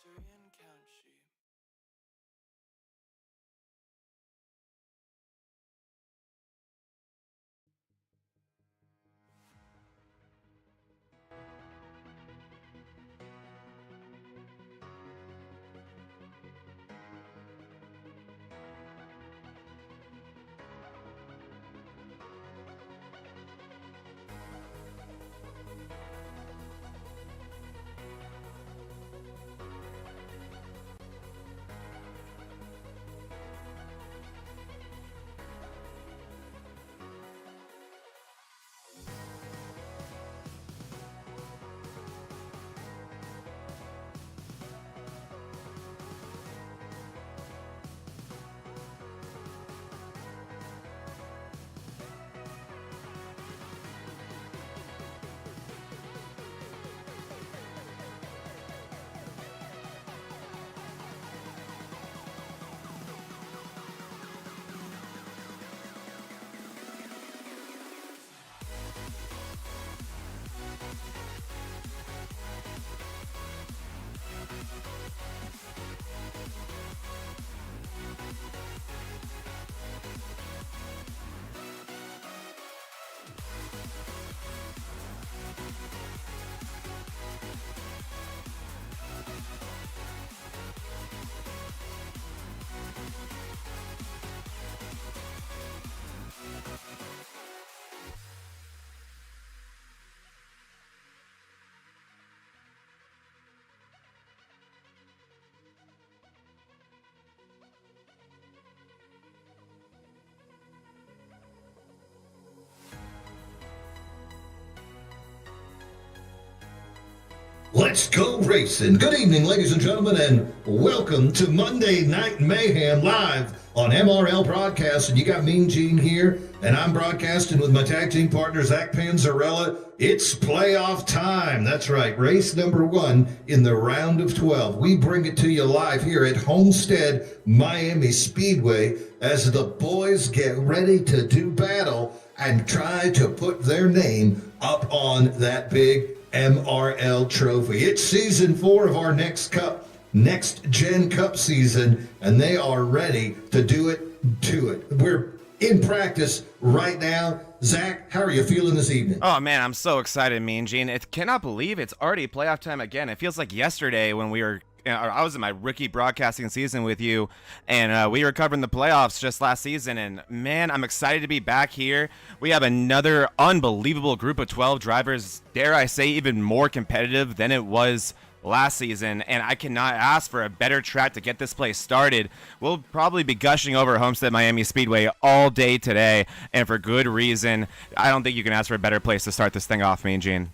Syrian count sheep. Let's go racing. Good evening, ladies and gentlemen, and welcome to Monday Night Mayhem live on MRL Broadcast. And you got Mean Gene here, and I'm broadcasting with my tag team partner, Zach Panzarella. It's playoff time. That's right, race number 1 in the round of 12. We bring it to you live here at Homestead, Miami Speedway, as the boys get ready to do battle and try to put their name up on that big MRL trophy. It's season 4 of our next gen cup season, and they are ready to do it. We're in practice right now. Zach, how are you feeling this evening? Oh man, I'm so excited, Mean Gene. I cannot believe it's already playoff time again. It feels like yesterday when I was in my rookie broadcasting season with you, and we were covering the playoffs just last season, and man, I'm excited to be back here. We have another unbelievable group of 12 drivers, dare I say even more competitive than it was last season, and I cannot ask for a better track to get this place started. We'll probably be gushing over Homestead Miami Speedway all day today, and for good reason. I don't think you can ask for a better place to start this thing off, Mean Gene.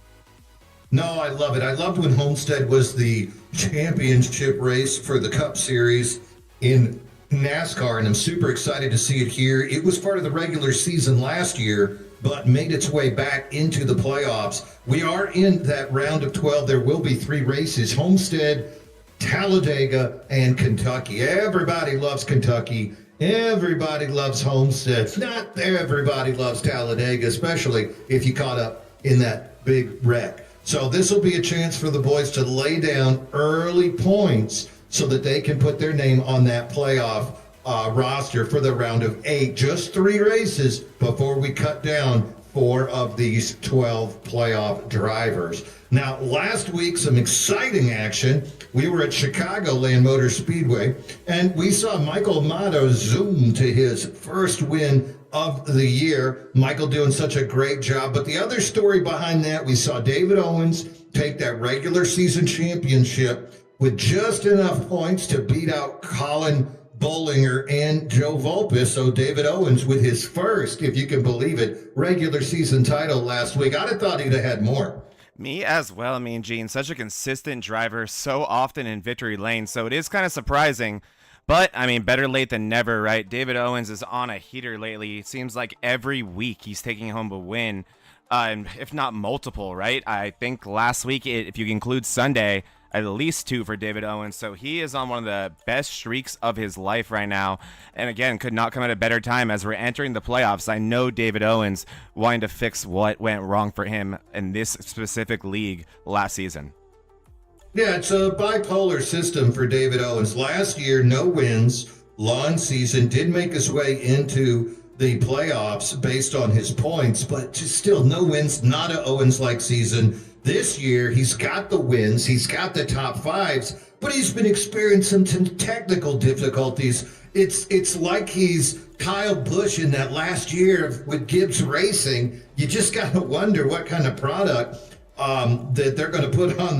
No, I love it. I loved when Homestead was the championship race for the Cup Series in NASCAR, and I'm super excited to see it here. It was part of the regular season last year, but made its way back into the playoffs. We are in that round of 12. There will be 3 races: Homestead, Talladega, and Kentucky. Everybody loves Kentucky. Everybody loves Homestead. Not everybody loves Talladega, especially if you caught up in that big wreck. So this will be a chance for the boys to lay down early points so that they can put their name on that playoff roster for the round of 8. Just 3 races before we cut down 4 of these 12 playoff drivers. Now, last week, some exciting action. We were at Chicagoland Motor Speedway, and we saw Michael Amato zoom to his first win of the year. Michael doing such a great job. But the other story behind that, we saw David Owens take that regular season championship with just enough points to beat out Colin Bollinger and Joe Volpis. So David Owens with his first, if you can believe it, regular season title last week. I'd have thought he'd have had more. Me as well, I mean, Gene, such a consistent driver, so often in victory lane, so it is kind of surprising. But, I mean, better late than never, right? David Owens is on a heater lately. It seems like every week he's taking home a win, and if not multiple, right? I think last week, if you include Sunday, at least 2 for David Owens. So he is on one of the best streaks of his life right now. And again, could not come at a better time as we're entering the playoffs. I know David Owens wanting to fix what went wrong for him in this specific league last season. Yeah, it's a bipolar system for David Owens. Last year, no wins, long season, did make his way into the playoffs based on his points, but just still no wins, not an Owens-like season. This year, he's got the wins, he's got the top fives, but he's been experiencing some technical difficulties. It's like he's Kyle Busch in that last year with Gibbs Racing. You just got to wonder what kind of product that they're going to put on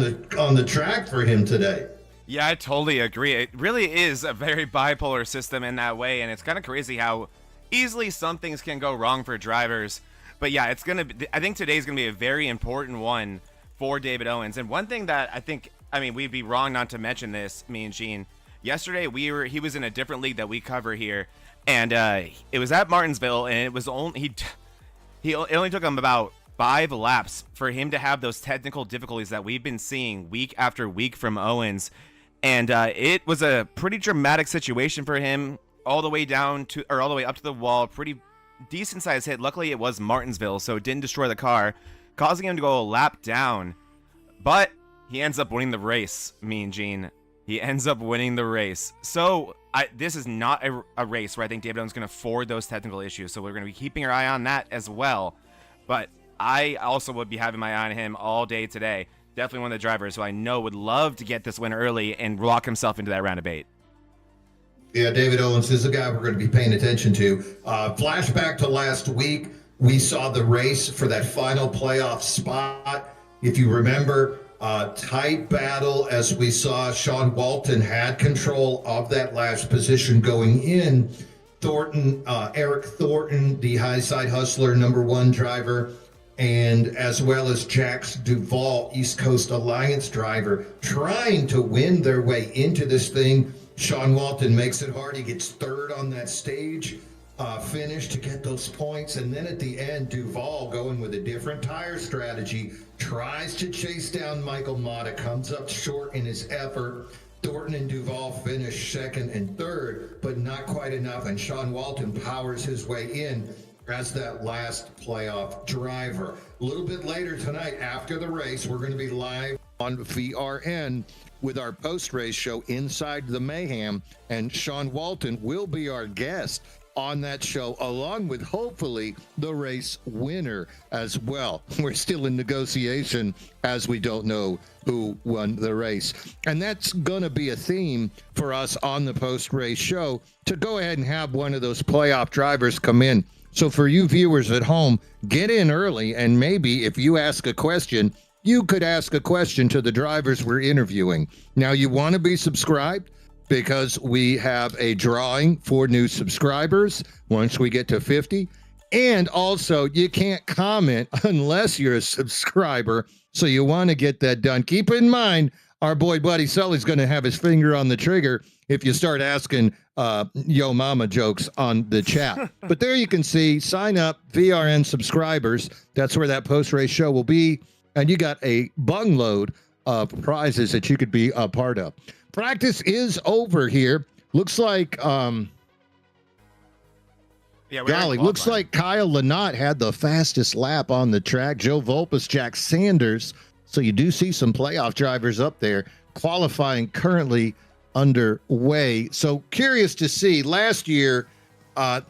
the track for him today. Yeah, I totally agree. It really is a very bipolar system in that way, and it's kind of crazy how easily some things can go wrong for drivers. But yeah, I think today's gonna be a very important one for David Owens. And one thing that we'd be wrong not to mention this, me and Gene. Yesterday he was in a different league that we cover here, and it was at Martinsville, and it was only it only took him about 5 laps for him to have those technical difficulties that we've been seeing week after week from Owens. And it was a pretty dramatic situation for him, all the way up to the wall. Pretty decent sized hit. Luckily, it was Martinsville, so it didn't destroy the car, causing him to go a lap down. But he ends up winning the race, Mean Gene. He ends up winning the race. So this is not a race where I think David Owens is going to afford those technical issues. So we're going to be keeping our eye on that as well. But I also would be having my eye on him all day today. Definitely one of the drivers who I know would love to get this win early and lock himself into that round of 8. Yeah, David Owens is a guy we're going to be paying attention to. Flashback to last week, we saw the race for that final playoff spot. If you remember, tight battle as we saw. Sean Walton had control of that last position going in. Eric Thornton, the high side hustler, #1 driver, and as well as Jax Duvall, East Coast Alliance driver, trying to win their way into this thing. Sean Walton makes it hard. He gets third on that stage finish to get those points. And then at the end, Duvall, going with a different tire strategy, tries to chase down Michael Mata, comes up short in his effort. Thornton and Duvall finish second and third, but not quite enough. And Sean Walton powers his way in as that last playoff driver. A little bit later tonight, after the race, we're going to be live on VRN with our post-race show Inside the Mayhem, and Sean Walton will be our guest on that show, along with hopefully the race winner as well. We're still in negotiation as we don't know who won the race. And that's going to be a theme for us on the post-race show, to go ahead and have one of those playoff drivers come in. So for you viewers at home, get in early, and maybe if you ask a question, you could ask a question to the drivers we're interviewing. Now, you want to be subscribed, because we have a drawing for new subscribers once we get to 50. And also, you can't comment unless you're a subscriber. So you want to get that done. Keep in mind, our boy Buddy Sully's going to have his finger on the trigger if you start asking yo mama jokes on the chat. But there you can see, sign up, VRN subscribers. That's where that post-race show will be. And you got a bungload of prizes that you could be a part of. Practice is over here. Looks like, looks like Kyle Lynott had the fastest lap on the track. Joe Volpus, Jack Sanders. So you do see some playoff drivers up there. Qualifying currently underway. So curious to see. Last year,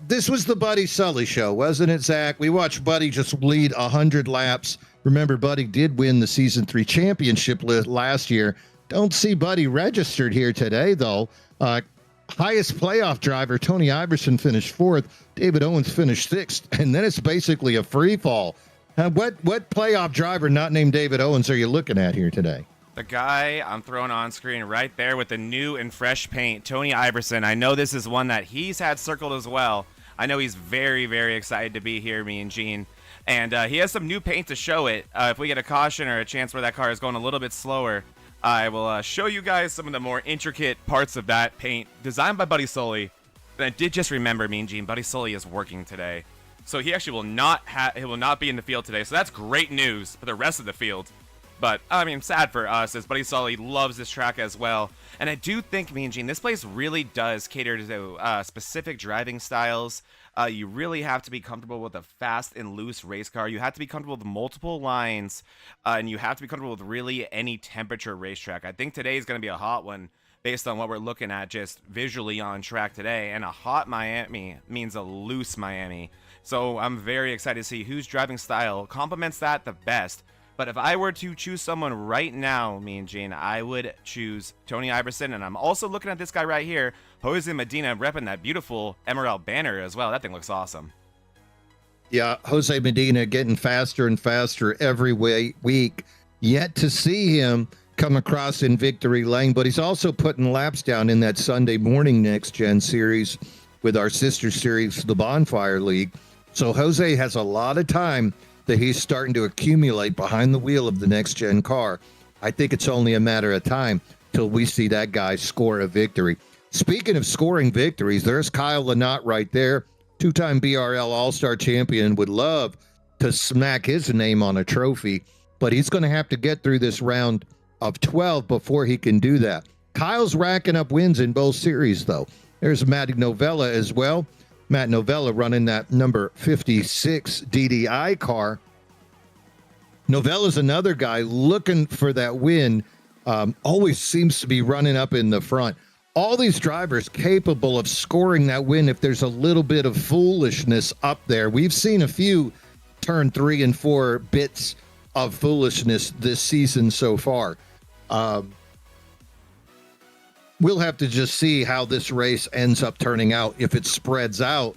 this was the Buddy Sully show, wasn't it, Zach? We watched Buddy just lead 100 laps. Remember, Buddy did win the Season 3 championship last year. Don't see Buddy registered here today, though. Highest playoff driver, Tony Iverson, finished 4th. David Owens finished 6th. And then it's basically a free fall. What playoff driver not named David Owens are you looking at here today? The guy I'm throwing on screen right there with the new and fresh paint, Tony Iverson. I know this is one that he's had circled as well. I know he's very, very excited to be here, me and Gene. And he has some new paint to show it. If we get a caution or a chance where that car is going a little bit slower, I will show you guys some of the more intricate parts of that paint designed by Buddy Sully. And I did just remember, Mean Gene, Buddy Sully is working today. So he actually will not be in the field today. So that's great news for the rest of the field. But, I mean, sad for us, as Buddy Sully loves this track as well. And I do think, Mean Gene, this place really does cater to specific driving styles. You really have to be comfortable with a fast and loose race car. You have to be comfortable with multiple lines, and you have to be comfortable with really any temperature racetrack. I think today is going to be a hot one based on what we're looking at just visually on track today. And a hot Miami means a loose Miami. So I'm very excited to see whose driving style complements that the best. But if I were to choose someone right now, Mean Gene, I would choose Tony Iverson. And I'm also looking at this guy right here, Jose Medina, repping that beautiful MRL banner as well. That thing looks awesome. Yeah, Jose Medina getting faster and faster every week. Yet to see him come across in victory lane, but he's also putting laps down in that Sunday morning Next Gen series with our sister series, the Bonfire League. So Jose has a lot of time that he's starting to accumulate behind the wheel of the Next Gen car. I think it's only a matter of time till we see that guy score a victory. Speaking of scoring victories, there's Kyle Lynott right there, two-time BRL All-Star champion, would love to smack his name on a trophy, but he's going to have to get through this round of 12 before he can do that. Kyle's racking up wins in both series, though. There's Matt Novella as well. Matt Novella running that number 56 DDI car. Novella's another guy looking for that win. Always seems to be running up in the front. All these drivers capable of scoring that win if there's a little bit of foolishness up there. We've seen a few turn 3 and 4 bits of foolishness this season so far. We'll have to just see how this race ends up turning out, if it spreads out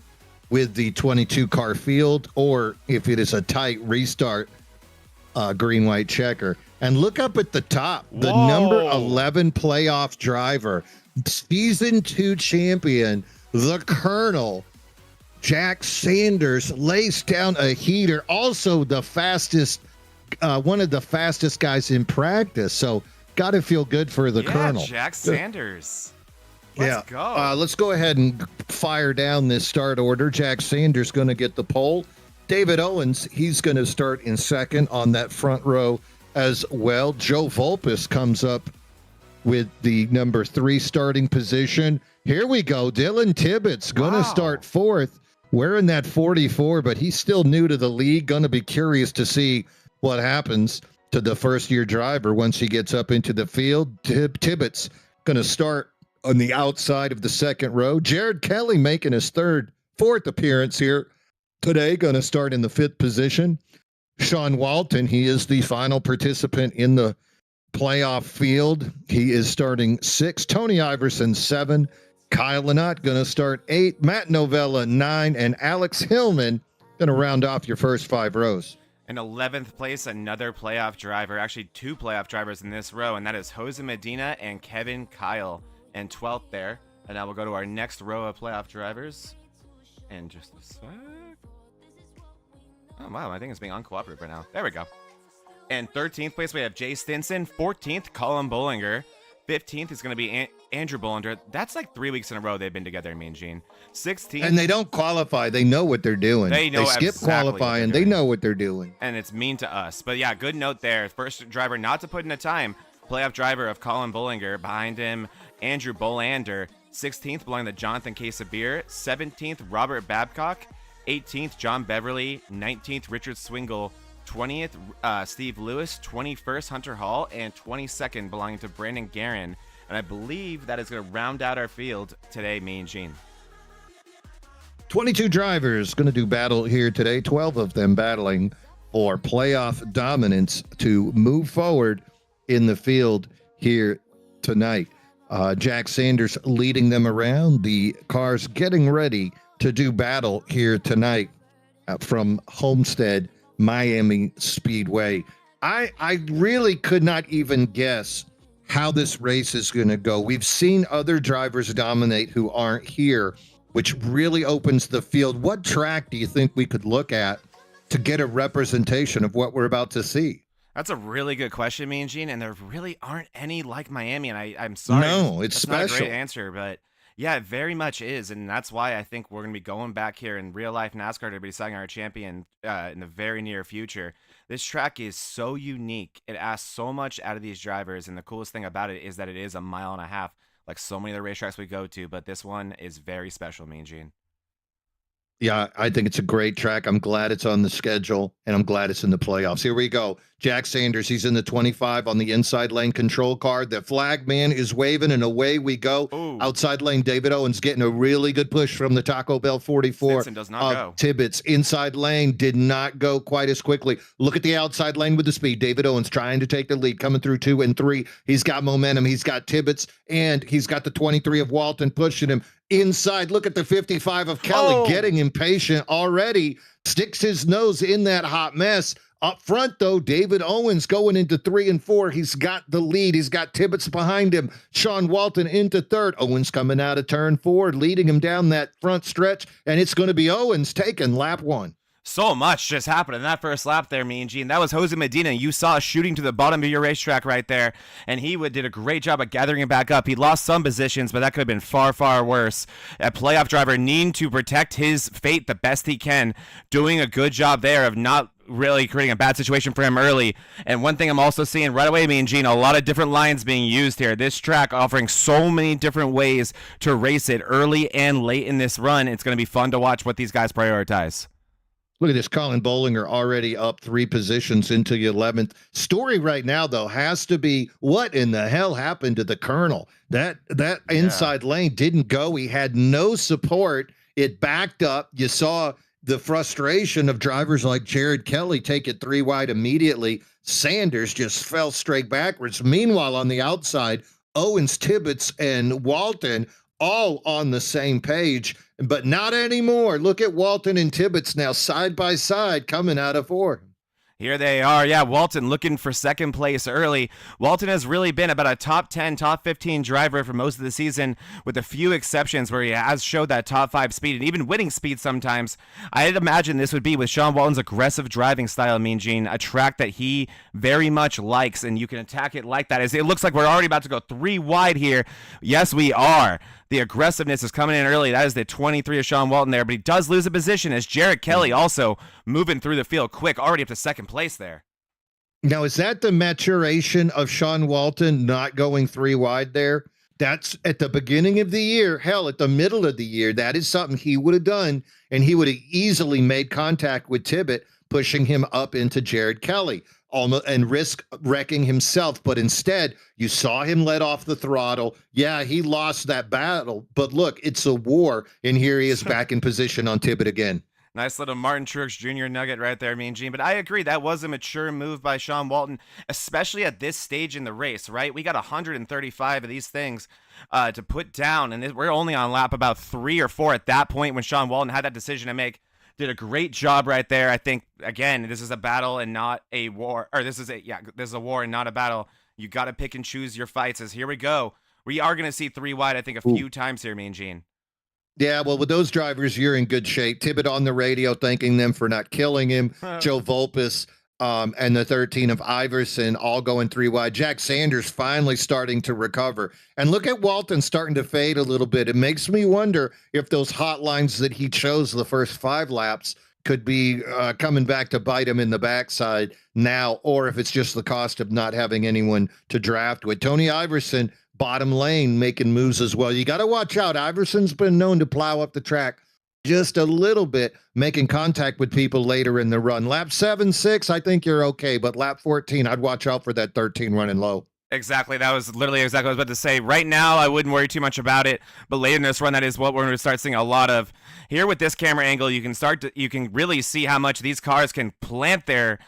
with the 22-car field or if it is a tight restart green-white checker. And look up at the top, the number 11 playoff driver, Season 2 champion, the Colonel, Jack Sanders, lays down a heater. Also the fastest, one of the fastest guys in practice. So got to feel good for the Colonel. Jack Sanders. Let's go. Let's go ahead and fire down this start order. Jack Sanders going to get the pole. David Owens, he's going to start in second on that front row as well. Joe Volpus comes up with the number 3 starting position. Here we go. Dylan Tibbetts going to start fourth, wearing that 44, but he's still new to the league. Going to be curious to see what happens to the first-year driver once he gets up into the field. Tibbetts going to start on the outside of the second row. Jared Kelly making his fourth appearance here today, going to start in the 5th position. Sean Walton, he is the final participant in the playoff field. He is starting 6th. Tony Iverson 7. Kyle Lynott going to start 8. Matt Novella 9. And Alex Hillman going to round off your first 5 rows. In 11th place, another playoff driver, actually 2 playoff drivers in this row, and that is Jose Medina and Kevin Kyle. And 12th there. And now we'll go to our next row of playoff drivers in just a sec. Oh, wow, I think it's being uncooperative right now. There we go. And 13th place, we have Jay Stinson. 14th, Colin Bollinger. 15th is going to be Andrew Bollinger. That's like 3 weeks in a row they've been together, Mean Gene. 16th. And they don't qualify. They know what they're doing. They skip exactly qualifying. They know what they're doing. And it's mean to us. But yeah, good note there. First driver not to put in a time. Playoff driver of Colin Bollinger. Behind him, Andrew Bolander. 16th belonging to Jonathan Casabir. 17th, Robert Babcock. 18th, John Beverly. 19th, Richard Swingle. 20th, Steve Lewis. 21st, Hunter Hall. And 22nd belonging to Brandon Guerin. And I believe that is going to round out our field today, Mean Gene. 22 drivers going to do battle here today. 12 of them battling for playoff dominance to move forward in the field here tonight. Jack Sanders leading them around. The cars getting ready to do battle here tonight from Homestead, Miami Speedway. I really could not even guess how this race is going to go. We've seen other drivers dominate who aren't here, which really opens the field. What track do you think we could look at to get a representation of what we're about to see? That's a really good question, Mean Gene, and there really aren't any like Miami, and I'm sorry. No, it's that's special. not a great answer, but Yeah, it very much is, and that's why I think we're going to be going back here in real life NASCAR to be deciding our champion in the very near future. This track is so unique. It asks so much out of these drivers, and the coolest thing about it is that it is a mile and a half, like so many of the racetracks we go to, but this one is very special, Mean Gene. Yeah, I think it's a great track. I'm glad it's on the schedule, and I'm glad it's in the playoffs. Here we go. Jack Sanders, he's in the 25 on the inside lane control card. The flag man is waving, and away we go. Ooh. Outside lane, David Owens getting a really good push from the Taco Bell 44. Stinson does not go. Tibbetts, inside lane, did not go quite as quickly. Look at the outside lane with the speed. David Owens trying to take the lead, coming through 2 and 3. He's got momentum. He's got Tibbetts, and he's got the 23 of Walton pushing him. Inside, look at the 55 of Kelly getting impatient already, sticks his nose in that hot mess. Up front, though, David Owens going into 3 and 4. He's got the lead. He's got Tibbetts behind him. Sean Walton into 3rd. Owens coming out of turn 4, leading him down that front stretch, and it's going to be Owens taking lap 1. So much just happened in that first lap there, Mean Gene. That was Jose Medina. You saw shooting to the bottom of your racetrack right there, and he did a great job of gathering him back up. He lost some positions, but that could have been far, far worse. A playoff driver needing to protect his fate the best he can, doing a good job there of not really creating a bad situation for him early. And one thing I'm also seeing right away, Mean Gene, a lot of different lines being used here. This track offering so many different ways to race it early and late in this run. It's going to be fun to watch what these guys prioritize. Look at this, Colin Bollinger already up 3 positions into the 11th. Story right now, though, has to be what in the hell happened to the Colonel? That inside lane didn't go. He had no support. It backed up. You saw the frustration of drivers like Jared Kelly take it 3 wide immediately. Sanders just fell straight backwards. Meanwhile, on the outside, Owens, Tibbetts, and Walton all on the same page, but not anymore. Look at Walton and Tibbetts now side by side coming out of 4. Here they are. Yeah, Walton looking for second place early. Walton has really been about a top 10, top 15 driver for most of the season, with a few exceptions where he has showed that top 5 speed and even winning speed sometimes. I'd imagine this would be with Sean Walton's aggressive driving style, Mean Gene, a track that he very much likes, and you can attack it like that. It looks like we're already about to go 3 wide here. Yes, we are. The aggressiveness is coming in early. That is the 23 of Sean Walton there, but he does lose a position as Jared Kelly also moving through the field quick, already up to second place there. Now, is that the maturation of Sean Walton not going 3 wide there? That's at the beginning of the year, hell, at the middle of the year. That is something he would have done, and he would have easily made contact with Tibbett, pushing him up into Jared Kelly. Almost, and risk wrecking himself, but instead you saw him let off the throttle. Yeah, he lost that battle, but look, it's a war, and here he is back in position on Tibbett again. Nice little Martin Truex Jr. nugget right there, Mean Gene. But I agree, that was a mature move by Sean Walton, especially at this stage in the race, right? We got 135 of these things to put down, and we're only on lap about 3 or 4 at that point when Sean Walton had that decision to make. Did a great job right there. I think, again, this is a battle and not a war. Or this is a war and not a battle. You got to pick and choose your fights. As here we go. We are going to see 3 wide, I think, a few times here, Mean Gene. Yeah, well, with those drivers, you're in good shape. Tibbett on the radio thanking them for not killing him. Joe Volpus and the 13 of Iverson all going 3 wide. Jack Sanders finally starting to recover. And look at Walton starting to fade a little bit. It makes me wonder if those hot lines that he chose the first 5 laps could be coming back to bite him in the backside now, or if it's just the cost of not having anyone to draft with. Tony Iverson, bottom lane, making moves as well. You got to watch out. Iverson's been known to plow up the track just a little bit, making contact with people later in the run. Lap 7, 6, I think you're okay, but lap 14, I'd watch out for that 13 running low. Exactly. That was literally exactly what I was about to say. Right now, I wouldn't worry too much about it, but later in this run, that is what we're going to start seeing a lot of. Here with this camera angle, you can really see how much these cars can plant their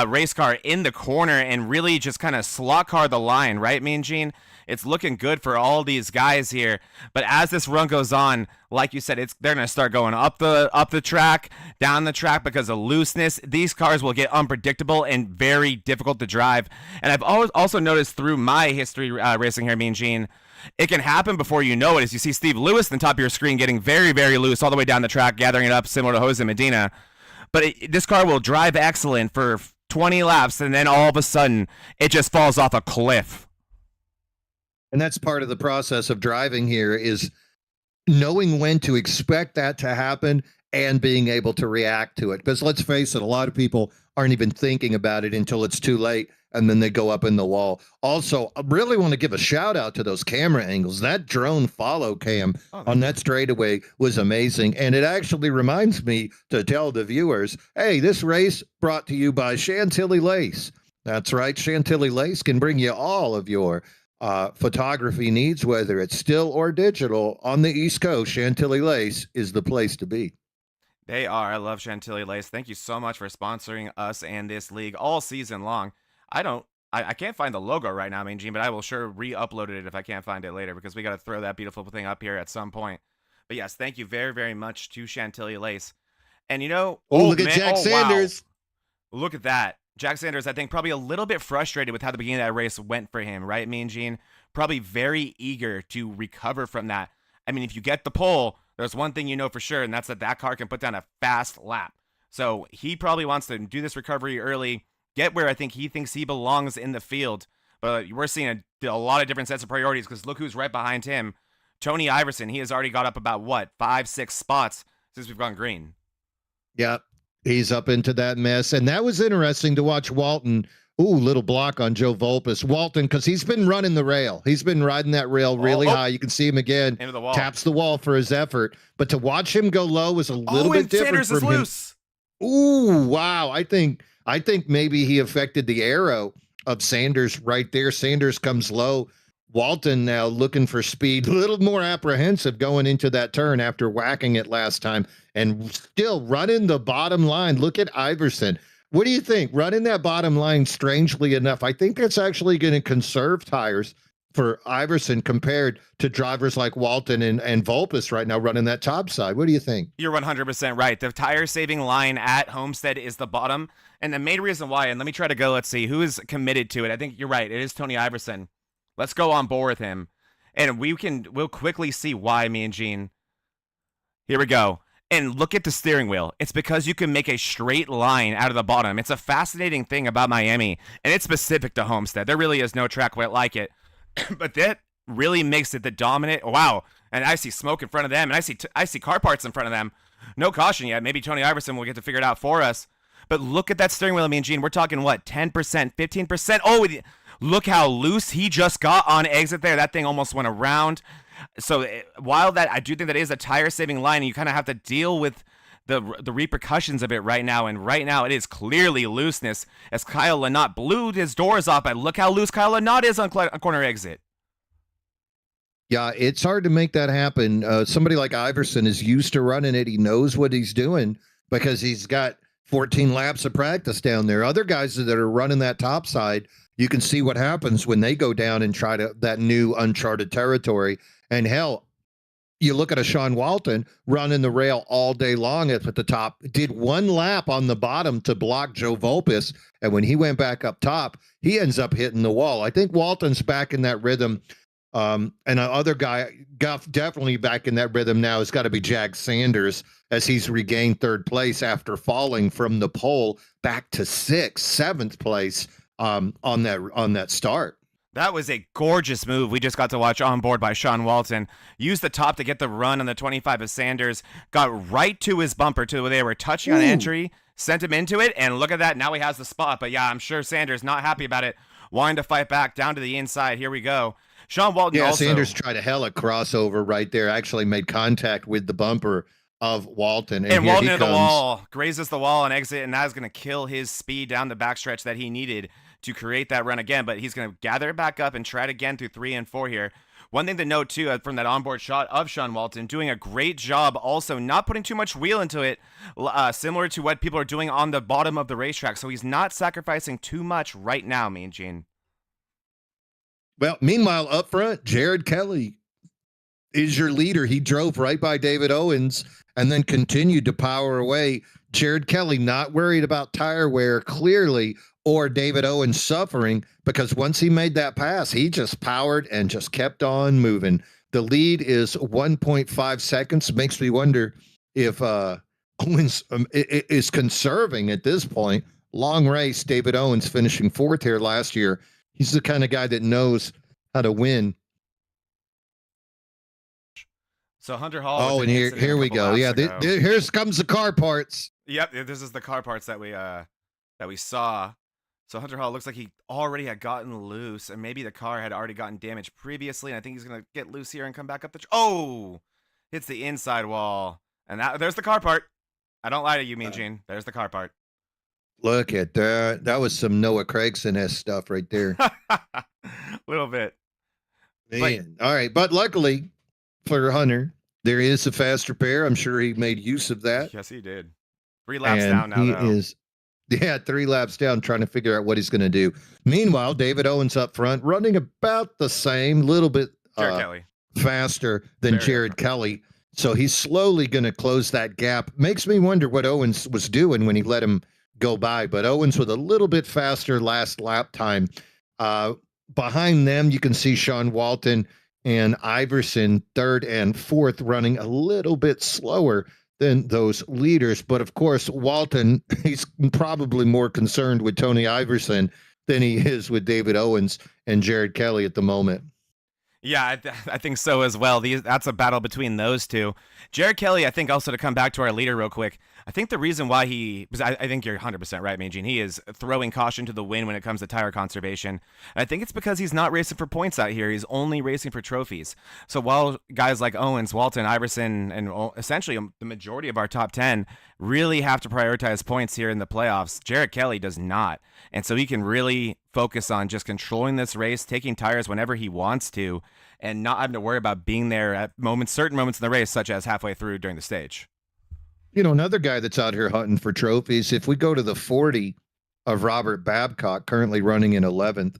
race car in the corner and really just kind of slot car the line, right, Mean Gene? It's looking good for all these guys here. But as this run goes on, like you said, they're going to start going up the track, down the track because of looseness. These cars will get unpredictable and very difficult to drive. And I've also noticed through my history racing here, Mean Gene, it can happen before you know it. As you see Steve Lewis on the top of your screen getting very, very loose all the way down the track, gathering it up similar to Jose Medina. But this car will drive excellent for 20 laps, and then all of a sudden, it just falls off a cliff. And that's part of the process of driving here is knowing when to expect that to happen and being able to react to it. Because let's face it, a lot of people aren't even thinking about it until it's too late, and then they go up in the wall. Also, I really want to give a shout out to those camera angles. That drone follow cam on that straightaway was amazing. And it actually reminds me to tell the viewers, hey, this race brought to you by Chantilly Lace. That's right. Chantilly Lace can bring you all of your photography needs, whether it's still or digital. On the East Coast, Chantilly Lace is the place to be. They are. I love Chantilly Lace. Thank you so much for sponsoring us and this league all season long. I can't find the logo right now, Gene, but I will sure re-upload it if I can't find it later, because we got to throw that beautiful thing up here at some point. But yes, thank you very, very much to Chantilly Lace. And look at Jack Sanders. Wow. Look at that. Jack Sanders, I think, probably a little bit frustrated with how the beginning of that race went for him, right, Gene? Probably very eager to recover from that. I mean, if you get the pole, there's one thing you know for sure, and that's that car can put down a fast lap. So he probably wants to do this recovery early, get where I think he thinks he belongs in the field. But we're seeing a lot of different sets of priorities, because look who's right behind him. Tony Iverson, he has already got up about, 5-6 spots since we've gone green. Yep. He's up into that mess. And that was interesting to watch Walton. Ooh, little block on Joe Volpus. Walton, because he's been running the rail. He's been riding that rail really high. You can see him again. Into the wall. Taps the wall for his effort. But to watch him go low was a little bit different Sanders from him. Loose. Ooh, wow. I think maybe he affected the arrow of Sanders right there. Sanders comes low. Walton now looking for speed, a little more apprehensive going into that turn after whacking it last time, and still running the bottom line. Look at Iverson. What do you think? Running that bottom line, strangely enough, I think that's actually going to conserve tires for Iverson compared to drivers like Walton and Volpus right now running that top side. What do you think? You're 100% right. The tire saving line at Homestead is the bottom. And the main reason why, and let me try to go, let's see, who is committed to it? I think you're right. It is Tony Iverson. Let's go on board with him. And we'll quickly see why, me and Gene. Here we go. And look at the steering wheel. It's because you can make a straight line out of the bottom. It's a fascinating thing about Miami, and it's specific to Homestead. There really is no track quite like it. But that really makes it the dominant. Wow. And I see smoke in front of them, and I see car parts in front of them. No caution yet. Maybe Tony Iverson will get to figure it out for us. But look at that steering wheel, me and Gene. We're talking, 10%, 15%? Oh, look how loose he just got on exit there. That thing almost went around. So while that, I do think that is a tire-saving line, and you kind of have to deal with the repercussions of it right now. And right now, it is clearly looseness, as Kyle Lynott blew his doors off. But look how loose Kyle Lynott is on corner exit. Yeah, it's hard to make that happen. Somebody like Iverson is used to running it. He knows what he's doing because he's got 14 laps of practice down there. Other guys that are running that top side, you can see what happens when they go down and try that new uncharted territory. And hell, you look at a Sean Walton running the rail all day long at the top, did one lap on the bottom to block Joe Volpus. And when he went back up top, he ends up hitting the wall. I think Walton's back in that rhythm. And another guy definitely back in that rhythm now has got to be Jack Sanders, as he's regained third place after falling from the pole back to 7th place on that start. That was a gorgeous move we just got to watch on board by Sean Walton. Used the top to get the run on the 25 of Sanders, got right to his bumper to where they were touching on entry, sent him into it, and look at that. Now he has the spot. But yeah, I'm sure Sanders not happy about it, wanting to fight back down to the inside. Here we go. Sean Walton also. Sanders tried a hella crossover right there, actually made contact with the bumper of Walton. And Walton at the wall, grazes the wall and exit, and that is going to kill his speed down the backstretch that he needed to create that run again. But he's going to gather it back up and try it again through 3 and 4 here. One thing to note, too, from that onboard shot of Sean Walton, doing a great job also not putting too much wheel into it, similar to what people are doing on the bottom of the racetrack. So he's not sacrificing too much right now, me and Gene. Well, meanwhile, up front, Jared Kelly is your leader. He drove right by David Owens and then continued to power away. Jared Kelly not worried about tire wear, clearly, or David Owens suffering, because once he made that pass, he just powered and just kept on moving. The lead is 1.5 seconds. Makes me wonder if Owens is conserving at this point. Long race, David Owens finishing 4th here last year. He's the kind of guy that knows how to win. So Hunter Hall. Oh, and here we go. Yeah, here comes the car parts. Yep, this is the car parts that we saw. So Hunter Hall looks like he already had gotten loose, and maybe the car had already gotten damaged previously, and I think he's going to get loose here and come back up the... Oh! Hits the inside wall. And there's the car part. I don't lie to you, Mean Gene. There's the car part. Look at that. That was some Noah Craigson-esque stuff right there. A little bit. Man. All right, but luckily for Hunter, there is a faster pair. I'm sure he made use of that. Yes, he did. 3 laps down now, though. 3 laps down, trying to figure out what he's going to do. Meanwhile, David Owens up front, running about the same, little bit faster than Jared Kelly. So he's slowly going to close that gap. Makes me wonder what Owens was doing when he let him go by. But Owens with a little bit faster last lap time. Behind them, you can see Sean Walton and Iverson, 3rd and 4th, running a little bit slower than those leaders. But of course, Walton, he's probably more concerned with Tony Iverson than he is with David Owens and Jared Kelly at the moment. Yeah, I think so as well. That's a battle between those two. Jared Kelly, I think, also to come back to our leader real quick, I think the reason why I think you're 100% right, Mean Gene. He is throwing caution to the wind when it comes to tire conservation. And I think it's because he's not racing for points out here. He's only racing for trophies. So while guys like Owens, Walton, Iverson, and essentially the majority of our top 10 really have to prioritize points here in the playoffs, Jared Kelly does not. And so he can really focus on just controlling this race, taking tires whenever he wants to, and not having to worry about being there at certain moments in the race, such as halfway through during the stage. You know, another guy that's out here hunting for trophies, if we go to the 40 of Robert Babcock, currently running in 11th,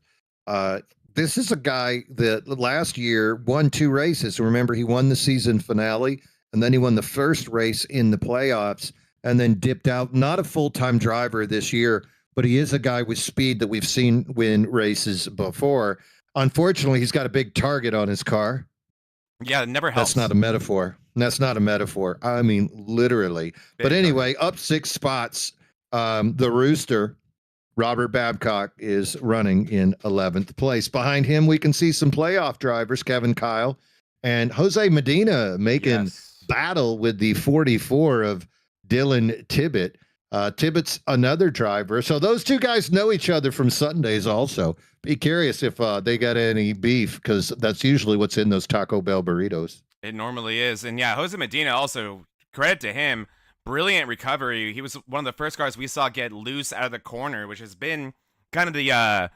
this is a guy that last year won 2 races. Remember, he won the season finale, and then he won the first race in the playoffs, and then dipped out. Not a full-time driver this year, but he is a guy with speed that we've seen win races before. Unfortunately, he's got a big target on his car. Yeah, it never helps. That's not a metaphor. That's not a metaphor. I mean, literally. But anyway, up 6 spots. The Rooster, Robert Babcock, is running in 11th place. Behind him, we can see some playoff drivers, Kevin Kyle and Jose Medina, making battle with the 44 of Dylan Tibbett. Tibbett's another driver. So those two guys know each other from Sundays also. Be curious if they got any beef, because that's usually what's in those Taco Bell burritos. It normally is. And yeah, Jose Medina, also credit to him. Brilliant recovery. He was one of the first cars we saw get loose out of the corner, which has been kind of the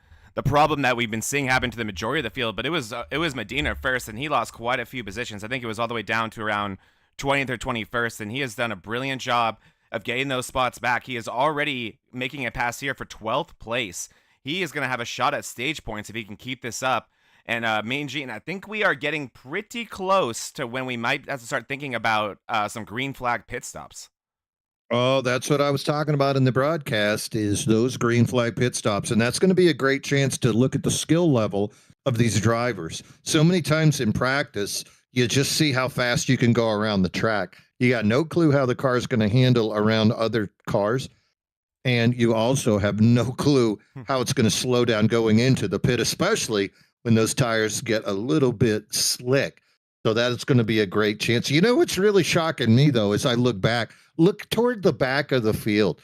problem that we've been seeing happen to the majority of the field. But it was Medina first, and he lost quite a few positions. I think it was all the way down to around 20th or 21st, and he has done a brilliant job of getting those spots back. He is already making a pass here for 12th place. He is going to have a shot at stage points if he can keep this up. And Mean Gene, I think we are getting pretty close to when we might have to start thinking about some green flag pit stops. Oh, that's what I was talking about in the broadcast, is those green flag pit stops. And that's going to be a great chance to look at the skill level of these drivers. So many times in practice, you just see how fast you can go around the track. You got no clue how the car is going to handle around other cars. And you also have no clue how it's going to slow down going into the pit, especially when those tires get a little bit slick. So that is going to be a great chance. You know what's really shocking me, though, as I look toward the back of the field.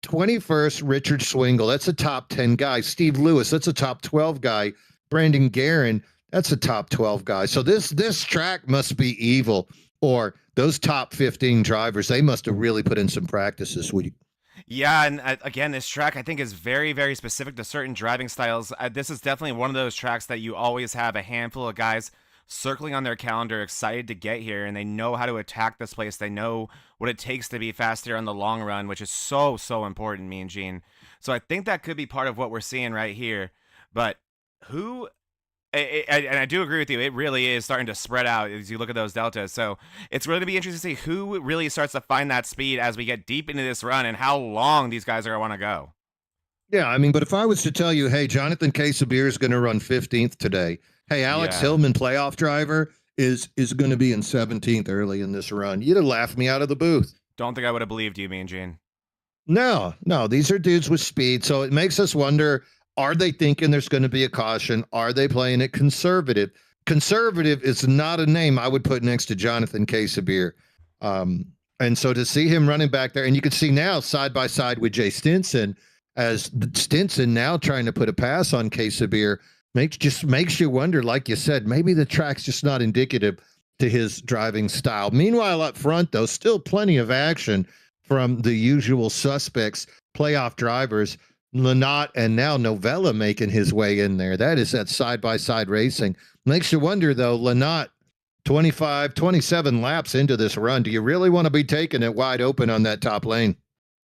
21st, Richard Swingle. That's a top 10 guy. Steve Lewis, that's a top 12 guy. Brandon Guerin, that's a top 12 guy. So this track must be evil. Or those top 15 drivers, they must have really put in some practice this week. Yeah, and again, this track I think is very, very specific to certain driving styles. This is definitely one of those tracks that you always have a handful of guys circling on their calendar, excited to get here, and they know how to attack this place. They know what it takes to be faster on the long run, which is so, so important, Mean Gene. So I think that could be part of what we're seeing right here. But who... And I do agree with you. It really is starting to spread out as you look at those deltas. So it's really going to be interesting to see who really starts to find that speed as we get deep into this run and how long these guys are going to want to go. Yeah, I mean, but if I was to tell you, hey, Jonathan Quesabir is going to run 15th today. Hey, Alex Hillman, playoff driver, is going to be in 17th early in this run. You'd have laughed me out of the booth. Don't think I would have believed you, Mean Gene. No, these are dudes with speed. So it makes us wonder, are they thinking there's going to be a caution? Are they playing it conservative? conservative is not a name I would put next to Jonathan Quesabier. And so to see him running back there, and you can see now side by side with Jay Stinson, as Stinson now trying to put a pass on Quesabier, makes you wonder, like you said, maybe the track's just not indicative to his driving style. Meanwhile, up front, though, still plenty of action from the usual suspects, playoff drivers, Lynott and now Novella making his way in there. That is that side-by-side racing. Makes you wonder, though, Lynott, 25, 27 laps into this run. Do you really want to be taking it wide open on that top lane?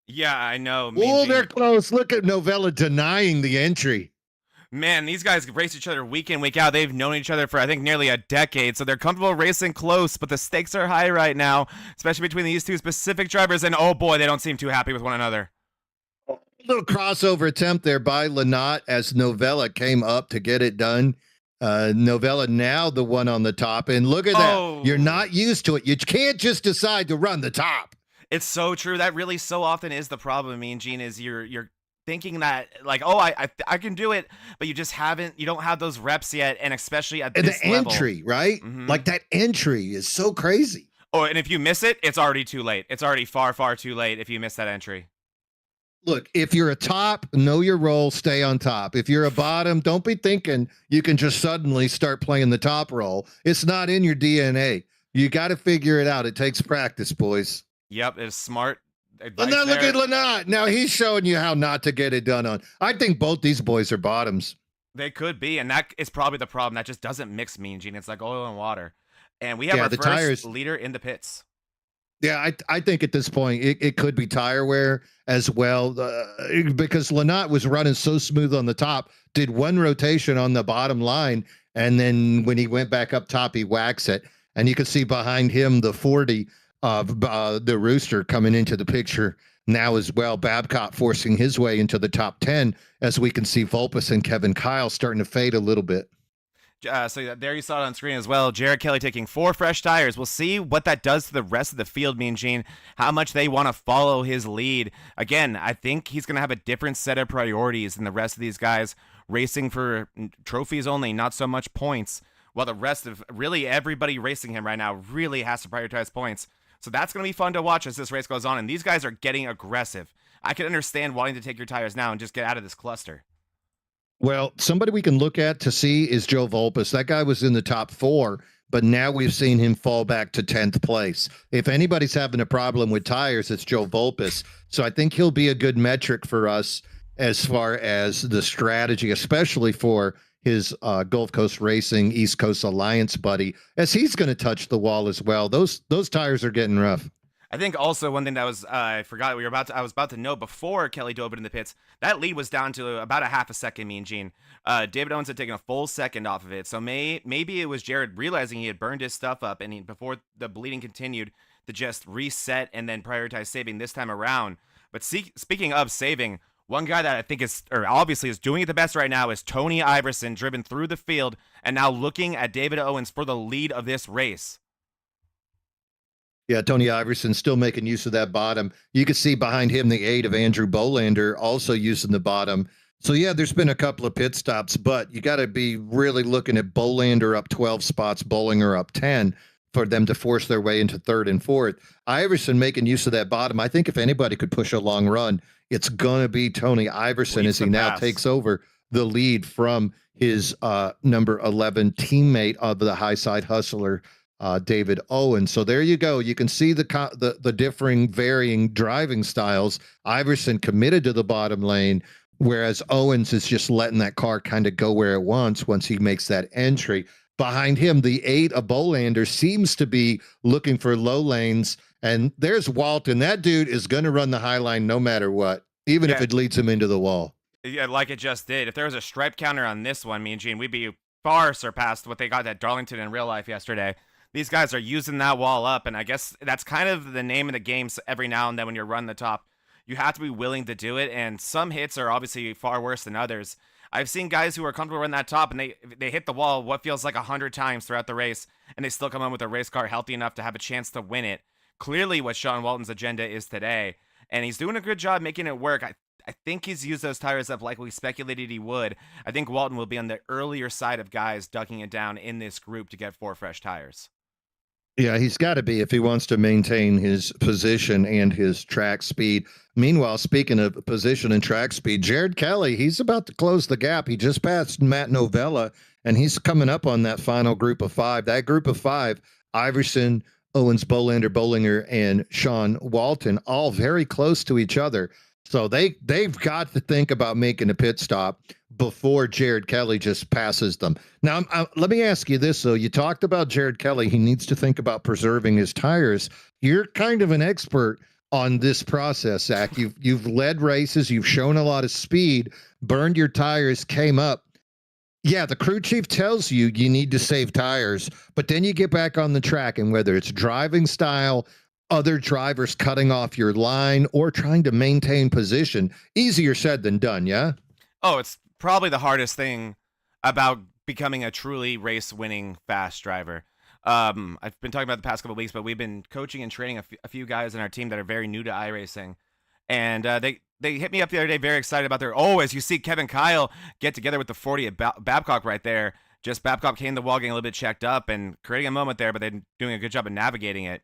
Yeah, I know. Oh, they're close. Look at Novella denying the entry. Man, these guys race each other week in, week out. They've known each other for, I think, nearly a decade, so they're comfortable racing close, but the stakes are high right now, especially between these two specific drivers, and oh boy, they don't seem too happy with one another. A little crossover attempt there by Lynott as Novella came up to get it done. Novella now the one on the top, and look at that. You're not used to it. You can't just decide to run the top. It's so true. That really so often is the problem, Mean Gene, is you're thinking that, like, oh, I can do it, but you just you don't have those reps yet, and especially at this level. The entry, right? Mm-hmm. Like that entry is so crazy. Oh, and if you miss it, it's already too late. It's already far, far too late if you miss that entry. Look, if you're a top, know your role, stay on top. If you're a bottom, don't be thinking you can just suddenly start playing the top role. It's not in your DNA. You got to figure it out. It takes practice, boys. Yep, it's smart. And now look at Lynott. Now he's showing you how not to get it done on. I think both these boys are bottoms. They could be, and that is probably the problem. That just doesn't mix, Mean Gene. It's like oil and water. And we have our first leader in the pits. Yeah, I think at this point it could be tire wear as well, because Lynott was running so smooth on the top, did one rotation on the bottom line, and then when he went back up top, he whacks it. And you can see behind him the 40 of the Rooster coming into the picture now as well. Babcock forcing his way into the top 10, as we can see Vulpes and Kevin Kyle starting to fade a little bit. So there you saw it on screen as well. Jared Kelly taking 4 fresh tires. We'll see what that does to the rest of the field, Mean Gene, how much they want to follow his lead. Again, I think he's going to have a different set of priorities than the rest of these guys, racing for trophies only, not so much points, while the rest of really everybody racing him right now really has to prioritize points. So that's going to be fun to watch as this race goes on, and these guys are getting aggressive. I can understand wanting to take your tires now and just get out of this cluster. Well, somebody we can look at to see is Joe Vulpes. That guy was in the top 4, but now we've seen him fall back to 10th place. If anybody's having a problem with tires, it's Joe Vulpes. So I think he'll be a good metric for us as far as the strategy, especially for his Gulf Coast Racing East Coast Alliance buddy, as he's going to touch the wall as well. Those tires are getting rough. I think also one thing that was I forgot I was about to know before Kelly dove into the pits, that lead was down to about a half a second, Mean Gene. David Owens had taken a full second off of it, so maybe it was Jared realizing he had burned his stuff up, and before the bleeding continued, to just reset and then prioritize saving this time around. But speaking of saving, one guy that I think obviously is doing it the best right now is Tony Iverson, driven through the field and now looking at David Owens for the lead of this race. Yeah, Tony Iverson still making use of that bottom. You can see behind him the 8 of Andrew Bolander also using the bottom. So, yeah, there's been a couple of pit stops, but you got to be really looking at Bolander up 12 spots, Bollinger up 10 for them to force their way into 3rd and 4th. Iverson making use of that bottom. I think if anybody could push a long run, it's going to be Tony Iverson as he now takes over the lead from his number 11 teammate of the high side hustler, David Owens. So there you go. You can see the differing, varying driving styles. Iverson committed to the bottom lane, whereas Owens is just letting that car kind of go where it wants once he makes that entry. Behind him, the 8 of Bolander seems to be looking for low lanes. And there's Walton. That dude is going to run the high line no matter what, even if it leads him into the wall. Yeah, like it just did. If there was a stripe counter on this one, me and Gene, we'd be far surpassed what they got at Darlington in real life yesterday. These guys are using that wall up, and I guess that's kind of the name of the game. So every now and then when you're running the top, you have to be willing to do it, and some hits are obviously far worse than others. I've seen guys who are comfortable running that top, and they hit the wall what feels like 100 times throughout the race, and they still come in with a race car healthy enough to have a chance to win it. Clearly what Sean Walton's agenda is today, and he's doing a good job making it work. I think he's used those tires up like we speculated he would. I think Walton will be on the earlier side of guys ducking it down in this group to get 4 fresh tires. Yeah, he's got to be if he wants to maintain his position and his track speed. Meanwhile, speaking of position and track speed, Jared Kelly, he's about to close the gap. He just passed Matt Novella, and he's coming up on that final group of 5. That group of 5, Iverson, Owens, Bollinger, and Sean Walton, all very close to each other. So they've got to think about making a pit stop before Jared Kelly just passes them. Now, let me ask you this, though. You talked about Jared Kelly. He needs to think about preserving his tires. You're kind of an expert on this process, Zach. You've led races. You've shown a lot of speed, burned your tires, came up. Yeah, the crew chief tells you need to save tires, but then you get back on the track, and whether it's driving style, other drivers cutting off your line, or trying to maintain position, easier said than done, yeah? Oh, it's probably the hardest thing about becoming a truly race-winning fast driver. I've been talking about the past couple of weeks, but we've been coaching and training a few guys in our team that are very new to iRacing, and they hit me up the other day very excited about as you see Kevin Kyle get together with the 40 at Babcock right there. Just Babcock came to the wall getting a little bit checked up and creating a moment there, but they're doing a good job of navigating it.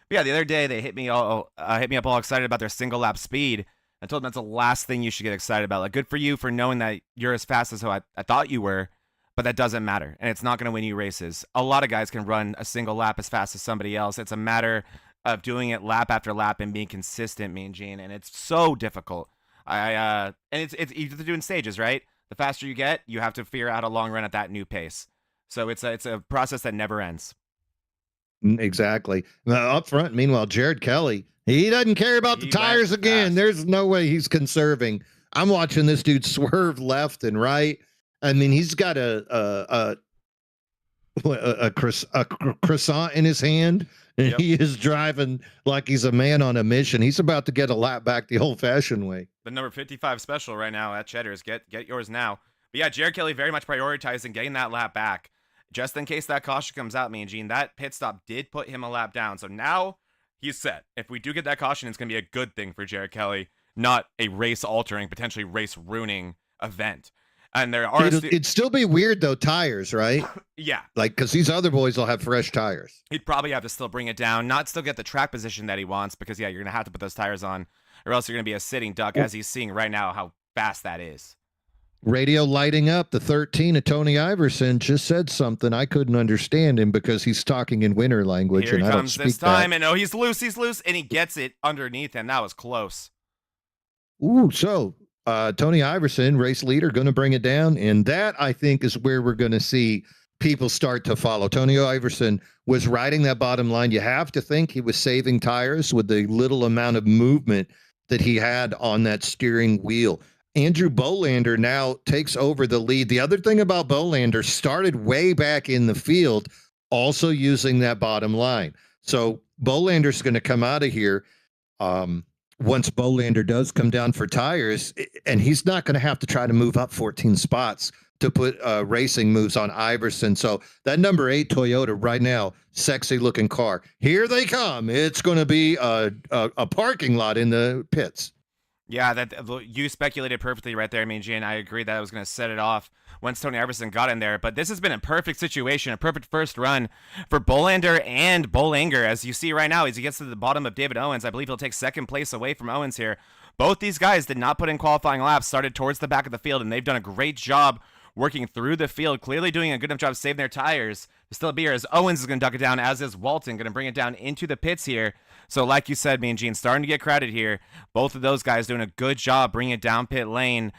But yeah, the other day they hit me up all excited about their single lap speed. I told them that's the last thing you should get excited about. Like, good for you for knowing that you're as fast as who I thought you were, but that doesn't matter, and it's not going to win you races. A lot of guys can run a single lap as fast as somebody else. It's a matter of doing it lap after lap and being consistent, Mean Gene, and it's so difficult. And it's you have to do in stages, right? The faster you get, you have to figure out a long run at that new pace. So it's a process that never ends. Exactly. Now, up front, meanwhile, Jared Kelly, he doesn't care about the tires again. Fast. There's no way he's conserving. I'm watching this dude swerve left and right. I mean, he's got a croissant in his hand, and he is driving like he's a man on a mission. He's about to get a lap back the old-fashioned way. The number 55 special right now at Cheddar's. Get yours now. But yeah, Jared Kelly very much prioritizing getting that lap back. Just in case that caution comes out, Mean Gene, that pit stop did put him a lap down. So now he's set. If we do get that caution, it's going to be a good thing for Jared Kelly, not a race-altering, potentially race-ruining event. And there are it'd still be weird, though, tires, right? Yeah. Like, because these other boys will have fresh tires. He'd probably have to still bring it down, not still get the track position that he wants, because, yeah, you're going to have to put those tires on, or else you're going to be a sitting duck, as he's seeing right now how fast that is. Radio lighting up. The 13 of Tony Iverson just said something. I couldn't understand him because he's talking in winter language. Here and he I comes don't this speak time, that. and oh, he's loose, and he gets it underneath him. That was close. Ooh, so Tony Iverson, race leader, going to bring it down. And that, I think, is where we're going to see people start to follow. Tony Iverson was riding that bottom line. You have to think he was saving tires with the little amount of movement that he had on that steering wheel. Andrew Bolander now takes over the lead. The other thing about Bolander, started way back in the field, also using that bottom line. So Bolander's going to come out of here once Bolander does come down for tires, and he's not going to have to try to move up 14 spots to put racing moves on Iverson. So that number 8 Toyota right now, sexy looking car. Here they come. It's going to be a parking lot in the pits. Yeah, that you speculated perfectly right there, Mean Gene. I agree that I was going to set it off once Tony Iverson got in there. But this has been a perfect situation, a perfect first run for Bolander and Bollinger. As you see right now, as he gets to the bottom of David Owens, I believe he'll take second place away from Owens here. Both these guys did not put in qualifying laps, started towards the back of the field, and they've done a great job working through the field, clearly doing a good enough job saving their tires to still be here, as Owens is going to duck it down, as is Walton, going to bring it down into the pits here. So like you said, Mean Gene, starting to get crowded here. Both of those guys doing a good job bringing it down pit lane.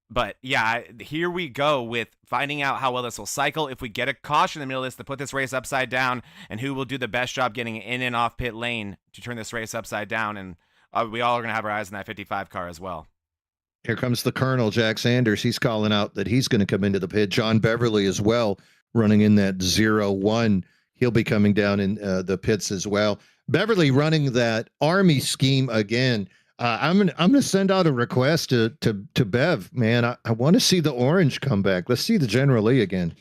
But yeah, here we go with finding out how well this will cycle. If we get a caution in the middle of this to put this race upside down, and who will do the best job getting in and off pit lane to turn this race upside down. And we all are going to have our eyes on that 55 car as well. Here comes the Colonel, Jack Sanders. He's calling out that he's going to come into the pit. John Beverly as well, running in that 0-1. He'll be coming down in the pits as well. Beverly running that Army scheme again. I'm gonna send out a request to Bev, man. I want to see the orange come back. Let's see the General Lee again.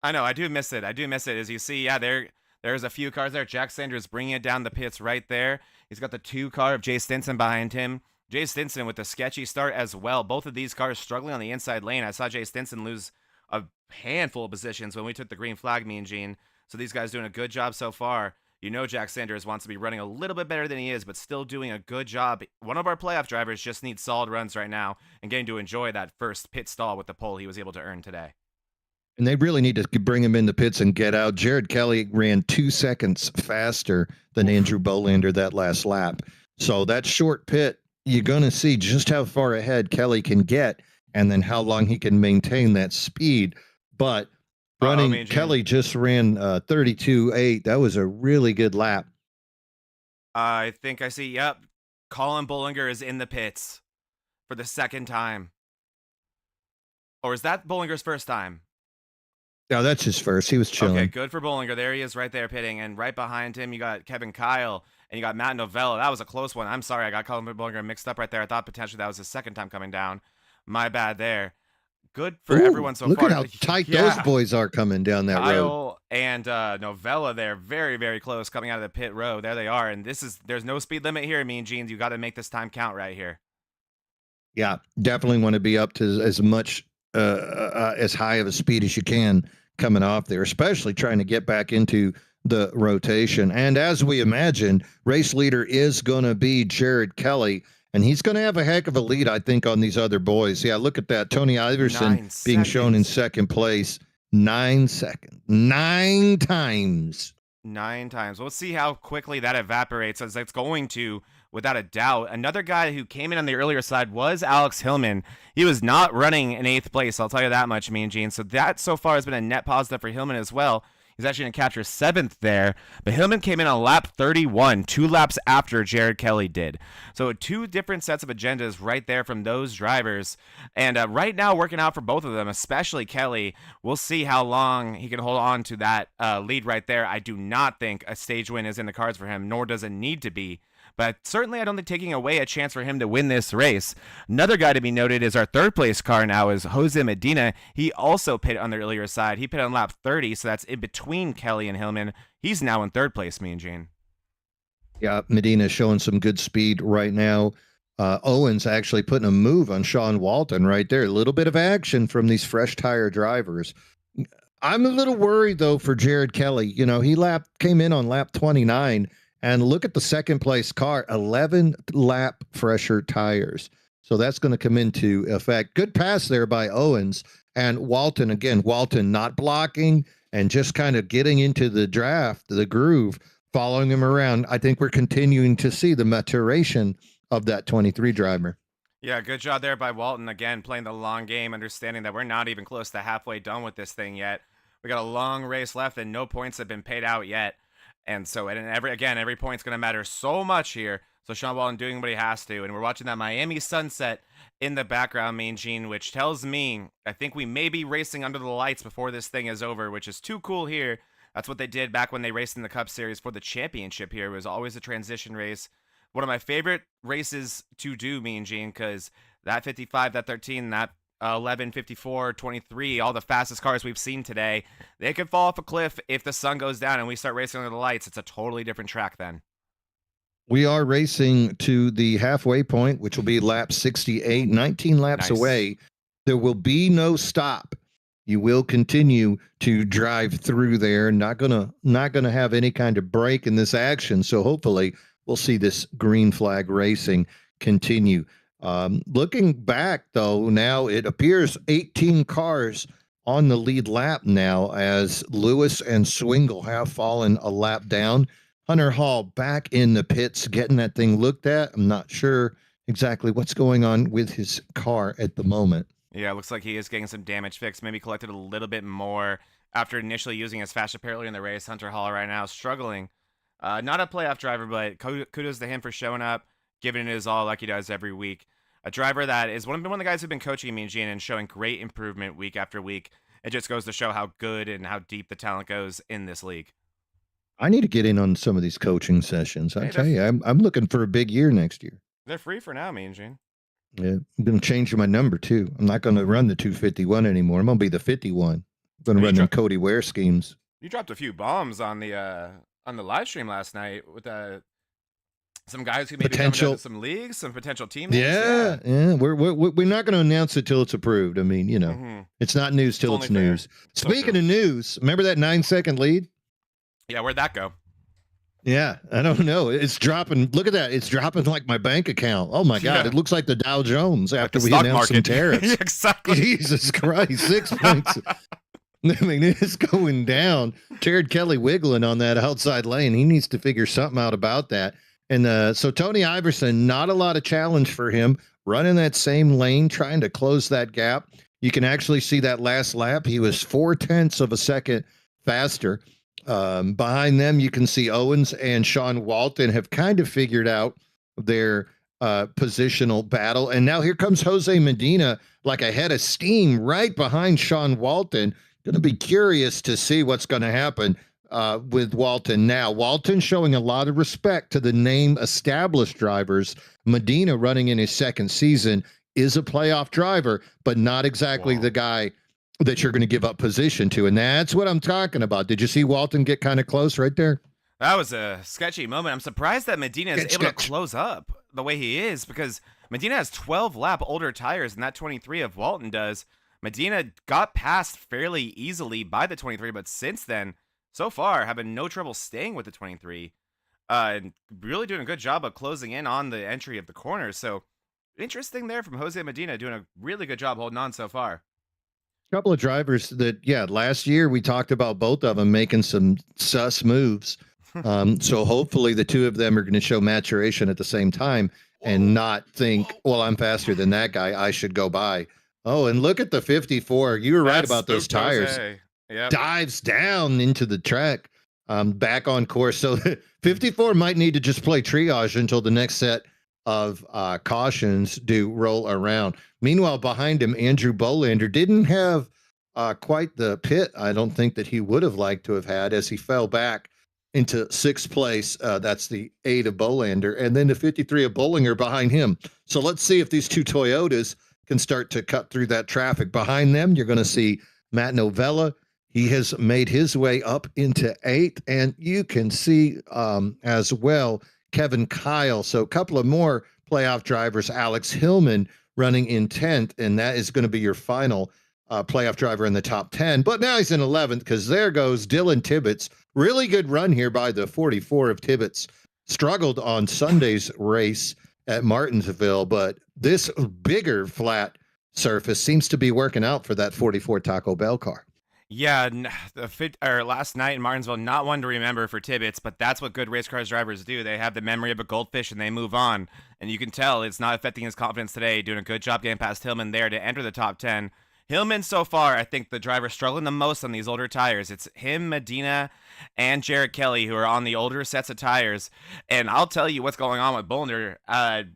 I know, I do miss it. As you see, yeah, there's a few cars there. Jack Sanders bringing it down the pits right there. He's got the 2 car of Jay Stinson behind him. Jay Stinson with the sketchy start as well. Both of these cars struggling on the inside lane. I saw Jay Stinson lose a handful of positions when we took the green flag, me and Gene. So these guys doing a good job so far. You know Jack Sanders wants to be running a little bit better than he is, but still doing a good job. One of our playoff drivers just needs solid runs right now and getting to enjoy that first pit stall with the pole he was able to earn today. And they really need to bring him in the pits and get out. Jared Kelly ran 2 seconds faster than Andrew Bolander that last lap. So that short pit, you're going to see just how far ahead Kelly can get and then how long he can maintain that speed. But running, Kelly just ran 32.8. That was a really good lap. I think I see, yep. Colin Bollinger is in the pits for the second time. Or is that Bollinger's first time? No, that's his first. He was chilling. Okay, good for Bollinger. There he is right there pitting. And right behind him, you got Kevin Kyle and you got Matt Novella. That was a close one. I'm sorry. I got Colin Bollinger mixed up right there. I thought potentially that was his second time coming down. My bad there. Good for everyone so far. Look at how tight those boys are coming down that Kyle road. And Novella there, very, very close coming out of the pit road. There they are. And there's no speed limit here, Mean Genes. You got to make this time count right here. Yeah, definitely want to be up to as much, as high of a speed as you can coming off there, especially trying to get back into the rotation. And as we imagined, race leader is going to be Jared Kelly, and he's going to have a heck of a lead, I think, on these other boys. Yeah, look at that. Tony Iverson being shown in second place. 9 seconds. 9 times. 9 times. We'll see how quickly that evaporates, as it's going to, without a doubt. Another guy who came in on the earlier side was Alex Hillman. He was not running in 8th place, I'll tell you that much, Mean Gene. So that so far has been a net positive for Hillman as well. He's actually going to capture 7th there. But Hillman came in on lap 31, 2 laps after Jared Kelly did. So 2 different sets of agendas right there from those drivers. And right now working out for both of them, especially Kelly. We'll see how long he can hold on to that lead right there. I do not think a stage win is in the cards for him, nor does it need to be. But certainly I don't think taking away a chance for him to win this race. Another guy to be noted is our 3rd place car now is Jose Medina. He also pit on the earlier side. He pit on lap 30, so that's in between Kelly and Hillman. He's now in 3rd place, Mean Gene. Yeah, Medina showing some good speed right now. Owens actually putting a move on Sean Walton right there. A little bit of action from these fresh tire drivers. I'm a little worried, though, for Jared Kelly. You know, he came in on lap 29. And look at the second place car, 11 lap fresher tires. So that's going to come into effect. Good pass there by Owens. And Walton, again, Walton not blocking and just kind of getting into the draft, the groove, following him around. I think we're continuing to see the maturation of that 23 driver. Yeah, good job there by Walton. Again, playing the long game, understanding that we're not even close to halfway done with this thing yet. We got a long race left and no points have been paid out yet. And so, every point's going to matter so much here. So Sean Walton doing what he has to. And we're watching that Miami sunset in the background, Mean Gene, which tells me I think we may be racing under the lights before this thing is over, which is too cool here. That's what they did back when they raced in the Cup Series for the championship here. It was always a transition race. One of my favorite races to do, Mean Gene, because that 55, that 13, that 11, 54, 23, all the fastest cars we've seen today, they could fall off a cliff if the sun goes down and we start racing under the lights. It's a totally different track then. We are racing to the halfway point, which will be lap 68, 19 laps away. There will be no stop. You will continue to drive through there. Not gonna have any kind of break in this action. So hopefully we'll see this green flag racing continue. Looking back, though, now it appears 18 cars on the lead lap now as Lewis and Swingle have fallen a lap down. Hunter Hall back in the pits getting that thing looked at. I'm not sure exactly what's going on with his car at the moment. Yeah, it looks like he is getting some damage fixed, maybe collected a little bit more after initially using his fast chip earlier in the race. Hunter Hall right now struggling. Not a playoff driver, but kudos to him for showing up, giving it his all like he does every week. A driver that is one of the guys who've been coaching me and Gene and showing great improvement week after week. It just goes to show how good and how deep the talent goes in this league. I need to get in on some of these coaching sessions. I tell you, I'm looking for a big year next year. They're free for now, me and Gene. Yeah, I'm going to change my number too. I'm not going to run the 251 anymore. I'm going to be the 51. I'm going to run them Cody Ware schemes. You dropped a few bombs on the live stream last night with Some guys who maybe coming down to some leagues, some potential team names. Yeah. We're not going to announce it till it's approved. I mean, it's not news till it's news. Speaking of news, remember that 9-second lead? Yeah, where'd that go? Yeah, I don't know. It's dropping. Look at that. It's dropping like my bank account. Oh, my God. It looks like the Dow Jones after we announced some tariffs. Exactly. Jesus Christ. 6 points. I mean, it's going down. Jared Kelly wiggling on that outside lane. He needs to figure something out about that. And so Tony Iverson, not a lot of challenge for him, running that same lane, trying to close that gap. You can actually see that last lap. He was 0.4 of a second faster. Behind them, you can see Owens and Sean Walton have kind of figured out their positional battle. And now here comes Jose Medina, like a head of steam right behind Sean Walton. Going to be curious to see what's going to happen with Walton now. Walton showing a lot of respect to the name established drivers. Medina, running in his second season, is a playoff driver, but not exactly the guy that you're going to give up position to. And that's what I'm talking about. Did you see Walton get kind of close right there? That was a sketchy moment. I'm surprised that Medina is able to close up the way he is, because Medina has 12 lap older tires than that 23 of Walton does. Medina got past fairly easily by the 23, but since then, so far, having no trouble staying with the 23. And really doing a good job of closing in on the entry of the corners. So interesting there from Jose Medina, doing a really good job holding on so far. A couple of drivers that, last year we talked about both of them making some sus moves. So hopefully the two of them are going to show maturation at the same time and not think, well, I'm faster than that guy, I should go by. Oh, and look at the 54. You were right about those tires. Yep. Dives down into the track, back on course. So 54 might need to just play triage until the next set of cautions do roll around. Meanwhile, behind him, Andrew Bolander didn't have quite the pit I don't think that he would have liked to have had, as he fell back into sixth place. That's the 8 of Bolander, and then the 53 of Bollinger behind him. So let's see if these two Toyotas can start to cut through that traffic. Behind them, you're going to see Matt Novella. He has made his way up into 8th, and you can see as well Kevin Kyle. So a couple of more playoff drivers. Alex Hillman running in 10th, and that is going to be your final playoff driver in the top 10. But now he's in 11th, because there goes Dylan Tibbetts. Really good run here by the 44 of Tibbetts. Struggled on Sunday's race at Martinsville, but this bigger flat surface seems to be working out for that 44 Taco Bell car. Yeah, last night in Martinsville, not one to remember for Tibbetts, but that's what good race cars drivers do. They have the memory of a goldfish and they move on. And you can tell it's not affecting his confidence today, doing a good job getting past Hillman there to enter the top 10. Hillman, so far, I think the driver struggling the most on these older tires. It's him, Medina, and Jared Kelly, who are on the older sets of tires. And I'll tell you what's going on with Bolander.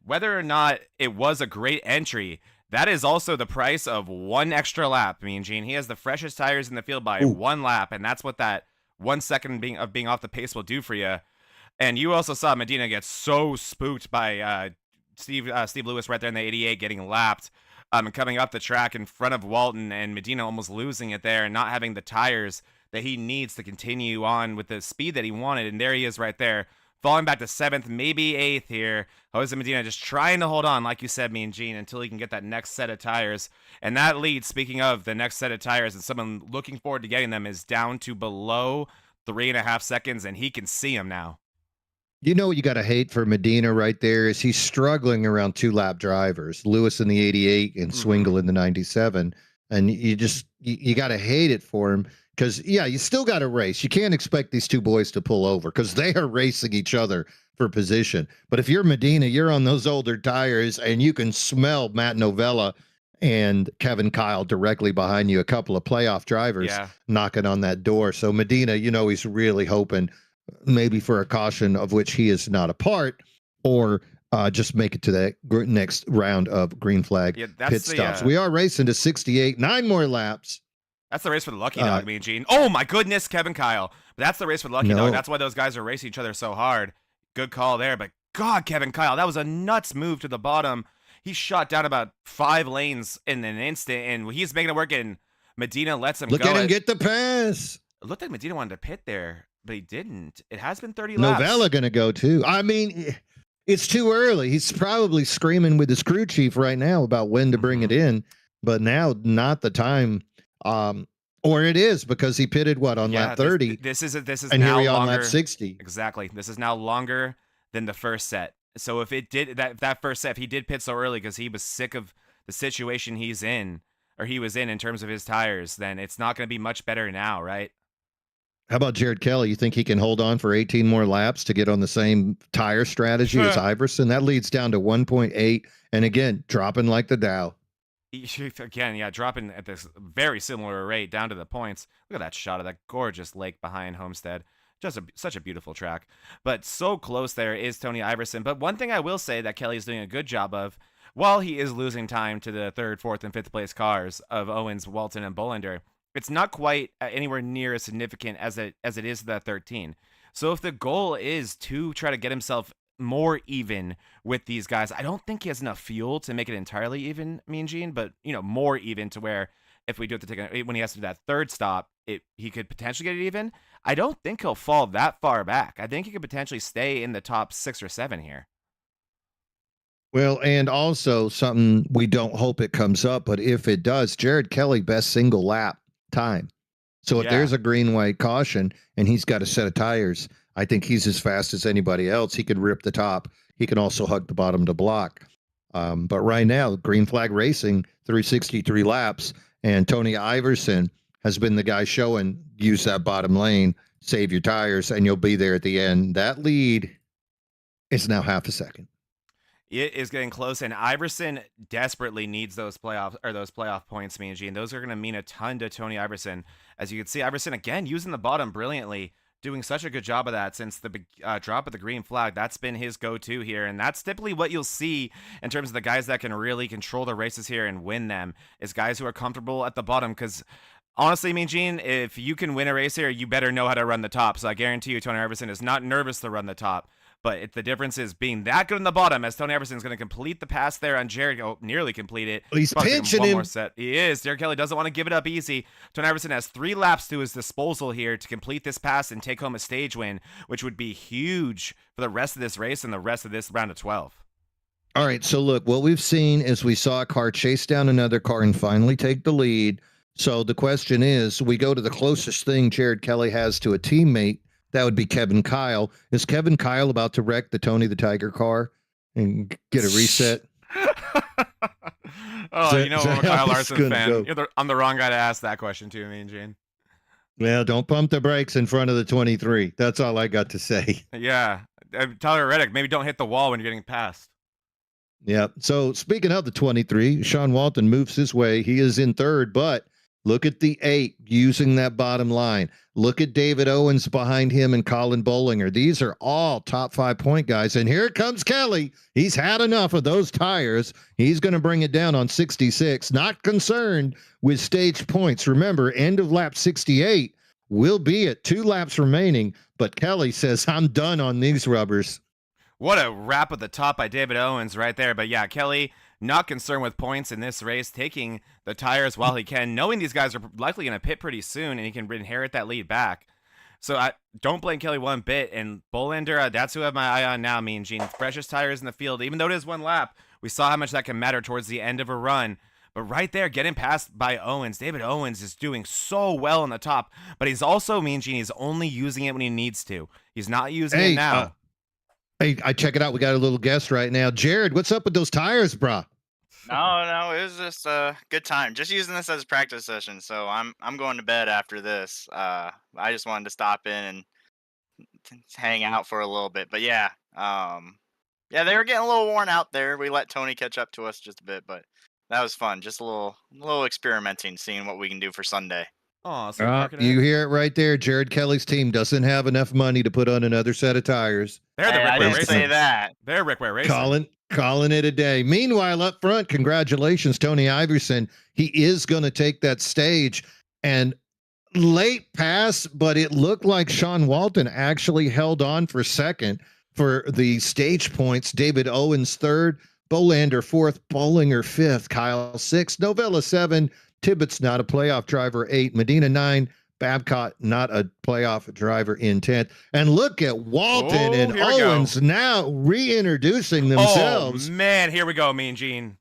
Whether or not it was a great entry, that is also the price of one extra lap. I mean, Gene, he has the freshest tires in the field by one lap, and that's what that 1 second being off the pace will do for you. And you also saw Medina get so spooked by Steve Lewis right there in the 88 getting lapped. And coming up the track in front of Walton, and Medina almost losing it there and not having the tires that he needs to continue on with the speed that he wanted. And there he is right there, falling back to 7th, maybe 8th here. Jose Medina just trying to hold on, like you said, me and Gene, until he can get that next set of tires. And that lead, speaking of the next set of tires and someone looking forward to getting them, is down to below 3.5 seconds, and he can see them now. You know what you got to hate for Medina right there is he's struggling around 2-lap drivers, Lewis in the 88 and Swingle in the 97. And you got to hate it for him, because, you still got to race. You can't expect these two boys to pull over, because they are racing each other for position. But if you're Medina, you're on those older tires, and you can smell Matt Novella and Kevin Kyle directly behind you, a couple of playoff drivers knocking on that door. So Medina, he's really hoping maybe for a caution of which he is not a part, or just make it to that next round of green flag pit stops. We are racing to 68, 9 more laps. That's the race for the lucky dog, me and Gene. Oh my goodness, Kevin Kyle. But that's the race for the lucky dog. That's why those guys are racing each other so hard. Good call there, but God, Kevin Kyle, that was a nuts move to the bottom. He shot down about 5 lanes in an instant, and he's making it work, and Medina lets him go. Look at him get the pass. It looked like Medina wanted to pit there, but he didn't. It has been 30 laps. Novella going to go too. I mean, It's too early. He's probably screaming with his crew chief right now about when to bring it in, but now not the time. Or it is, because he pitted on lap 30. This is and now here we are on longer. lap 60. Exactly. This is now longer than the first set. So if it did that first set, if he did pit so early because he was sick of the situation he was in terms of his tires, then it's not going to be much better now, right? How about Jared Kelly? You think he can hold on for 18 more laps to get on the same tire strategy as Iverson? That leads down to 1.8. And again, dropping like the Dow. Again, yeah, dropping at this very similar rate down to the points. Look at that shot of that gorgeous lake behind Homestead. Just such a beautiful track. But so close there is Tony Iverson. But one thing I will say that Kelly is doing a good job of, while he is losing time to the 3rd, 4th, and 5th place cars of Owens, Walton, and Bolander, it's not quite anywhere near as significant as it is that 13. So if the goal is to try to get himself more even with these guys, I don't think he has enough fuel to make it entirely even, Mean Gene, but more even to where if we do have to when he has to do that 3rd stop, he could potentially get it even. I don't think he'll fall that far back. I think he could potentially stay in the top 6 or 7 here. Well, and also something we don't hope it comes up, but if it does, Jared Kelly, best single lap time. So if there's a green white caution and he's got a set of tires, I think he's as fast as anybody else. He could rip the top. He can also hug the bottom to block. But right now, green flag racing, 363 laps, and Tony Iverson has been the guy showing, use that bottom lane, save your tires, and you'll be there at the end. That lead is now half a second. It is getting close, and Iverson desperately needs those playoff points, Mean Gene. Those are going to mean a ton to Tony Iverson. As you can see, Iverson, again, using the bottom brilliantly, doing such a good job of that since the drop of the green flag. That's been his go-to here, and that's typically what you'll see in terms of the guys that can really control the races here and win them, is guys who are comfortable at the bottom, because honestly, Mean Gene, if you can win a race here, you better know how to run the top. So I guarantee you Tony Iverson is not nervous to run the top. But the difference is being that good in the bottom, as Tony Iverson is going to complete the pass there on Jared. Nearly complete it. He's pinching him. More set. He is. Jared Kelly doesn't want to give it up easy. Tony Iverson has 3 laps to his disposal here to complete this pass and take home a stage win, which would be huge for the rest of this race and the rest of this round of 12. All right, so look, what we've seen is we saw a car chase down another car and finally take the lead. So the question is, we go to the closest thing Jared Kelly has to a teammate. That would be Kevin Kyle. Is Kevin Kyle about to wreck the Tony the Tiger car and get a reset? I'm a Kyle Larson fan. I'm the wrong guy to ask that question to, Mean Gene. Well, don't pump the brakes in front of the 23. That's all I got to say. Yeah. Tyler Reddick, maybe don't hit the wall when you're getting passed. Yeah. So speaking of the 23, Sean Walton moves his way. He is in 3rd, but look at the 8 using that bottom line. Look at David Owens behind him and Colin Bollinger. These are all top 5 point guys. And here comes Kelly. He's had enough of those tires. He's going to bring it down on 66. Not concerned with stage points. Remember, end of lap 68 will be at 2 laps remaining. But Kelly says, I'm done on these rubbers. What a wrap at the top by David Owens right there. But yeah, Kelly, not concerned with points in this race, taking the tires while he can, knowing these guys are likely going to pit pretty soon and he can inherit that lead back. So I don't blame Kelly one bit. And Bolander, that's who I have my eye on now, Mean Gene. Freshest tires in the field. Even though it is 1 lap, we saw how much that can matter towards the end of a run. But right there, getting passed by Owens. David Owens is doing so well on the top. But he's also, Mean Gene, he's only using it when he needs to. He's not using it now. Hey, I check it out. We got a little guest right now. Jared, what's up with those tires, brah? No, it was just a good time. Just using this as a practice session. So I'm going to bed after this. I just wanted to stop in and hang out for a little bit. But yeah, they were getting a little worn out there. We let Tony catch up to us just a bit, but that was fun. Just a little experimenting, seeing what we can do for Sunday. Oh, so you hear it right there. Jared Kelly's team doesn't have enough money to put on another set of tires. They're the I didn't say that. They're Rick Ware Racing. Calling it a day. Meanwhile, up front, congratulations, Tony Iverson. He is going to take that stage. And late pass, but it looked like Sean Walton actually held on for second for the stage points. David Owens 3rd, Bolander 4th, Bollinger 5th, Kyle 6th, Novella 7, Tibbetts not a playoff driver 8, Medina 9, Babcock, not a playoff driver in 10th. And look at Walton and here we go. Owens now reintroducing themselves. Oh, man, here we go, Mean Gene.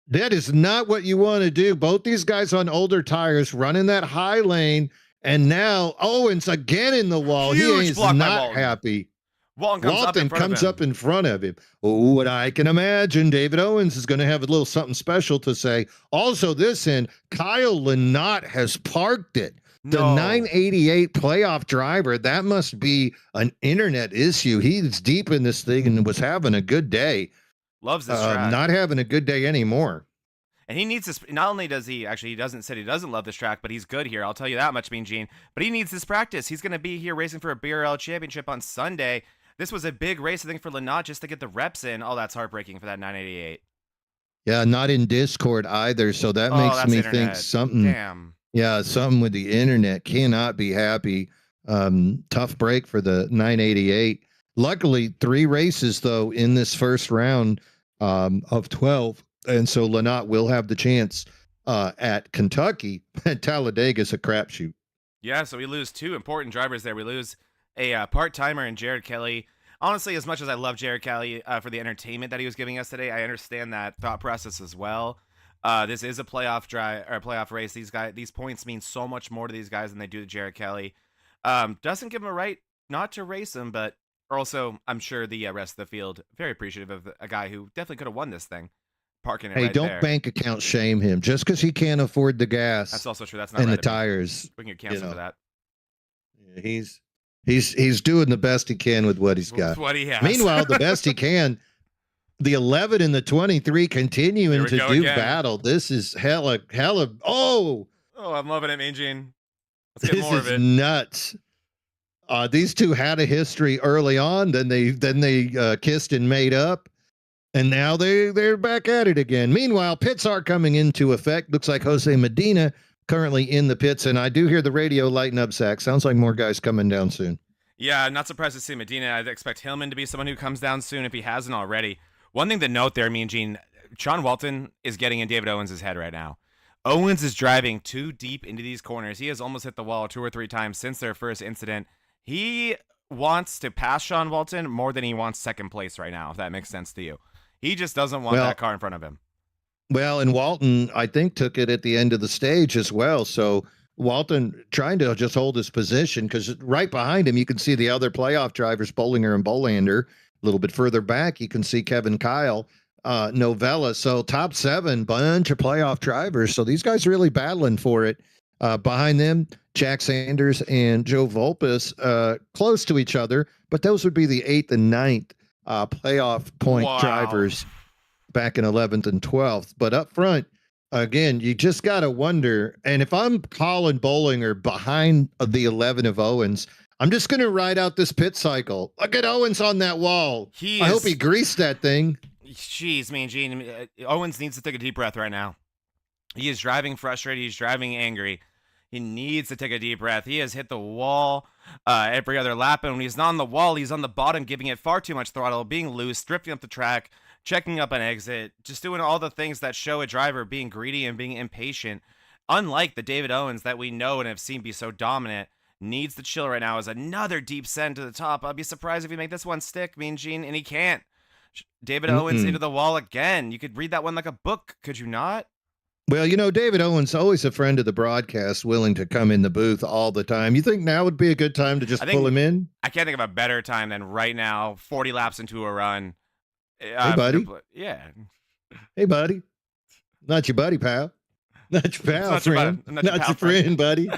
That is not what you want to do. Both these guys on older tires running that high lane. And now Owens again in the wall. Huge He is block by not Walton. happy. Walton comes up in front of him. Oh, what I can imagine, David Owens is going to have a little something special to say. Also, this end, Kyle Lynott has parked it. The 988 playoff driver, that must be an internet issue. He's deep in this thing and was having a good day. Loves this track. Not having a good day anymore. And he needs this. Not only does he doesn't love this track, but he's good here. I'll tell you that much, Mean Gene. But he needs this practice. He's going to be here racing for a BRL championship on Sunday. This was a big race, I think, for Lynott just to get the reps in. Oh, that's heartbreaking for that 988. Yeah, not in Discord either. So that makes me think something. Damn. Yeah, something with the internet. Cannot be happy. Tough break for the 988. Luckily, 3 races, though, in this first round of 12. And so Lynott will have the chance at Kentucky. And Talladega's a crapshoot. Yeah, so we lose 2 important drivers there. We lose a part-timer in Jared Kelly. Honestly, as much as I love Jared Kelly for the entertainment that he was giving us today, I understand that thought process as well. This is a playoff race. These points mean so much more to these guys than they do to Jared Kelly. Doesn't give him a right not to race him, but also I'm sure the rest of the field very appreciative of a guy who definitely could have won this thing. Parking it hey, right don't there. bank account shame him just because he can't afford the gas. That's also true. That's not and right the tires. We can get canceled for that. He's doing the best he can with what he's got. With what he has. Meanwhile, the best he can. The 11 and the 23 continuing to do battle. This is hella. Oh, I'm loving it, Mean Gene. Let's get more of it. This is nuts. These two had a history early on. Then they kissed and made up, and now they're back at it again. Meanwhile, pits are coming into effect. Looks like Jose Medina currently in the pits, and I do hear the radio lighting up. Zach, sounds like more guys coming down soon. Yeah, I'm not surprised to see Medina. I'd expect Hillman to be someone who comes down soon if he hasn't already. One thing to note there, Mean Gene, Sean Walton is getting in David Owens' head right now. Owens is driving too deep into these corners. He has almost hit the wall 2 or 3 times since their first incident. He wants to pass Sean Walton more than he wants second place right now, if that makes sense to you. He just doesn't want that car in front of him. Well, and Walton, I think, took it at the end of the stage as well. So Walton trying to just hold his position because right behind him, you can see the other playoff drivers, Bollinger and Bolander. A little bit further back, you can see Kevin Kyle, Novella. So top 7, bunch of playoff drivers. So these guys really battling for it. Behind them, Jack Sanders and Joe Volpes close to each other, but those would be the 8th and 9th playoff point drivers back in 11th and 12th. But up front, again, you just got to wonder. And if I'm Colin Bollinger behind the 11 of Owens, I'm just going to ride out this pit cycle. Look at Owens on that wall. I hope he greased that thing. Jeez, Mean Gene. Owens needs to take a deep breath right now. He is driving frustrated. He's driving angry. He needs to take a deep breath. He has hit the wall every other lap. And when he's not on the wall, he's on the bottom, giving it far too much throttle, being loose, drifting up the track, checking up an exit, just doing all the things that show a driver being greedy and being impatient. Unlike the David Owens that we know and have seen be so dominant, needs to chill right now as another deep send to the top. I'd be surprised if he make this one stick, Mean Gene, and he can't. David Owens into the wall again. You could read that one like a book, could you not? Well, you know, David Owens, always a friend of the broadcast, willing to come in the booth all the time. You think now would be a good time to just pull him in? I can't think of a better time than right now, 40 laps into a run. Hey, buddy. Yeah. Hey, buddy. Not your buddy, pal. Not your pal, not friend. Not your friend, buddy.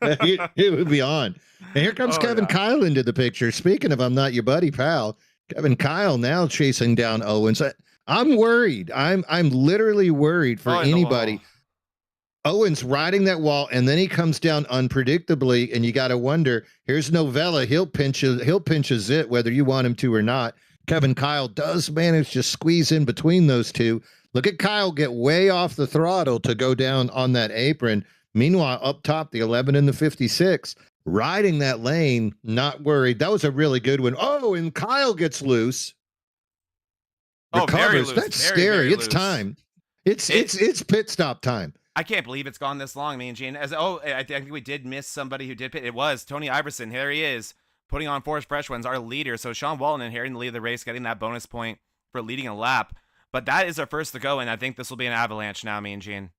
It would be on. And here comes Kevin Kyle into the picture. Speaking of I'm not your buddy, pal, Kevin Kyle now chasing down Owens. I'm worried. I'm literally worried for anybody. Owens riding that wall, and then he comes down unpredictably, and you got to wonder. Here's Novella. He'll pinch a zit whether you want him to or not. Kevin Kyle does manage to squeeze in between those two. Look at Kyle get way off the throttle to go down on that apron. Meanwhile, up top, the 11 and the 56 riding that lane, not worried. That was a really good one. Oh, and Kyle gets loose. Recovers. Very loose. That's scary. It's time. It's pit stop time. I can't believe it's gone this long, Mean Gene. I think we did miss somebody who did pit. It was Tony Iverson. Here he is, putting on 4 fresh ones, our leader. So Sean Walton inheriting the lead of the race, getting that bonus point for leading a lap. But that is our first to go, and I think this will be an avalanche now, Mean Gene.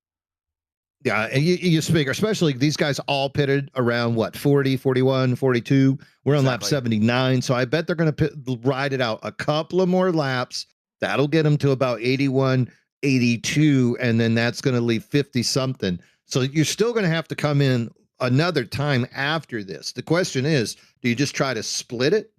Yeah, and you figure, especially these guys all pitted around, what, 40, 41, 42? We're on lap 79, so I bet they're going to ride it out a couple of more laps. That'll get them to about 81, 82, and then that's going to leave 50-something. So you're still going to have to come in another time after this. The question is, do you just try to split it?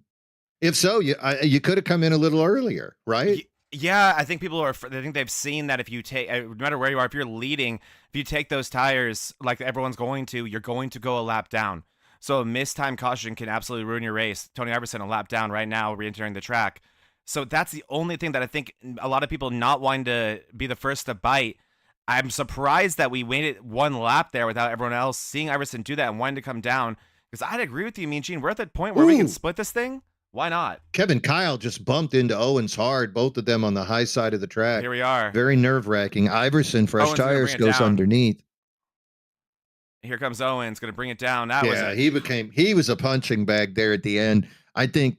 If so, you could have come in a little earlier, right? Yeah, I think I think they've seen that if you take, no matter where you are, if you're leading, if you take those tires like everyone's going to, you're going to go a lap down. So a missed time caution can absolutely ruin your race. Tony Iverson a lap down right now, re-entering the track. So that's the only thing that I think a lot of people not wanting to be the first to bite. I'm surprised that we waited 1 lap there without everyone else seeing Iverson do that and wanting to come down. Because I'd agree with you, Mean Gene. We're at that point where we can split this thing. Why not? Kevin Kyle just bumped into Owens hard, both of them on the high side of the track. Here we are. Very nerve-wracking. Iverson, fresh tires, goes underneath. Here comes Owens, going to bring it down. He was a punching bag there at the end. I think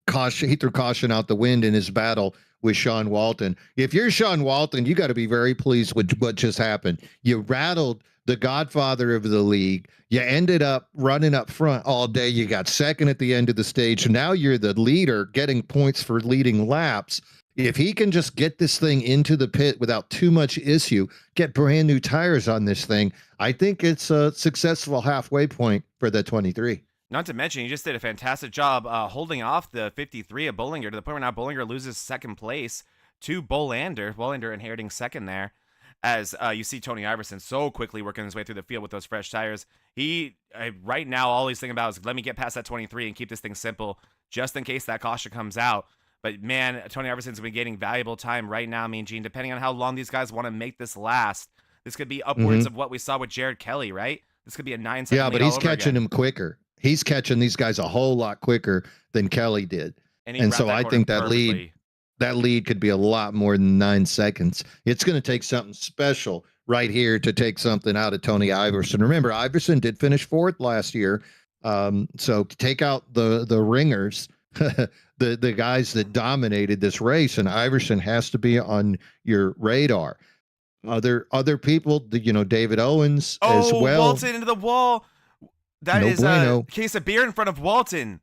he threw caution out the wind in his battle with Sean Walton. If you're Sean Walton, you got to be very pleased with what just happened. You rattled the godfather of the league. You ended up running up front all day. You got second at the end of the stage. Now you're the leader, getting points for leading laps. If he can just get this thing into the pit without too much issue, get brand new tires on this thing, I think it's a successful halfway point for the 23. Not to mention, he just did a fantastic job holding off the 53 of Bollinger to the point where now Bollinger loses second place to Bolander. Bolander inheriting second there. As you see Tony Iverson so quickly working his way through the field with those fresh tires. Right now, all he's thinking about is let me get past that 23 and keep this thing simple just in case that caution comes out. But man, Tony Iverson's been getting valuable time right now, Mean Gene. Depending on how long these guys want to make this last, this could be upwards of what we saw with Jared Kelly, right? This could be a 9-second lead. Yeah, but he's catching them quicker. He's catching these guys a whole lot quicker than Kelly did. And so I think that lead could be a lot more than 9 seconds. It's going to take something special right here to take something out of Tony Iverson. Remember, Iverson did finish 4th last year. So to take out the ringers, the guys that dominated this race, and Iverson has to be on your radar. Other people, David Owens as well. Walton into the wall. That is a case of beer in front of Walton.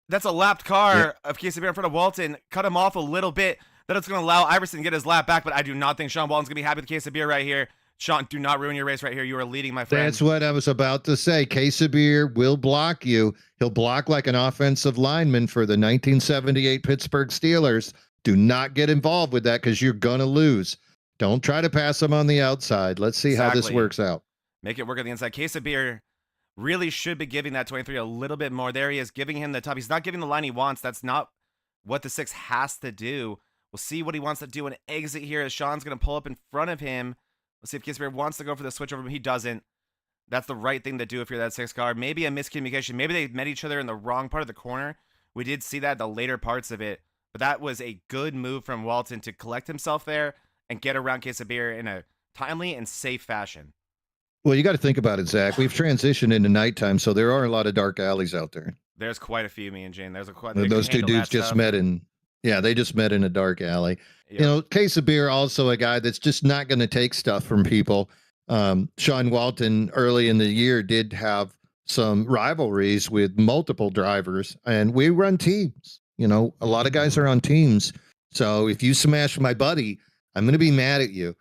That's a lapped car of case of beer in front of Walton. Cut him off a little bit. That it's going to allow Iverson to get his lap back, but I do not think Sean Walton's going to be happy with the case of beer right here. Sean, do not ruin your race right here. You are leading, my friend. That's what I was about to say. Case of beer will block you. He'll block like an offensive lineman for the 1978 Pittsburgh Steelers. Do not get involved with that because you're going to lose. Don't try to pass him on the outside. Let's see how this works out. Make it work on the inside. Case of beer really should be giving that 23 a little bit more. There he is, giving him the top. He's not giving the line he wants. That's not what the 6 has to do. We'll see what he wants to do and exit here as Sean's going to pull up in front of him. Let's see if Kisper wants to go for the switch over, but he doesn't. That's the right thing to do if you're that 6 car. Maybe a miscommunication. Maybe they met each other in the wrong part of the corner. We did see that in the later parts of it, but that was a good move from Walton to collect himself there and get around Case of Beer in a timely and safe fashion. Well, you got to think about it, Zach. We've transitioned into nighttime, so there are a lot of dark alleys out there. There's quite a few, me and Jane. Those two dudes just met in a dark alley. Yep. Case of Beer, also a guy that's just not going to take stuff from people. Sean Walton early in the year did have some rivalries with multiple drivers, and we run teams. A lot of guys are on teams. So if you smash my buddy, I'm going to be mad at you.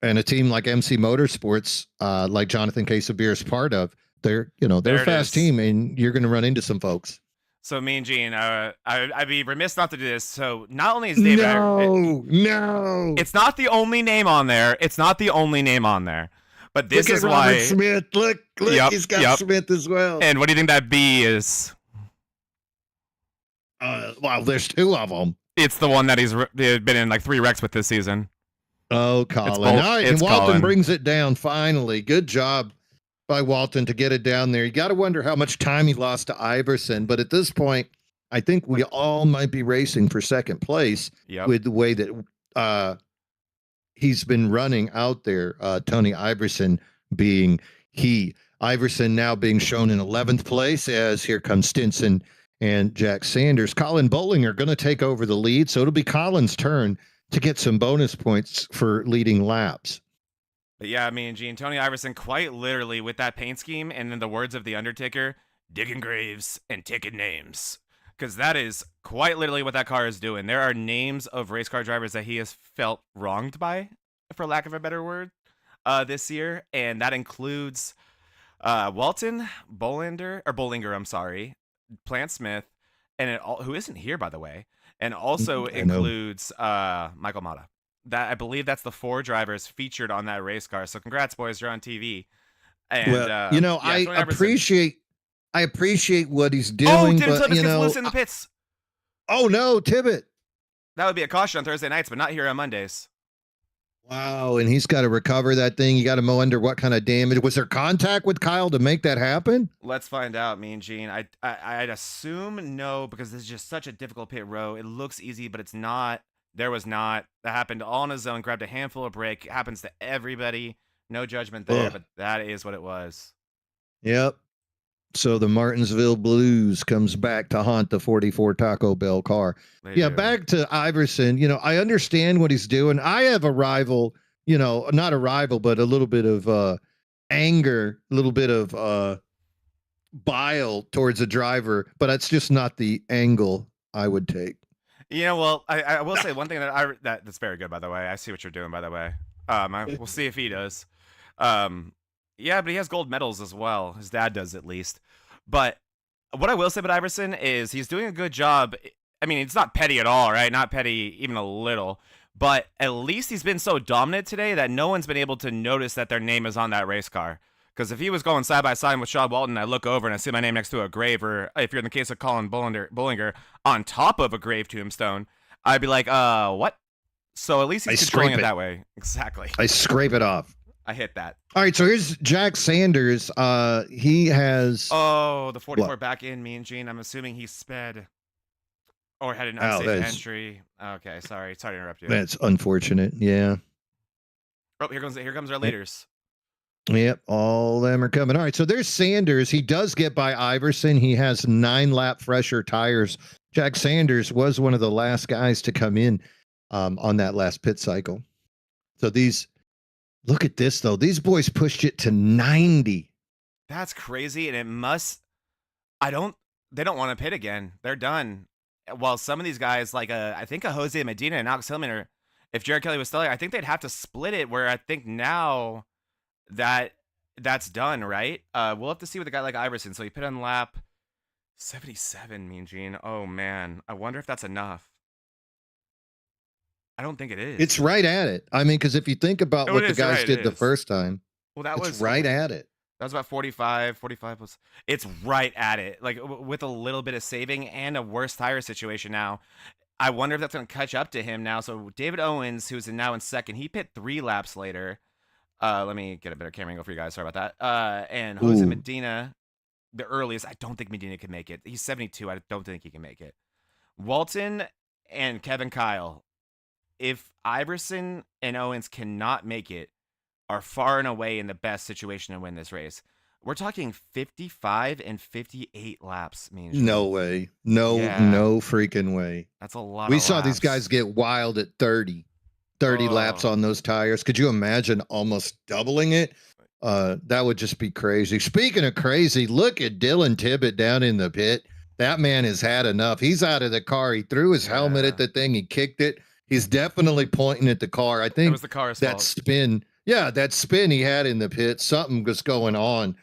And a team like MC Motorsports, like Jonathan Case of Beer is part of, they're a fast team, and you're going to run into some folks. So me and Gene, I'd be remiss not to do this. So not only is Dave, no, it's not the only name on there. But this is why Robert Smith. Look, he's got Smith as well. And what do you think that B is? Well, there's 2 of them. It's the one that he's been in like 3 wrecks with this season. Oh, Colin! All right, and Walton Colin brings it down finally. Good job by Walton to get it down there. You got to wonder how much time he lost to Iverson, but at this point, I think we all might be racing for second place with the way that he's been running out there. Tony Iverson being he. Iverson now being shown in 11th place as here comes Stinson and Jack Sanders. Colin Bollinger going to take over the lead, so it'll be Colin's turn to get some bonus points for leading laps. But yeah, me and Gene, Tony Iverson quite literally with that paint scheme and then the words of The Undertaker, digging graves and taking names. Because that is quite literally what that car is doing. There are names of race car drivers that he has felt wronged by, for lack of a better word, this year. And that includes Walton, Bollinger, I'm sorry, Plant Smith, and who isn't here, by the way. And also includes Michael Mata. That I believe that's the 4 drivers featured on that race car. So congrats, boys, you're on TV. And well, yeah, I appreciate what he's doing. Oh, Tim but Tibbetts you gets know, loose in the pits. Oh no, Tibbet. That would be a caution on Thursday nights, but not here on Mondays. Wow, and he's got to recover that thing. You got to know under what kind of damage. Was there contact with Kyle to make that happen? Let's find out, me and Gene. I'd assume no, because this is just such a difficult pit row. It looks easy, but it's not. There was not. That happened all on his own. Grabbed a handful of brake. It happens to everybody. No judgment there, but that is what it was. Yep. So the Martinsville Blues comes back to haunt the 44 Taco Bell car. Back to Iverson. You know, I understand what he's doing. I have a rival, you know, not a rival, but a little bit of anger, a little bit of bile towards a driver, but that's just not the angle I would take. You know, well, I will say one thing that's very good, by the way. I see what you're doing, by the way. We'll see if he does. Yeah, but he has gold medals as well. His dad does, at least. But what I will say about Iverson is he's doing a good job. I mean, it's not petty at all, right? Not petty even a little. But at least he's been so dominant today that no one's been able to notice that their name is on that race car. Because if he was going side by side with Sean Walton, I look over and I see my name next to a grave, or if you're in the case of Colin Bollinger, on top of a grave tombstone, I'd be like, what? So at least he's controlling it that way. Exactly. I scrape it off. I hit that. All right, so here's Jack Sanders. He has... Oh, the 44 back in, me and Gene. I'm assuming he sped or had an unsafe entry. Okay, sorry to interrupt you. That's unfortunate, yeah. Oh, here comes our leaders. Yep, all of them are coming. All right, so there's Sanders. He does get by Iverson. He has 9-lap fresher tires. Jack Sanders was one of the last guys to come in on that last pit cycle. So look at this, though. These boys pushed it to 90. That's crazy, and they don't want to pit again. They're done. While some of these guys, like I think a Jose Medina and Alex Hillman, or if Jared Kelly was still there, I think they'd have to split it, where I think now that's done, right? We'll have to see with a guy like Iverson. So he pit on lap 77, Mean Gene. Oh, man. I wonder if that's enough. I don't think it is. It's right at it. I mean, because if you think about what the guys did the first time, well, was right at it. That was about 45 plus. It's right at it, like with a little bit of saving and a worse tire situation now. I wonder if that's going to catch up to him now. So David Owens, who's now in second, he pit 3 laps later. Let me get a better camera angle for you guys. Sorry about that. And Jose Medina, the earliest. I don't think Medina can make it. He's 72. I don't think he can make it. Walton and Kevin Kyle, if Iverson and Owens cannot make it, are far and away in the best situation to win this race. We're talking 55 and 58 laps. No way. No freaking way. That's a lot. We saw these guys get wild at 30 laps on those tires. Could you imagine almost doubling it? That would just be crazy. Speaking of crazy, look at Dylan Tibbet down in the pit. That man has had enough. He's out of the car. He threw his helmet at the thing. He kicked it. He's definitely pointing at the car. I think it was the car's fault. Spin. Yeah, that spin he had in the pit, something was going on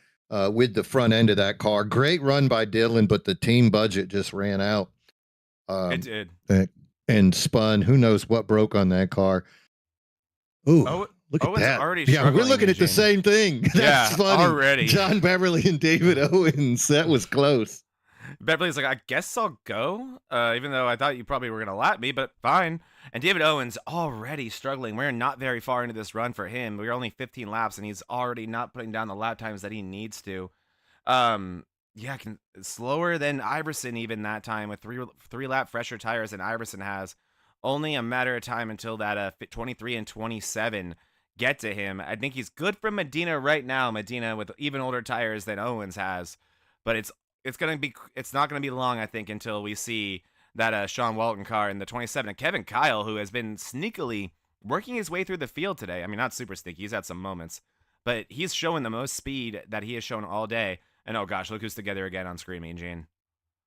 with the front end of that car. Great run by Dylan, but the team budget just ran out. It did. And spun. Who knows what broke on that car? Ooh, look at that. Yeah, we're looking at the same thing. That's funny. Already. John Beverly and David Owens. That was close. Beverly's like, I guess I'll go, even though I thought you probably were going to lap me, but fine. And David Owens already struggling. We're not very far into this run for him. We're only 15 laps, and he's already not putting down the lap times that he needs to. Slower than Iverson even that time with three lap fresher tires than Iverson has. only a matter of time until that 23 and 27 get to him. I think he's good for Medina right now. Medina with even older tires than Owens has, but it's not gonna be long, I think, until we see that Sean Walton car in the 27. And Kevin Kyle, who has been sneakily working his way through the field today. I mean, not super sneaky. He's had some moments, but he's showing the most speed that he has shown all day. And oh gosh, look who's together again on screen, Mean Gene.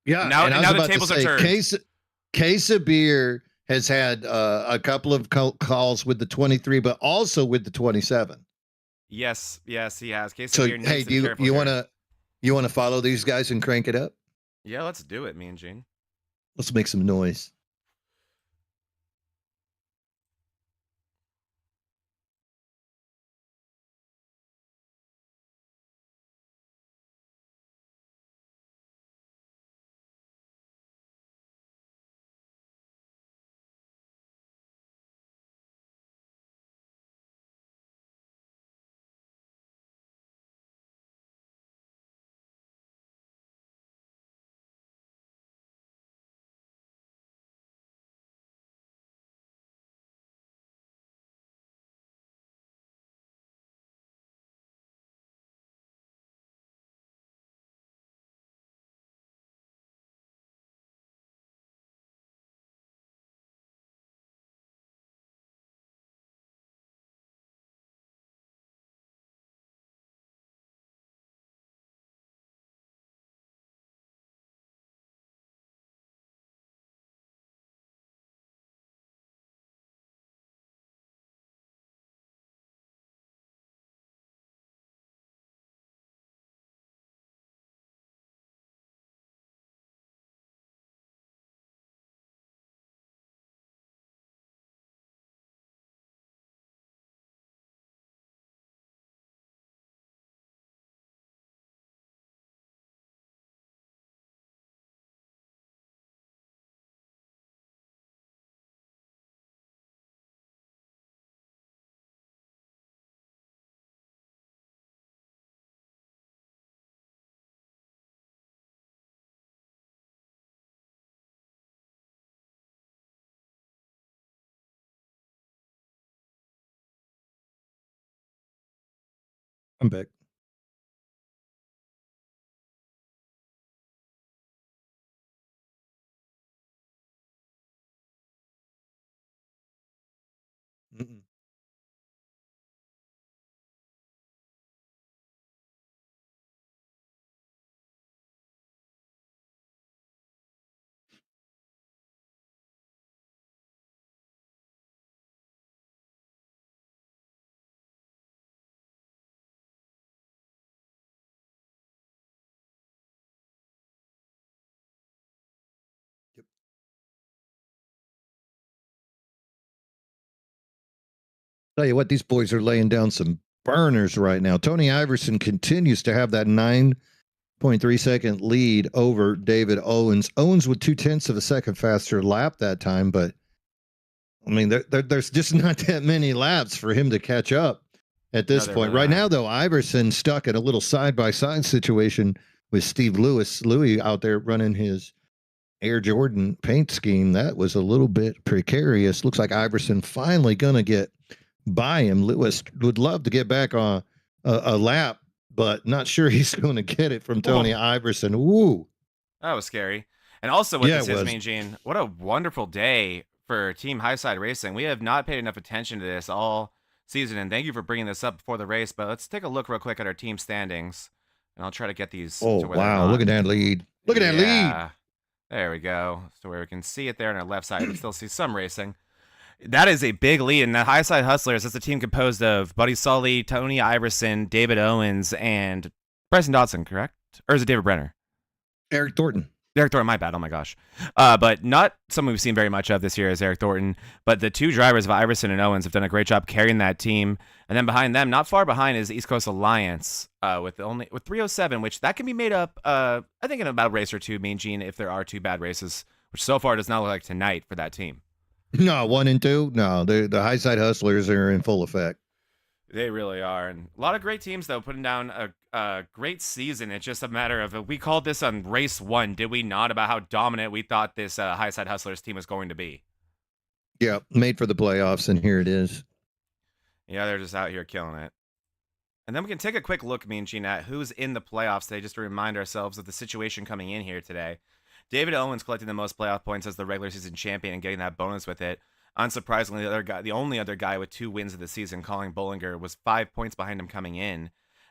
Yeah, Now, and I was now the about to tables are say, turned. Case of Beer has had a couple of calls with the 23, but also with the 27. Yes, he has. Case So of Beer needs hey, to be careful you here. want to follow these guys and crank it up? Yeah, let's do it, Mean Gene. Let's make some noise. I'm back. Mm-mm. Yep. Tell you what, these boys are laying down some burners right now. Tony Iverson continues to have that 9.3-second lead over David Owens. Owens with 0.2 of a second faster lap that time, but I mean, there's just not that many laps for him to catch up at this point. Right now, though, Iverson stuck in a little side-by-side situation with Steve Lewis. Louis out there running his Air Jordan paint scheme. That was a little bit precarious. Looks like Iverson finally going to get by him. Lewis would love to get back on a lap, but not sure he's going to get it from Tony Iverson. Woo. That was scary. And also what this is, Mean Gene, what a wonderful day for Team Highside Racing. We have not paid enough attention to this all season, and thank you for bringing this up before the race, but let's take a look real quick at our team standings, and I'll try to get these. Oh, wow. Look at that lead. Look at that lead. There we go. So where we can see it there on our left side, we still see some racing. That is a big lead, and the Highside Hustlers, that's a team composed of Buddy Sully, Tony Iverson, David Owens, and Bryson Dodson, correct? Or is it David Brenner? Eric Thornton. Eric Thornton, my bad. Oh my gosh. But not someone we've seen very much of this year is Eric Thornton. But the two drivers of Iverson and Owens have done a great job carrying that team. And then behind them, not far behind, is East Coast Alliance with 307, which that can be made up. I think in about a race or two, Mean Gene, if there are two bad races, which so far does not look like tonight for that team. No, 1 and 2. No, the Highside Hustlers are in full effect. They really are. And a lot of great teams, though, putting down a great season. It's just a matter of, we called this on race 1, did we not, about how dominant we thought this Highside Hustlers team was going to be? Yeah, made for the playoffs, and here it is. Yeah, they're just out here killing it. And then we can take a quick look, Mean Gene, at who's in the playoffs today, just to remind ourselves of the situation coming in here today. David Owens collecting the most playoff points as the regular season champion and getting that bonus with it. Unsurprisingly, the only other guy with 2 wins of the season, Colin Bollinger, was 5 points behind him coming in.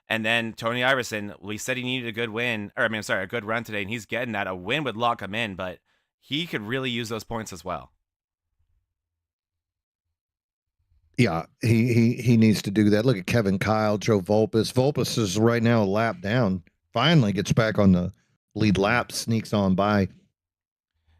And then Tony Iverson, we said he needed a good run today, and he's getting that. A win would lock him in, but he could really use those points as well. Yeah, he needs to do that. Look at Kevin Kyle, Joe Volpus. Volpus is right now a lap down. Finally gets back on the lead lap, sneaks on by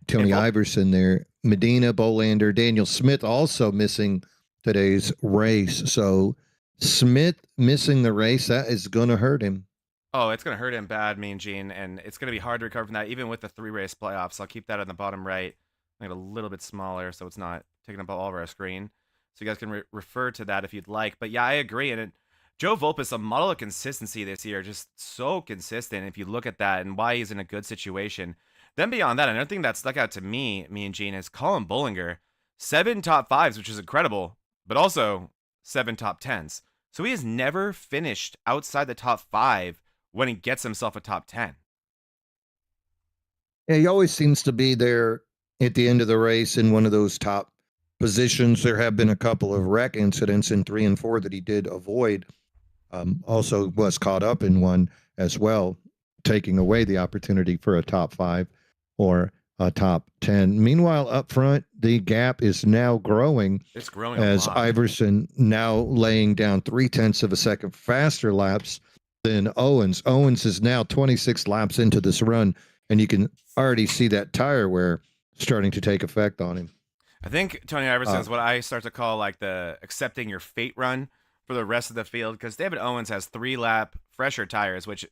Tony Iverson there. Medina, Bolander, Daniel Smith also missing today's race. So Smith missing the race, that is going to hurt him. Oh, it's going to hurt him bad, Mean Gene, and it's going to be hard to recover from that, even with the 3-race playoffs. I'll keep that on the bottom right, make it a little bit smaller so it's not taking up all of our screen. So you guys can refer to that if you'd like. But yeah, I agree. And Joe Volpus, a model of consistency this year, just so consistent if you look at that and why he's in a good situation. Then beyond that, another thing that stuck out to me and Gene, is Colin Bollinger. 7 top 5s, which is incredible, but also 7 top 10s. So he has never finished outside the top 5 when he gets himself a top 10. Yeah, he always seems to be there at the end of the race in one of those top positions. There have been a couple of wreck incidents in 3 and 4 that he did avoid. Also was caught up in one as well, taking away the opportunity for a top 5 or a top 10. Meanwhile, up front, the gap is now growing. It's growing as a lot. Iverson now laying down 0.3 of a second faster laps than Owens. Owens is now 26 laps into this run, and you can already see that tire wear starting to take effect on him. I think Tony Iverson is what I start to call like the accepting your fate run for the rest of the field, because David Owens has 3-lap fresher tires, which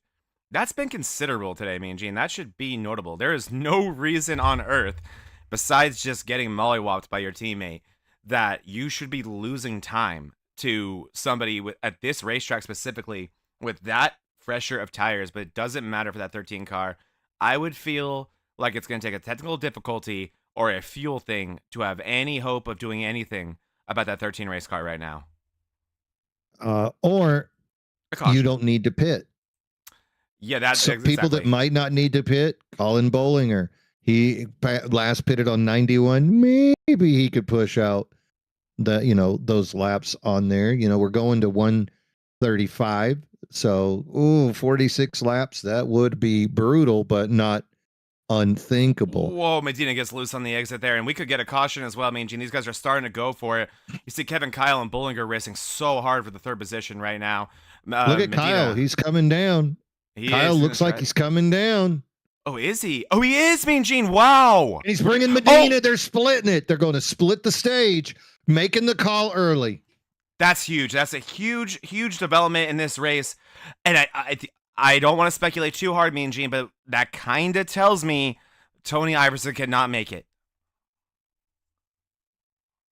that's been considerable today, Mean Gene. That should be notable. There is no reason on earth, besides just getting mollywopped by your teammate, that you should be losing time to somebody at this racetrack specifically with that fresher of tires. But it doesn't matter for that 13 car. I would feel like it's going to take a technical difficulty or a fuel thing to have any hope of doing anything about that 13 race car right now. Or you don't need to pit. Yeah, that's so exactly. People that might not need to pit. Colin Bollinger, he last pitted on 91. Maybe he could push out those laps on there. We're going to 135, so 46 laps. That would be brutal, but not unthinkable. Whoa, Medina gets loose on the exit there, and we could get a caution as well. I mean, Gene, these guys are starting to go for it. You see Kevin Kyle and Bollinger racing so hard for the 3rd position right now. Look at Medina. Kyle. He's coming down. Kyle looks like he's coming down. Oh, is he? Oh, he is, Mean Gene. Wow. And he's bringing Medina. Oh. They're splitting it. They're going to split the stage, making the call early. That's huge. That's a huge, huge development in this race. And I don't want to speculate too hard, Mean Gene, but that kind of tells me Tony Iverson cannot make it.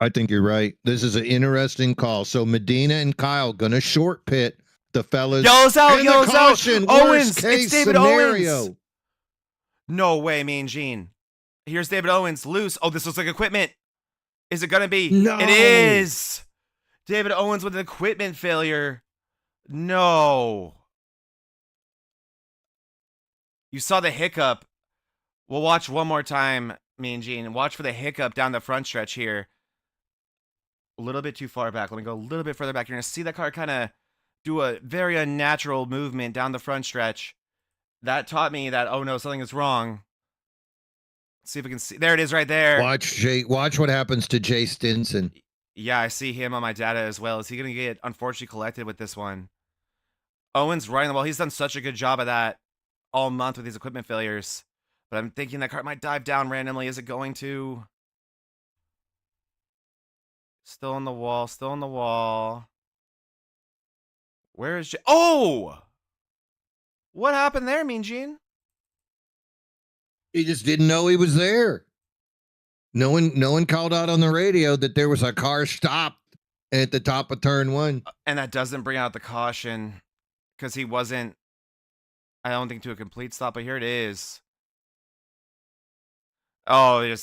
I think you're right. This is an interesting call. So Medina and Kyle going to short pit the fellas. Yells out. Owens. It's David scenario. Owens. No way, Mean Gene. Here's David Owens loose. Oh, this looks like equipment. Is it going to be? No. It is. David Owens with an equipment failure. No. You saw the hiccup. We'll watch one more time, Mean Gene. Watch for the hiccup down the front stretch here. A little bit too far back. Let me go a little bit further back. You're going to see that car kind of do a very unnatural movement down the front stretch. That taught me that, oh no, something is wrong. Let's see if we can see. There it is right there. Watch what happens to Jay Stinson. Yeah, I see him on my data as well. Is he going to get unfortunately collected with this one? Owens riding the ball. He's done such a good job of that all month with these equipment failures. But I'm thinking that car might dive down randomly. Is it going to? Still on the wall. Where is Jay? Oh! What happened there, Mean Gene? He just didn't know he was there. No one called out on the radio that there was a car stopped at the top of turn 1. And that doesn't bring out the caution because he wasn't, I don't think, to a complete stop, but here it is. Oh,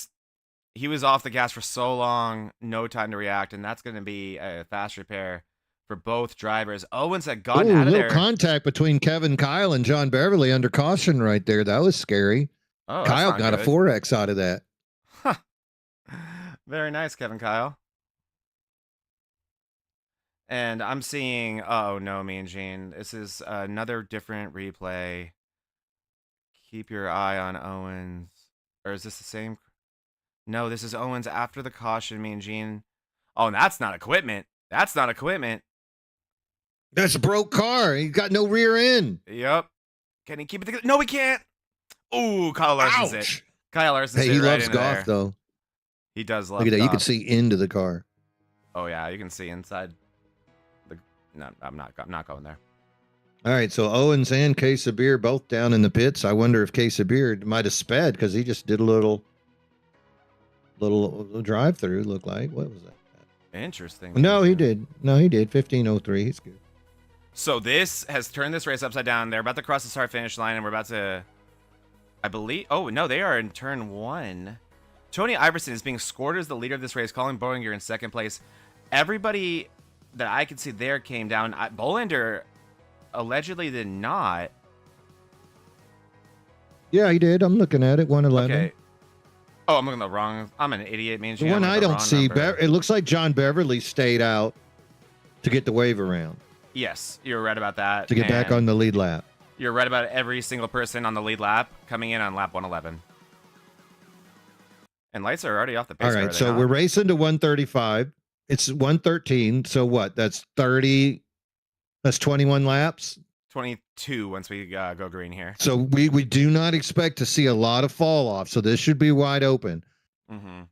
he was off the gas for so long, no time to react, and that's going to be a fast repair for both drivers. Owens had gotten out of little there. contact between Kevin Kyle and John Beverly under caution right there. That was scary. Oh, Kyle got good. a 4X out of that. Huh. Very nice, Kevin Kyle. And I'm seeing, oh no, Mean Gene. This is another different replay. Keep your eye on Owens. Or is this the same? No, this is Owens after the caution, Mean Gene. Oh, and that's not equipment. That's not equipment. That's a broke car. He got no rear end. Yep. Can he keep it together? No, he can't. Ooh, Kyle Larson's it. Kyle Larson's Hey, he right loves into golf, there. though. He does love Look at that. golf. You can see into the car. Oh, yeah, you can see inside. No, I'm not going there. All right, so Owens and Case of Beer both down in the pits. I wonder if Case of Beer might have sped because he just did a little drive-through, looked like. What was that? Interesting. No, he did. 15:03. He's good. So this has turned this race upside down. They're about to cross the start-finish line, and we're about to, I believe, oh, no, they are in turn 1. Tony Iverson is being scored as the leader of this race, Colin Bollinger in second place. Everybody that I could see there came down. Bolander allegedly did not. Yeah, he did. I'm looking at it. 111. Okay. Oh, I'm looking at the wrong. I'm an idiot. The one I don't see. It looks like John Beverly stayed out to get the wave around. Yes, you're right about that. To get back on the lead lap. You're right about every single person on the lead lap coming in on lap 111. And lights are already off the pace. All right, so we're racing to 135. It's 113. So what? That's 30. That's 21 laps. 22 once we go green here. So we do not expect to see a lot of fall off. So this should be wide open. Mm-hmm.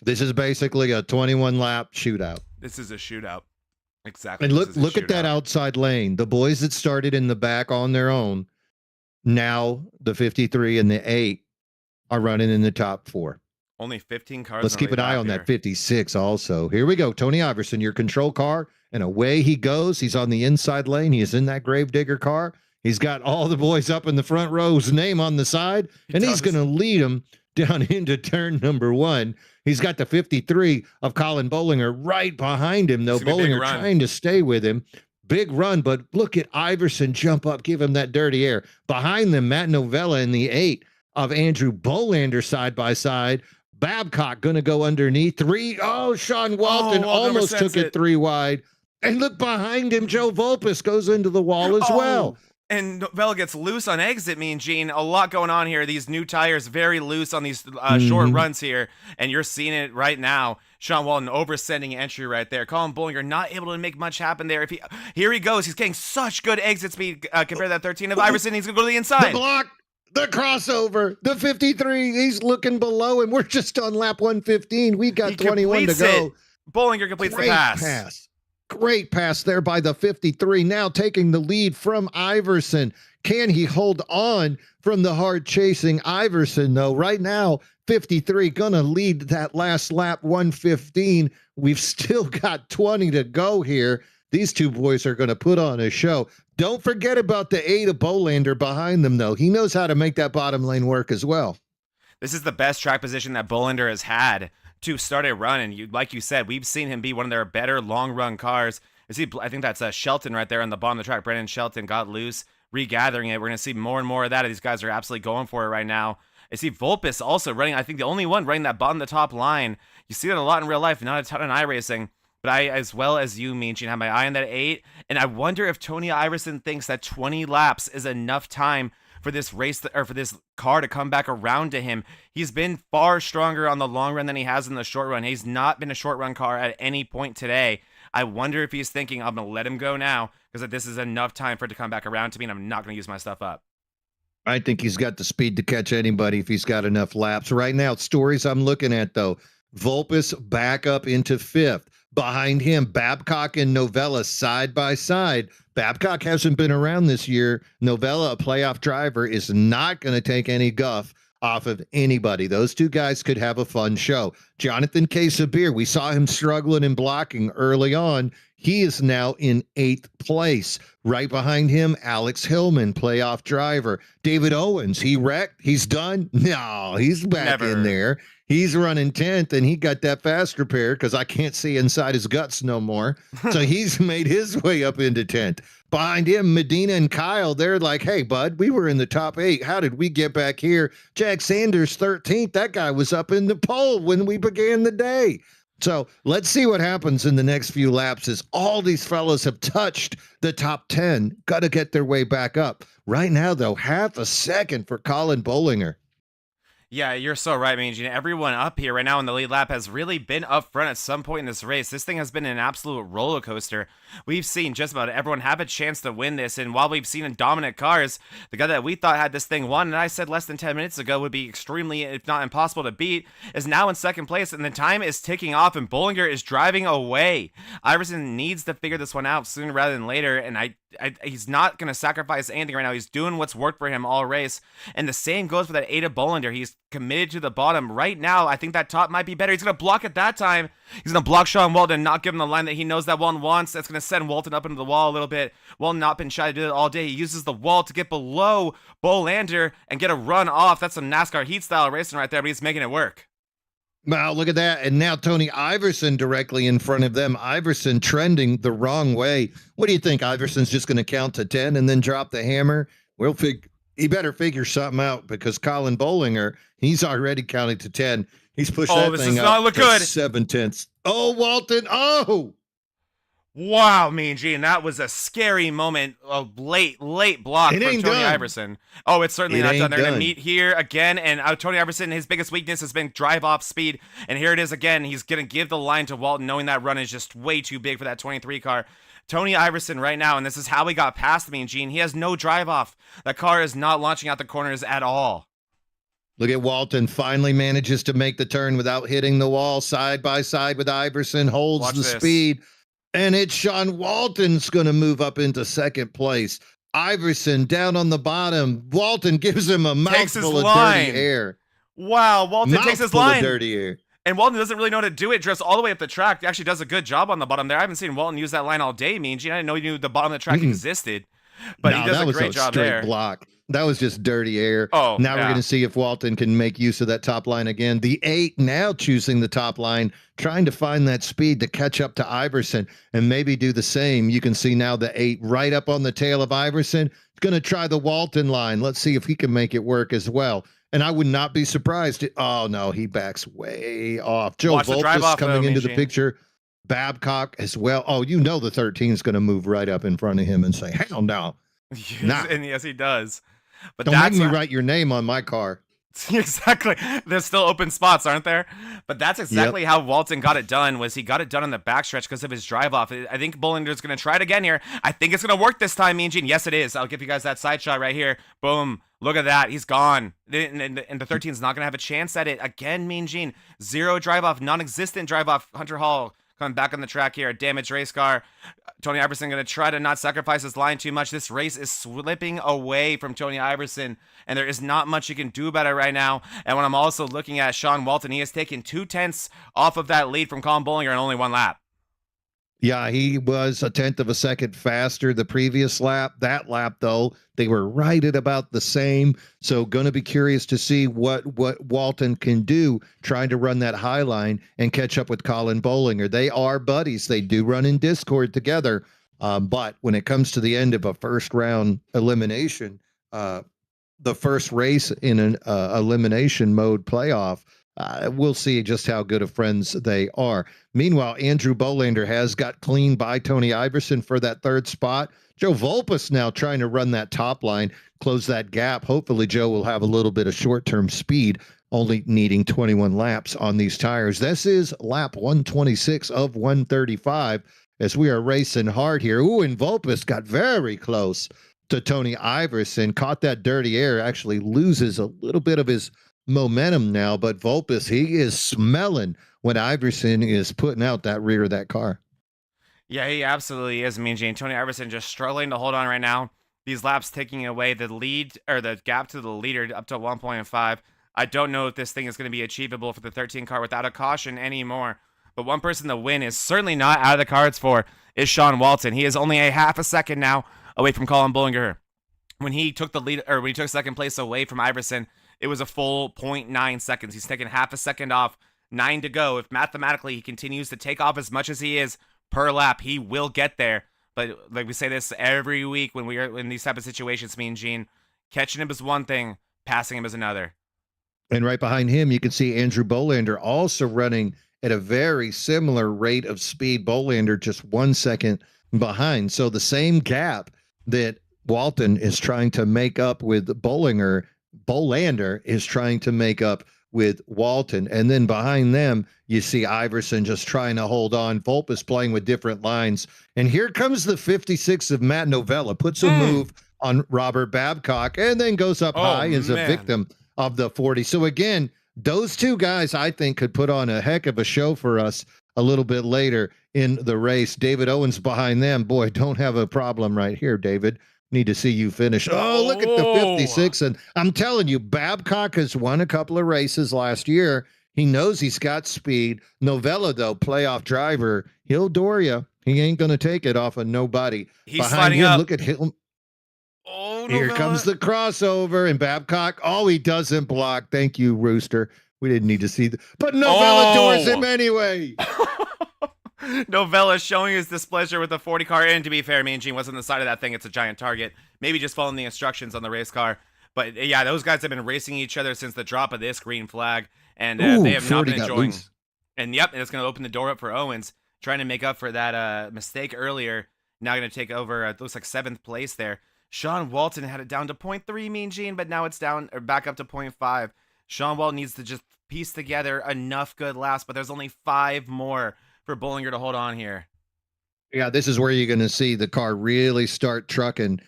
This is basically a 21 lap shootout. This is a shootout. Exactly. And look at that outside lane. The boys that started in the back on their own, now the 53 and the 8 are running in the top 4. Only 15 cars. Let's keep an eye on that 56 also. Here we go. Tony Iverson, your control car, and away he goes. He's on the inside lane. He is in that Gravedigger car. He's got all the boys up in the front row's name on the side, and he's going to lead them down into turn number 1. He's got the 53 of Colin Bollinger right behind him, though. Bollinger trying to stay with him. Big run, but look at Iverson jump up, give him that dirty air. Behind them, Matt Novella in the 8 of Andrew Bolander side by side. Babcock going to go underneath. 3. Oh, Sean Walton almost took it 3 wide. And look behind him, Joe Volpus goes into the wall as well. And Novella gets loose on exit, Mean Gene. A lot going on here. These new tires very loose on these short runs here. And you're seeing it right now. Sean Walton oversending entry right there. Colin Bollinger not able to make much happen there. Here he goes. He's getting such good exit speed compared to that 13 of Iverson. He's going to go to the inside. The block. The crossover, the 53, he's looking below him. We're just on lap 115. We got 21 to go. Bollinger completes the pass. Great pass there by the 53. Now taking the lead from Iverson. Can he hold on from the hard chasing Iverson, though? Right now, 53 going to lead that last lap, 115. We've still got 20 to go here. These two boys are going to put on a show. Don't forget about the 8 of Bolander behind them, though. He knows how to make that bottom lane work as well. This is the best track position that Bolander has had to start a run. And like you said, we've seen him be one of their better long-run cars. I think that's Shelton right there on the bottom of the track. Brendan Shelton got loose, regathering it. We're going to see more and more of that. These guys are absolutely going for it right now. I see Volpus also running, I think the only one running that bottom of the top line. You see that a lot in real life, not a ton in iRacing. But I, as well as you, Mean Gene, have my eye on that 8. And I wonder if Tony Iverson thinks that 20 laps is enough time for this race, or for this car to come back around to him. He's been far stronger on the long run than he has in the short run. He's not been a short run car at any point today. I wonder if he's thinking, I'm going to let him go now because this is enough time for it to come back around to me, and I'm not going to use my stuff up. I think he's got the speed to catch anybody if he's got enough laps. Right now, stories I'm looking at, though. Volpus back up into 5th. Behind him, Babcock and Novella side by side. Babcock hasn't been around this year. Novella, a playoff driver, is not going to take any guff off of anybody. Those two guys could have a fun show. Jonathan Quesabir, we saw him struggling and blocking early on. He is now in 8th place. Right behind him, Alex Hillman, playoff driver. David Owens, he wrecked. He's done. No, he's back in there. He's running 10th, and he got that fast repair because I can't see inside his guts no more. So he's made his way up into 10th. Behind him, Medina and Kyle, they're like, hey, bud, we were in the top 8. How did we get back here? Jack Sanders, 13th. That guy was up in the pole when we began the day. So let's see what happens in the next few laps as all these fellows have touched the top 10. Got to get their way back up. Right now, though, half a second for Colin Bollinger. Yeah, you're so right, Mean Gene. Everyone up here right now in the lead lap has really been up front at some point in this race. This thing has been an absolute roller coaster. We've seen just about everyone have a chance to win this, and while we've seen in dominant cars, the guy that we thought had this thing won, and I said less than 10 minutes ago would be extremely, if not impossible to beat, is now in second place, and the time is ticking off, and Bollinger is driving away. Iverson needs to figure this one out sooner rather than later, and he's not going to sacrifice anything right now. He's doing what's worked for him all race, and the same goes for that Ada Bollinger. He's committed to the bottom right now. I think that top might be better. He's going to block it that time. He's going to block Sean Walton, not give him the line that he knows that Walton wants. That's going to send Walton up into the wall a little bit. Walton not been shy to do it all day. He uses the wall to get below Bolander and get a run off. That's some NASCAR heat style racing right there, but he's making it work. Wow, look at that. And now Tony Iverson directly in front of them. Iverson trending the wrong way. What do you think? Iverson's just going to count to 10 and then drop the hammer? He better figure something out because Colin Bollinger, he's already counting to 10. He's pushed that thing up to 7/10. Oh, Walton. Oh! Wow, Mean Gene, that was a scary moment. A late block from Tony Iverson. Oh, it's certainly not done. They're going to meet here again, and Tony Iverson, his biggest weakness has been drive-off speed, and here it is again. He's going to give the line to Walton, knowing that run is just way too big for that 23 car. Tony Iverson right now, and this is how he got past Mean Gene, he has no drive-off. That car is not launching out the corners at all. Look at Walton finally manages to make the turn without hitting the wall, side by side with Iverson, holds the speed. And it's Sean Walton's going to move up into second place. Iverson down on the bottom. Walton gives him a mouthful of dirty air. Wow, Walton takes his line. Dirty air. And Walton doesn't really know how to do it. Drifts all the way up the track. He actually does a good job on the bottom there. I haven't seen Walton use that line all day, Mean Gene. I didn't know he knew the bottom of the track existed. But he does a great job there. Block. That was just dirty air. Oh, now we're going to see if Walton can make use of that top line again. The 8 now choosing the top line, trying to find that speed to catch up to Iverson and maybe do the same. You can see now the 8 right up on the tail of Iverson. He's going to try the Walton line. Let's see if he can make it work as well. And I would not be surprised. Oh, no, he backs way off. Joe Volpus coming into the picture. Babcock as well. Oh, you know the 13 is going to move right up in front of him and say, hell no. Yes, and yes, he does. But don't make me write your name on my car. Exactly. There's still open spots, aren't there? But that's exactly how Walton got it done. Was he got it done on the backstretch because of his drive off. I think Bollinger's going to try it again here. I think it's going to work this time, Mean Gene. Yes, it is. I'll give you guys that side shot right here. Boom. Look at that. He's gone. And the 13 is not going to have a chance at it. Again, Mean Gene. 0 drive off. Non-existent drive off. Hunter Hall coming back on the track here. A damaged race car. Tony Iverson going to try to not sacrifice his line too much. This race is slipping away from Tony Iverson, and there is not much you can do about it right now. And when I'm also looking at Sean Walton, he has taken 2/10 off of that lead from Colin Bollinger in only 1 lap. Yeah, he was 1/10 of a second faster the previous lap. That lap, though, they were right at about the same. So going to be curious to see what Walton can do trying to run that high line and catch up with Colin Bollinger. They are buddies. They do run in Discord together. But when it comes to the end of a first round elimination, the first race in an elimination mode playoff, we'll see just how good of friends they are. Meanwhile, Andrew Bolander has got clean by Tony Iverson for that 3rd spot. Joe Volpus now trying to run that top line, close that gap. Hopefully, Joe will have a little bit of short-term speed, only needing 21 laps on these tires. This is lap 126 of 135 as we are racing hard here. Ooh, and Volpus got very close to Tony Iverson, caught that dirty air, actually loses a little bit of his momentum now, but Volpus, he is smelling when Iverson is putting out that rear of that car. Yeah, he absolutely is, Mean Gene. Tony Iverson just struggling to hold on right now. These laps taking away the lead, or the gap to the leader up to 1.5. I don't know if this thing is going to be achievable for the 13 car without a caution anymore. But one person the win is certainly not out of the cards for is Sean Walton. He is only a half a second now away from Colin Bollinger. When he took the lead, or when he took second place away from Iverson, it was a full 0.9 seconds. He's taken half a second off, 9 to go. If mathematically he continues to take off as much as he is per lap, he will get there. But like we say this every week when we are in these type of situations, me and Gene, catching him is one thing, passing him is another. And right behind him, you can see Andrew Bolander also running at a very similar rate of speed. Bolander just 1 second behind. So the same gap that Walton is trying to make up with Bolander is trying to make up with Walton. And then behind them, you see Iverson just trying to hold on. Volp is playing with different lines. And here comes the 56 of Matt Novella, puts a move on Robert Babcock, and then goes up high as a victim of the 40. So again, those two guys, I think, could put on a heck of a show for us a little bit later in the race. David Owens behind them. Boy, don't have a problem right here, David. Need to see you finish. Oh, look at the 56. And I'm telling you, Babcock has won a couple of races last year. He knows he's got speed. Novella, though, playoff driver, he'll door you. He ain't going to take it off of nobody. He's sliding up. Look at him. Oh, Here comes the crossover, and Babcock. Oh, he doesn't block. Thank you, Rooster. We didn't need to see that. But Novella doors him anyway. Novella showing his displeasure with the 40 car, and to be fair, me and Gene was on the side of that thing. It's a giant target. Maybe just following the instructions on the race car. But yeah, those guys have been racing each other since the drop of this green flag, and they have not been enjoying. And yep, and it's going to open the door up for Owens, trying to make up for that mistake earlier. Now going to take over. It looks like 7th place there. Sean Walton had it down to 0.3, Mean Gene, but now it's down or back up to 0.5. Sean Walton needs to just piece together enough good laps, but there's only 5 more for Bollinger to hold on here. Yeah, this is where you're going to see the car really start trucking,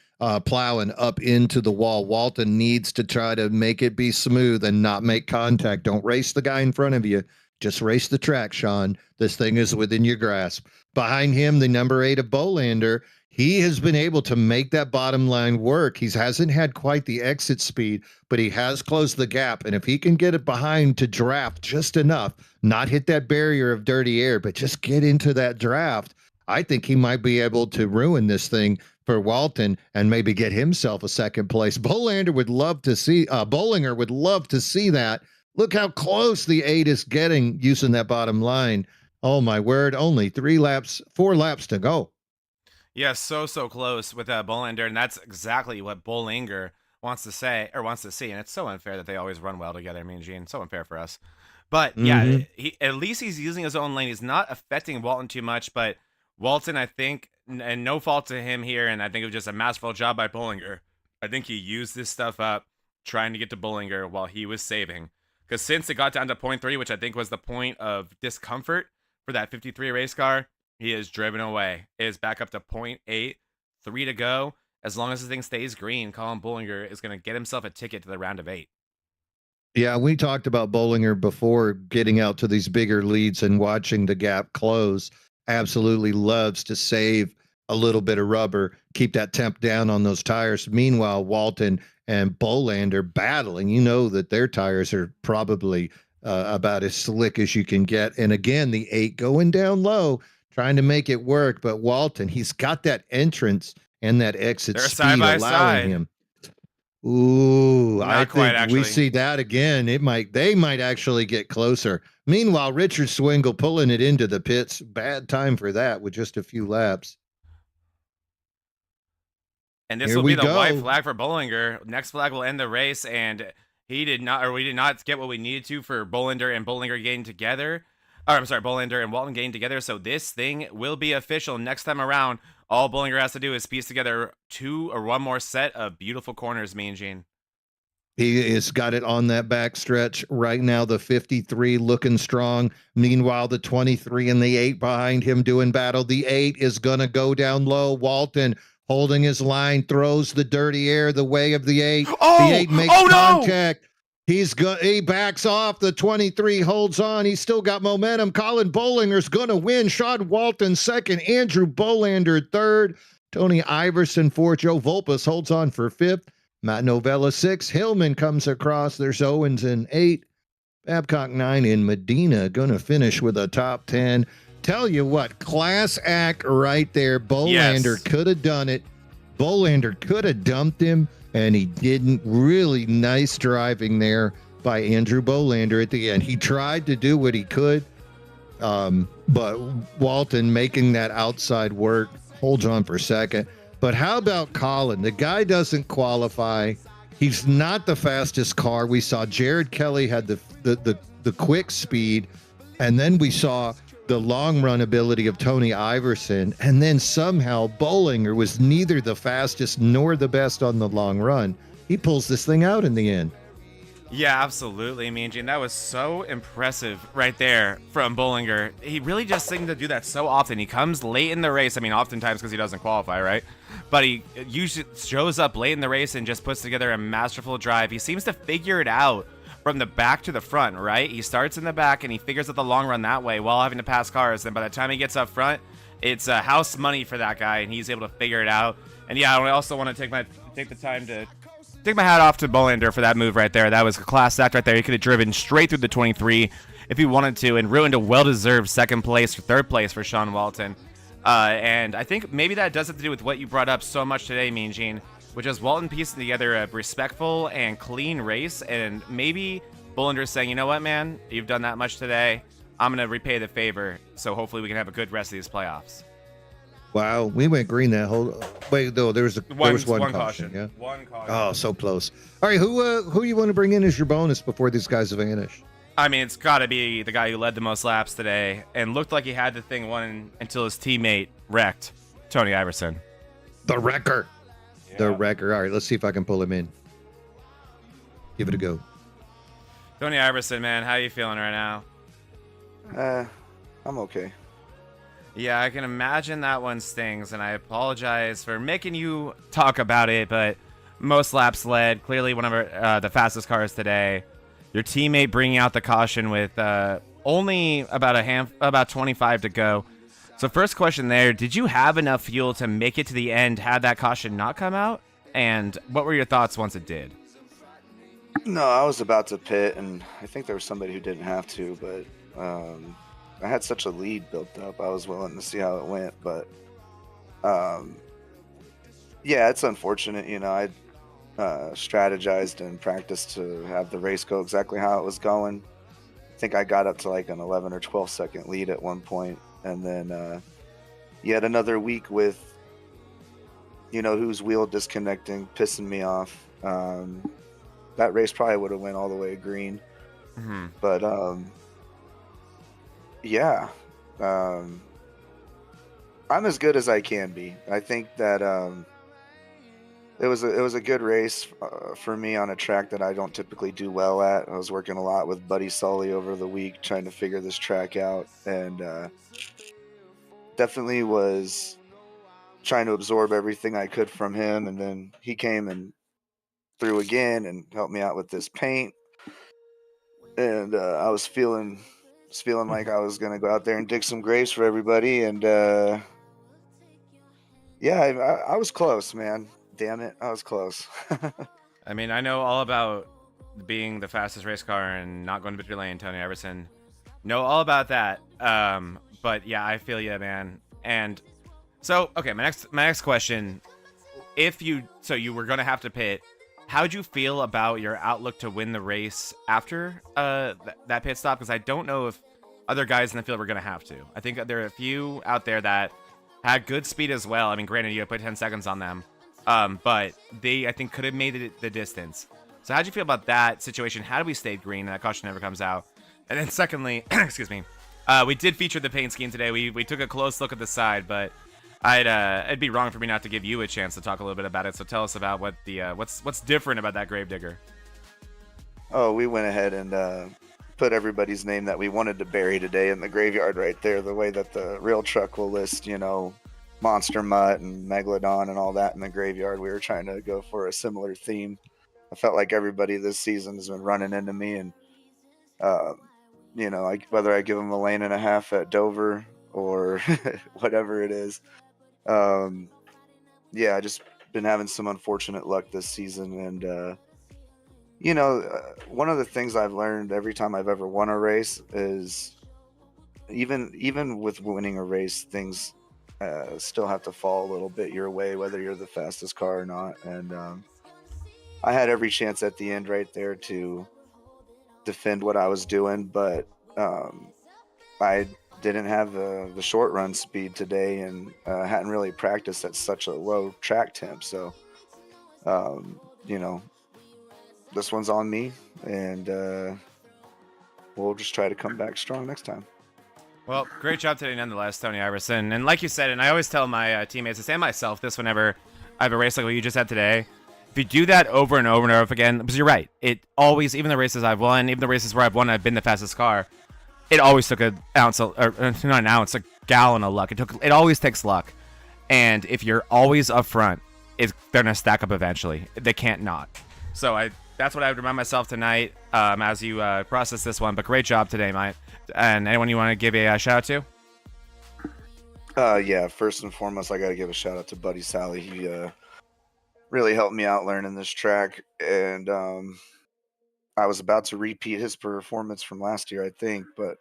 plowing up into the wall. Walton needs to try to make it be smooth and not make contact. Don't race the guy in front of you. Just race the track, Sean. This thing is within your grasp. Behind him, the number 8 of Bolander. He has been able to make that bottom line work. He hasn't had quite the exit speed, but he has closed the gap. And if he can get it behind to draft just enough, not hit that barrier of dirty air, but just get into that draft, I think he might be able to ruin this thing for Walton and maybe get himself a second place. Bollinger would love to see that. Look how close the 8 is getting using that bottom line. Oh my word, only 4 laps to go. Yeah, so close with Bolander, and that's exactly what Bollinger wants to say or wants to see. And it's so unfair that they always run well together, me and Gene. So unfair for us. But yeah, at least he's using his own lane. He's not affecting Walton too much, but Walton, I think, and no fault to him here, and I think it was just a masterful job by Bollinger. I think he used this stuff up trying to get to Bollinger while he was saving. Because since it got down to 0.3, which I think was the point of discomfort for that 53 race car, he is driven away. It is back up to 0.8, 3 to go. As long as the thing stays green, Colin Bollinger is going to get himself a ticket to the round of 8. Yeah, we talked about Bollinger before getting out to these bigger leads and watching the gap close. Absolutely loves to save a little bit of rubber, keep that temp down on those tires. Meanwhile, Walton and Bolander battling. You know that their tires are probably about as slick as you can get. And again, the 8 going down low, trying to make it work, but Walton, he's got that entrance and that exit They're speed side by allowing side. him. Ooh, Not I quite, think actually. we see that again. They might actually get closer. Meanwhile, Richard Swingle pulling it into the pits. Bad time for that with just a few laps. And this Here will we be the go. white flag for Bollinger. Next flag will end the race, and we did not get what we needed to for Bolander and Bollinger getting together. Bolander and Walton getting together. So this thing will be official next time around. All Bollinger has to do is piece together 2 or 1 more set of beautiful corners, me and Gene. He has got it on that back stretch right now. The 53 looking strong. Meanwhile, the 23 and the 8 behind him doing battle. The 8 is going to go down low. Walton holding his line, throws the dirty air the way of the 8. Oh! The 8 makes Oh, no! contact. He backs off. The 23 holds on. He's still got momentum. Colin Bollinger's going to win. Sean Walton second. Andrew Bolander third. Tony Iverson fourth. Joe Volpus holds on for fifth. Matt Novella 6. Hillman comes across. There's Owens in 8. Babcock 9 in Medina going to finish with a top 10. Tell you what, class act right there. Bolander Yes. could have done it. Bolander could have dumped him, and he didn't. Really nice driving there by Andrew Bolander at the end. He tried to do what he could, but Walton making that outside work. Holds on for a second. But how about Colin? The guy doesn't qualify. He's not the fastest car. We saw Jared Kelly had the quick speed, and then we saw the long run ability of Tony Iverson, and then somehow Bollinger was neither the fastest nor the best on the long run. He pulls this thing out in the end. Yeah, absolutely, Mean Gene. That was so impressive right there from Bollinger. He really just seemed to do that so often. He comes late in the race. I mean, oftentimes because he doesn't qualify, right? But he usually shows up late in the race and just puts together a masterful drive. He seems to figure it out from the back to the front, right? He starts in the back and he figures out the long run that way while having to pass cars. Then by the time he gets up front, it's house money for that guy, and he's able to figure it out. And yeah, I also want to take the time to take my hat off to Bolander for that move right there. That was a class act right there. He could have driven straight through the 23 if he wanted to and ruined a well-deserved second place or third place for Sean Walton. And I think maybe that does have to do with what you brought up so much today, Mean Gene, which is Walton piecing together a respectful and clean race. And maybe Bolander saying, you know what, man, you've done that much today. I'm going to repay the favor. So hopefully we can have a good rest of these playoffs. Wow, we went green that whole. Wait, though there was one caution. Yeah. One caution. Oh, so close. All right, who you want to bring in as your bonus before these guys vanish? I mean, it's got to be the guy who led the most laps today and looked like he had the thing won until his teammate wrecked, Tony Iverson. The wrecker. Yeah. The wrecker. All right, let's see if I can pull him in. Give it a go. Tony Iverson, man, how you feeling right now? I'm okay. Yeah, I can imagine that one stings, and I apologize for making you talk about it, but most laps led, clearly one of the fastest cars today. Your teammate bringing out the caution with only about 25 to go. So first question there, did you have enough fuel to make it to the end had that caution not come out? And what were your thoughts once it did? No, I was about to pit, and I think there was somebody who didn't have to, but I had such a lead built up. I was willing to see how it went, but yeah, it's unfortunate. You know, I strategized and practiced to have the race go exactly how it was going. I think I got up to like an 11 or 12 second lead at one point, and then yet another week with, you know, whose wheel disconnecting, pissing me off. That race probably would have went all the way green. Mm-hmm. But yeah, I'm as good as I can be. I think that it was a good race for me on a track that I don't typically do well at. I was working a lot with Buddy Sully over the week trying to figure this track out, and definitely was trying to absorb everything I could from him. And then he came and threw again and helped me out with this paint, and I was feeling like I was gonna go out there and dig some graves for everybody. And yeah, I was close, man. Damn it, I was close. I mean, I know all about being the fastest race car and not going to victory lane, Tony Iverson. Know all about that. But yeah, I feel you, man. And so, okay, my next question: you were gonna have to pit, how'd you feel about your outlook to win the race after that pit stop? Because I don't know if other guys in the field were gonna have to. I think there are a few out there that had good speed as well. I mean, granted, you had put 10 seconds on them. But they, I think, could have made the distance. So how'd you feel about that situation? How do we stay green and that caution never comes out? And then secondly, excuse me, we did feature the paint scheme today. We took a close look at the side, but it'd be wrong for me not to give you a chance to talk a little bit about it. So tell us about what what's different about that Gravedigger. Oh, we went ahead and put everybody's name that we wanted to bury today in the graveyard right there, the way that the real truck will list, you know, Monster Mutt and Megalodon and all that in the graveyard. We were trying to go for a similar theme. I felt like everybody this season has been running into me, and you know, whether I give them a lane and a half at Dover or whatever it is. Yeah, I just been having some unfortunate luck this season, and One of the things I've learned every time I've ever won a race is even with winning a race, things still have to fall a little bit your way, whether you're the fastest car or not. And I had every chance at the end right there to defend what I was doing, but I didn't have the short run speed today, and hadn't really practiced at such a low track temp. So, this one's on me, and we'll just try to come back strong next time. Well, great job today nonetheless, Tony Iverson. And like you said, and I always tell my teammates and myself this whenever I have a race like what you just had today, if you do that over and over and over again, because you're right, it always, even the races I've won, even the races where I've won, I've been the fastest car, it always took an ounce, or not an ounce, a gallon of luck. It always takes luck. And if you're always up front, they're going to stack up eventually. They can't not. So that's what I would remind myself tonight as you process this one. But great job today, Mike. And anyone you want to give a shout out to? Yeah, first and foremost, I got to give a shout out to Buddy Sally. He really helped me out learning this track. And I was about to repeat his performance from last year, I think. But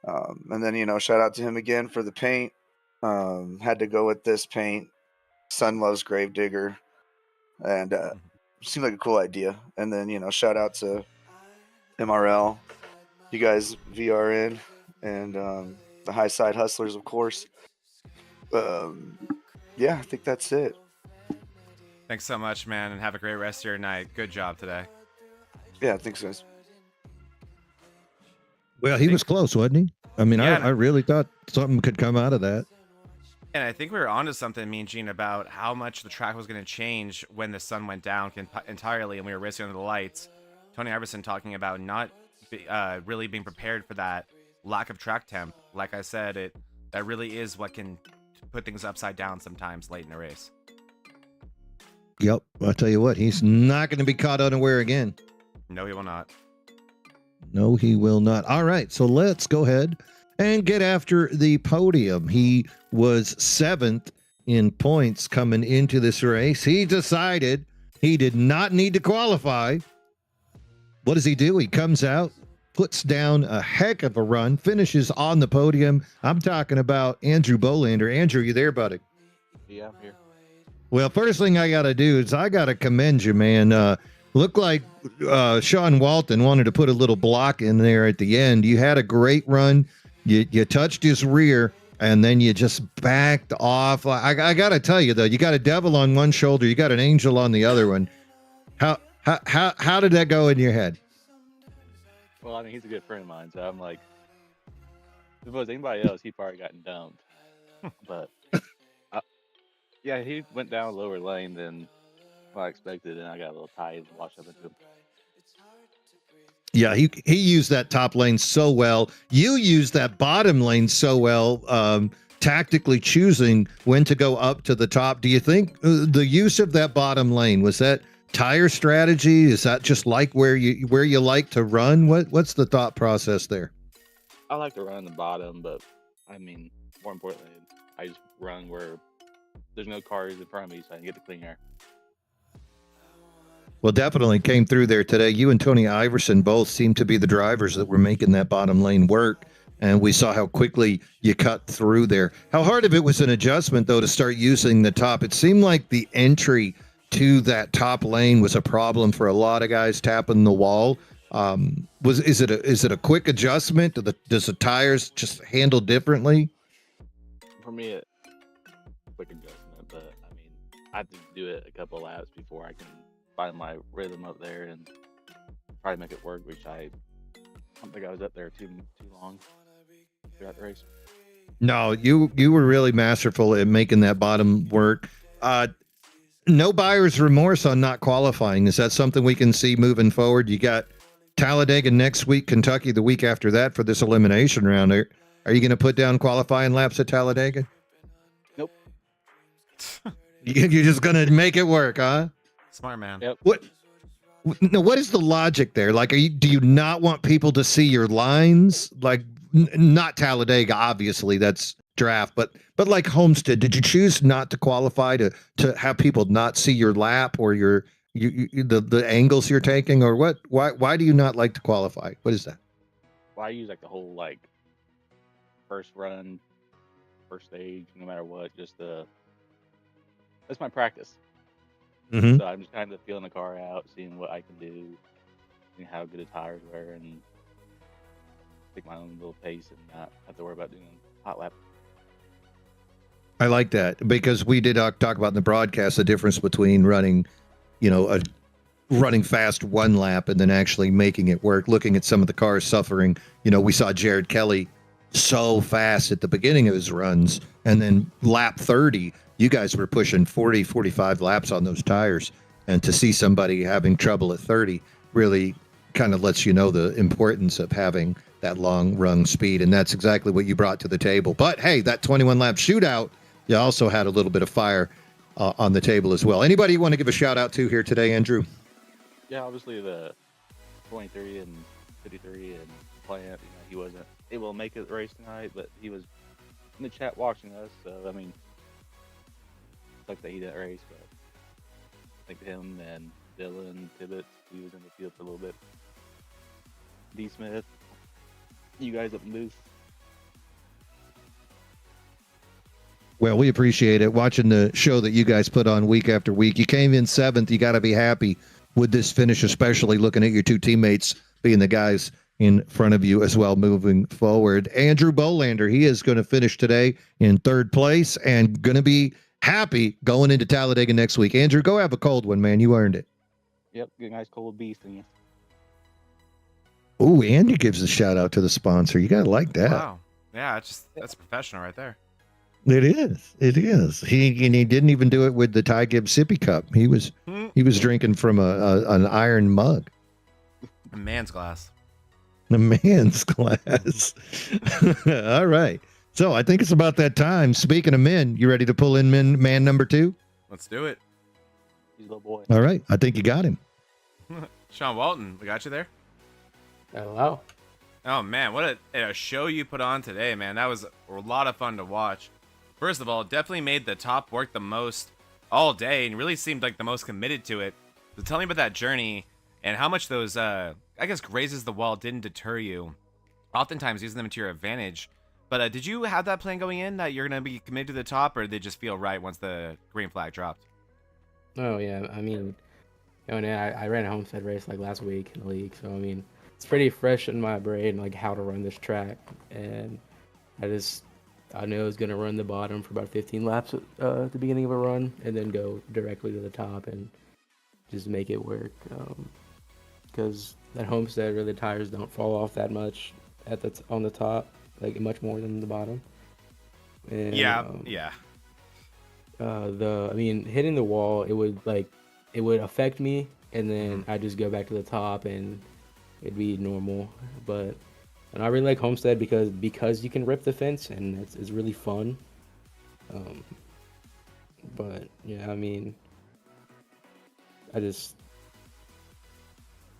and then, shout out to him again for the paint. Had to go with this paint. Son loves Gravedigger. And seemed like a cool idea. And then, shout out to MRL. You guys, VRN, and the High Side Hustlers, of course. Yeah, I think that's it. Thanks so much, man, and have a great rest of your night. Good job today. Yeah, thanks, guys. Well, he was close, wasn't he? I mean, I really thought something could come out of that. And I think we were onto something, me and Gene, about how much the track was going to change when the sun went down entirely and we were racing under the lights. Tony Iverson talking about not really being prepared for that lack of track temp. Like I said, that really is what can put things upside down sometimes late in a race. Yep, I'll tell you what, he's not going to be caught unaware again. No, he will not. No, he will not. All right, so let's go ahead and get after the podium. He was 7th in points coming into this race. He decided he did not need to qualify. What does he do? He comes out, puts down a heck of a run, finishes on the podium. I'm talking about Andrew Bolander. Andrew, you there, buddy? Yeah, I'm here. Well, first thing I got to do is I got to commend you, man. Looked like Sean Walton wanted to put a little block in there at the end. You had a great run. You touched his rear, and then you just backed off. I got to tell you, though, you got a devil on one shoulder. You got an angel on the other one. How did that go in your head? Well, I mean, he's a good friend of mine, so I'm like, if it was anybody else, he'd probably gotten dumped. But, yeah, he went down a lower lane than what I expected, and I got a little tight and washed up into him. Yeah, he used that top lane so well. You used that bottom lane so well, tactically choosing when to go up to the top. Do you think the use of that bottom lane, was that tire strategy? Is that just like where you like to run? What's the thought process there? I like to run in the bottom, but I mean, more importantly, I just run where there's no cars in front of me, so I can get the clean air. Well, definitely came through there today. You and Tony Iverson both seem to be the drivers that were making that bottom lane work, and we saw how quickly you cut through there. How hard of it was an adjustment, though, to start using the top? It seemed like the entry to that top lane was a problem for a lot of guys tapping the wall. Is it a quick adjustment? Does the tires just handle differently? For me, it's a quick adjustment, but I mean, I have to do it a couple of laps before I can find my rhythm up there and try to make it work, which I don't think I was up there too long throughout the race. No, you were really masterful at making that bottom work. No buyer's remorse on not qualifying. Is that something we can see moving forward? You got Talladega next week, Kentucky the week after that for this elimination round. Are you going to put down qualifying laps at Talladega? Nope. You're just going to make it work, huh? Smart man. Yep. What is the logic there? Like, do you not want people to see your lines? Like, not Talladega, obviously, that's draft, but like Homestead, did you choose not to qualify to have people not see your lap or your The angles you're taking, or what? Why do you not like to qualify? What is that? Well, I use like the whole like first run, first stage, no matter what. Just that's my practice. Mm-hmm. So I'm just kind of feeling the car out, seeing what I can do, seeing how good the tires were, and take my own little pace and not have to worry about doing hot lap. I like that because we did talk about in the broadcast the difference between running, running fast one lap and then actually making it work. Looking at some of the cars suffering, we saw Jared Kelly so fast at the beginning of his runs, and then lap 30, you guys were pushing 40, 45 laps on those tires, and to see somebody having trouble at 30 really kind of lets you know the importance of having that long run speed, and that's exactly what you brought to the table. But hey, that 21 lap shootout, you also had a little bit of fire on the table as well. Anybody you want to give a shout out to here today, Andrew? Yeah, obviously the 23 and 53 and Plant, he wasn't able to make it the race tonight, but he was in the chat watching us. So I mean, it's like that he didn't race, but I think him and Dylan Tibbetts, he was in the field for a little bit. D Smith, you guys up in the booth. Well, we appreciate it. Watching the show that you guys put on week after week. You came in 7th. You got to be happy with this finish, especially looking at your two teammates being the guys in front of you as well moving forward. Andrew Bolander, he is going to finish today in 3rd place and going to be happy going into Talladega next week. Andrew, go have a cold one, man. You earned it. Yep, get a nice cold beef in you. Ooh, Andy gives a shout out to the sponsor. You got to like that. Wow. Yeah, that's professional right there. It is. It is. He didn't even do it with the Ty Gibbs sippy cup. He was drinking from an iron mug. A man's glass. A man's glass. All right. So I think it's about that time. Speaking of men, you ready to pull in man number 2? Let's do it. He's a little boy. All right. I think you got him. Sean Walton, we got you there. Hello. Oh man, what a show you put on today, man. That was a lot of fun to watch. First of all, definitely made the top work the most all day and really seemed like the most committed to it. So tell me about that journey and how much those, grazes the wall didn't deter you. Oftentimes using them to your advantage. But did you have that plan going in that you're going to be committed to the top, or did they just feel right once the green flag dropped? Oh yeah, I mean, I ran a Homestead race like last week in the league, so I mean, it's pretty fresh in my brain like how to run this track, and I knew I was gonna run the bottom for about 15 laps at the beginning of a run, and then go directly to the top and just make it work. Because at Homestead, really, the tires don't fall off that much on the top, like much more than the bottom. And, hitting the wall, it would affect me, and then I just go back to the top and it'd be normal. And I really like Homestead because you can rip the fence, and it's really fun. But yeah, I mean, I just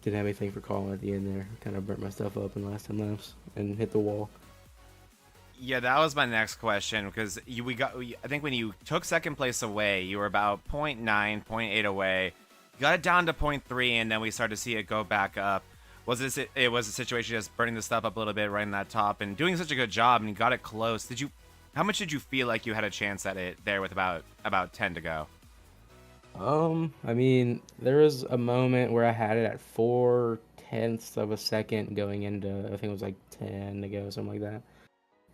didn't have anything for calling at the end there. Kind of burnt my stuff up in the last 10 laps and hit the wall. Yeah, that was my next question, because I think when you took second place away, you were about 0.9, 0.8 away. You got it down to 0.3, and then we started to see it go back up. It was a situation just burning the stuff up a little bit right in that top and doing such a good job, and you got it close. How much did you feel like you had a chance at it there with about 10 to go? I mean, there was a moment where I had it at 0.4 of a second going into, I think it was like 10 to go, something like that.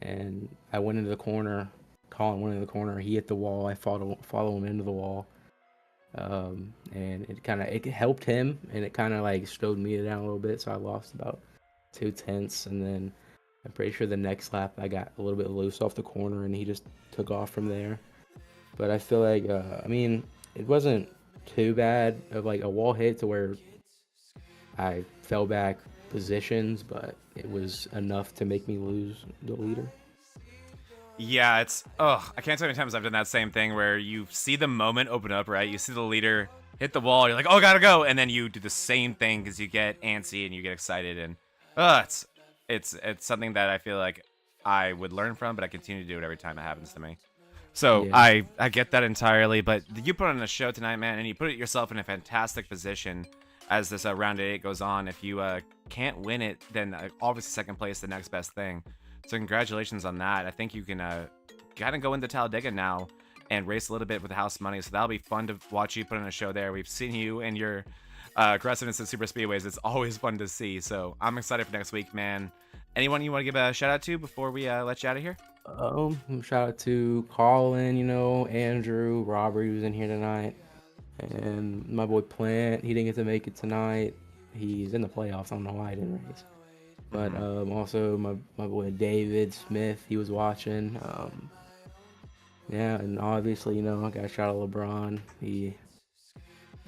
And I went into the corner. Colin went into the corner. He hit the wall. I follow him into the wall. And it helped him, and it kind of like slowed me down a little bit. So I lost about 0.2, and then I'm pretty sure the next lap I got a little bit loose off the corner, and he just took off from there. But I feel like, it wasn't too bad of like a wall hit to where I fell back positions, but it was enough to make me lose the leader. Yeah, I can't tell you how many times I've done that same thing where you see the moment open up, right? You see the leader hit the wall, you're like, oh, gotta go, and then you do the same thing because you get antsy and you get excited, and it's something that I feel like I would learn from, but I continue to do it every time it happens to me. So Yeah. I get that entirely, but you put on a show tonight, man, and you put yourself in a fantastic position as this round of 8 goes on. If you can't win it, then obviously second place is the next best thing. So congratulations on that. I think you can kind of go into Talladega now and race a little bit with the house money. So that'll be fun to watch you put on a show there. We've seen you and your aggressiveness at super speedways. It's always fun to see. So I'm excited for next week, man. Anyone you want to give a shout out to before we let you out of here? Shout out to Colin, Andrew, Robert, who was in here tonight, and my boy Plant. He didn't get to make it tonight. He's in the playoffs. I don't know why he didn't race. But also my boy David Smith, he was watching. Yeah, and obviously, I got to shout out LeBron. He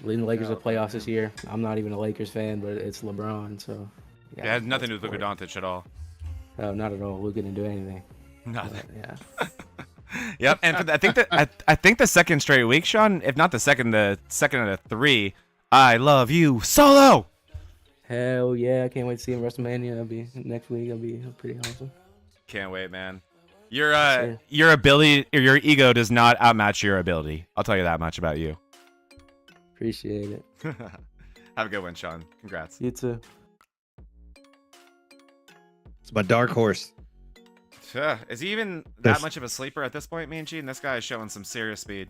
leading the Lakers to playoffs this year. I'm not even a Lakers fan, but it's LeBron, so. Yeah, it had nothing to do with Luka Doncic at all. Not at all. Luka didn't do anything. Nothing. But, yeah. Yep, and I think the second straight week, Sean, if not the second of the 3, I love you solo. Hell yeah! I can't wait to see him at WrestleMania. That'll be next week. That'll be pretty awesome. Can't wait, man. Your ability or your ego does not outmatch your ability. I'll tell you that much about you. Appreciate it. Have a good one, Sean. Congrats. You too. It's my dark horse. Is he even that much of a sleeper at this point, Mean Gene? This guy is showing some serious speed.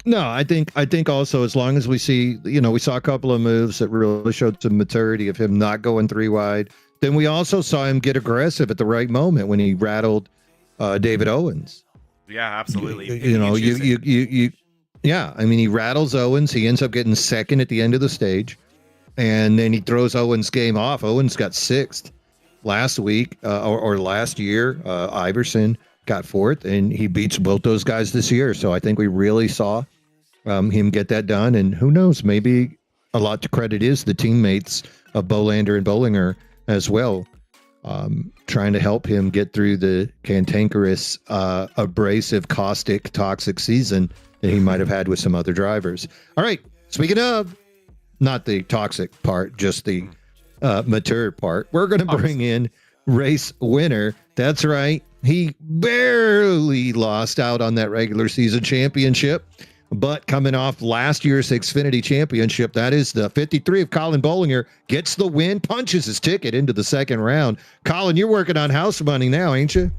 No, I think also as long as we see, we saw a couple of moves that really showed some maturity of him not going 3 wide. Then we also saw him get aggressive at the right moment when he rattled David Owens. Yeah, absolutely. Yeah. I mean, he rattles Owens. He ends up getting second at the end of the stage, and then he throws Owens' game off. Owens got 6th last week or last year. Iverson got 4th, and he beats both those guys this year. So I think we really saw him get that done. And who knows, maybe a lot to credit is the teammates of Bolander and Bollinger as well, trying to help him get through the cantankerous, abrasive, caustic, toxic season that he might have had with some other drivers. All right, speaking of, not the toxic part, just the mature part, we're going to bring in race winner. That's right. He barely lost out on that regular season championship, but coming off last year's Xfinity championship, that is the 53 of Colin Bollinger, gets the win, punches his ticket into the second round. Colin, you're working on house money now, ain't you?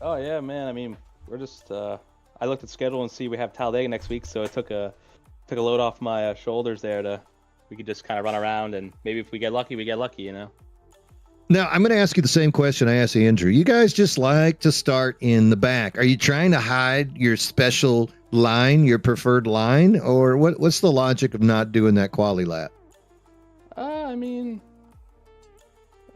Oh yeah, man. I mean, we're just I looked at the schedule and see we have Talladega next week, so it took a load off my shoulders there we could just kind of run around, and maybe if we get lucky, we get lucky, Now, I'm going to ask you the same question I asked Andrew. You guys just like to start in the back. Are you trying to hide your special line, your preferred line, or what's the logic of not doing that quali lap? I mean,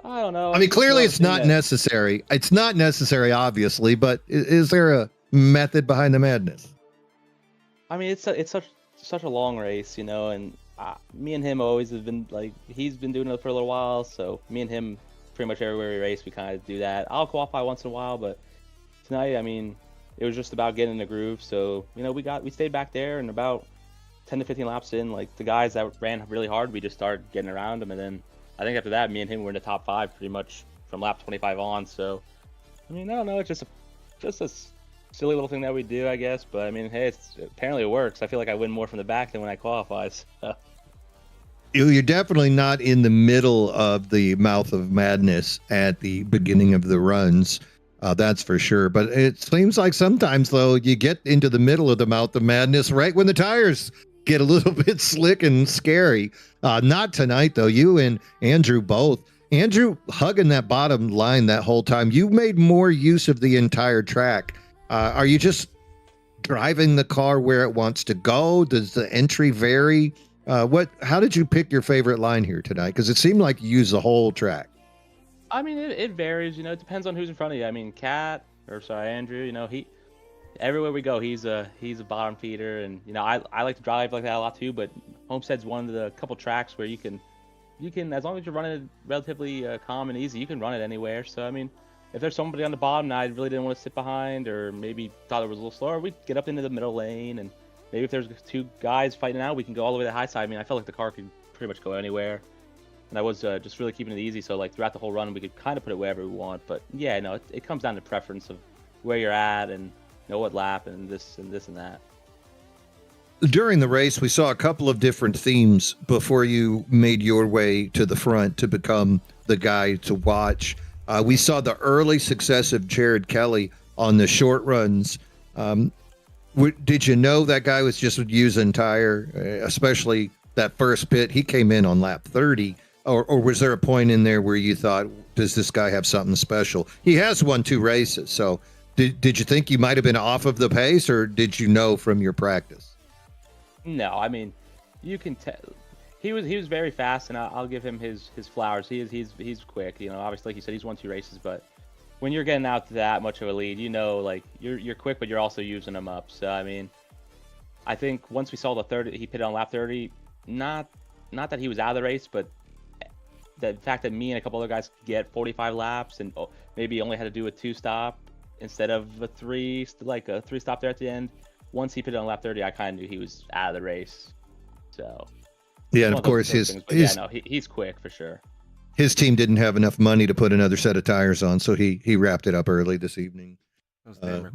I don't know. I mean, clearly it's not necessary. It's not necessary, obviously, but is there a method behind the madness? I mean, it's such a long race, and me and him always have been he's been doing it for a little while, so me and him pretty much everywhere we race, we kind of do that. I'll qualify once in a while, but tonight, I mean, it was just about getting in the groove. So, we stayed back there, and about 10 to 15 laps in, the guys that ran really hard, we just started getting around them. And then I think after that, me and him were in the top 5 pretty much from lap 25 on. So, I mean, I don't know. It's just a silly little thing that we do, I guess. But I mean, hey, apparently it works. I feel like I win more from the back than when I qualify. So. You're definitely not in the middle of the mouth of madness at the beginning of the runs. That's for sure. But it seems like sometimes, though, you get into the middle of the mouth of madness right when the tires get a little bit slick and scary. Not tonight, though. You and Andrew both. Andrew hugging that bottom line that whole time. You made more use of the entire track. Are you just driving the car where it wants to go? Does the entry vary? How did you pick your favorite line here tonight? Because it seemed like you used the whole track. I mean, it varies. It depends on who's in front of you. I mean, Andrew. He everywhere we go, he's a bottom feeder, and I like to drive like that a lot too. But Homestead's one of the couple tracks where you can as long as you're running it relatively calm and easy, you can run it anywhere. So I mean, if there's somebody on the bottom and I really didn't want to sit behind, or maybe thought it was a little slower, we'd get up into the middle lane, and maybe if there's 2 guys fighting out, we can go all the way to the high side. I mean, I felt like the car could pretty much go anywhere. And I was just really keeping it easy. So, throughout the whole run, we could kind of put it wherever we want. But, yeah, no, it comes down to preference of where you're at. And, know what lap and this and this and that. During the race, we saw a couple of different themes before you made your way to the front to become the guy to watch. We saw the early success of Jared Kelly on the short runs. Did you know that guy was just using tire, especially that first pit? He came in on lap 30. Or was there a point in there where you thought, does this guy have something special? He has won 2 races. So did you think you might have been off of the pace, or did you know from your practice? No, I mean, you can tell he was very fast, and I'll give him his flowers. He's quick. You know, obviously, like you said, he's won 2 races, but when you're getting out to that much of a lead, you know, like you're quick, but you're also using them up. So I mean, I think once we saw the 30, he pitted on lap 30. Not that he was out of the race, but the fact that me and a couple other guys could get 45 laps and maybe only had to do a 2-stop instead of a 3, like a 3-stop there at the end. Once he pitted on lap 30, I kind of knew he was out of the race. So yeah, and of course he's quick for sure. His team didn't have enough money to put another set of tires on, so he wrapped it up early this evening.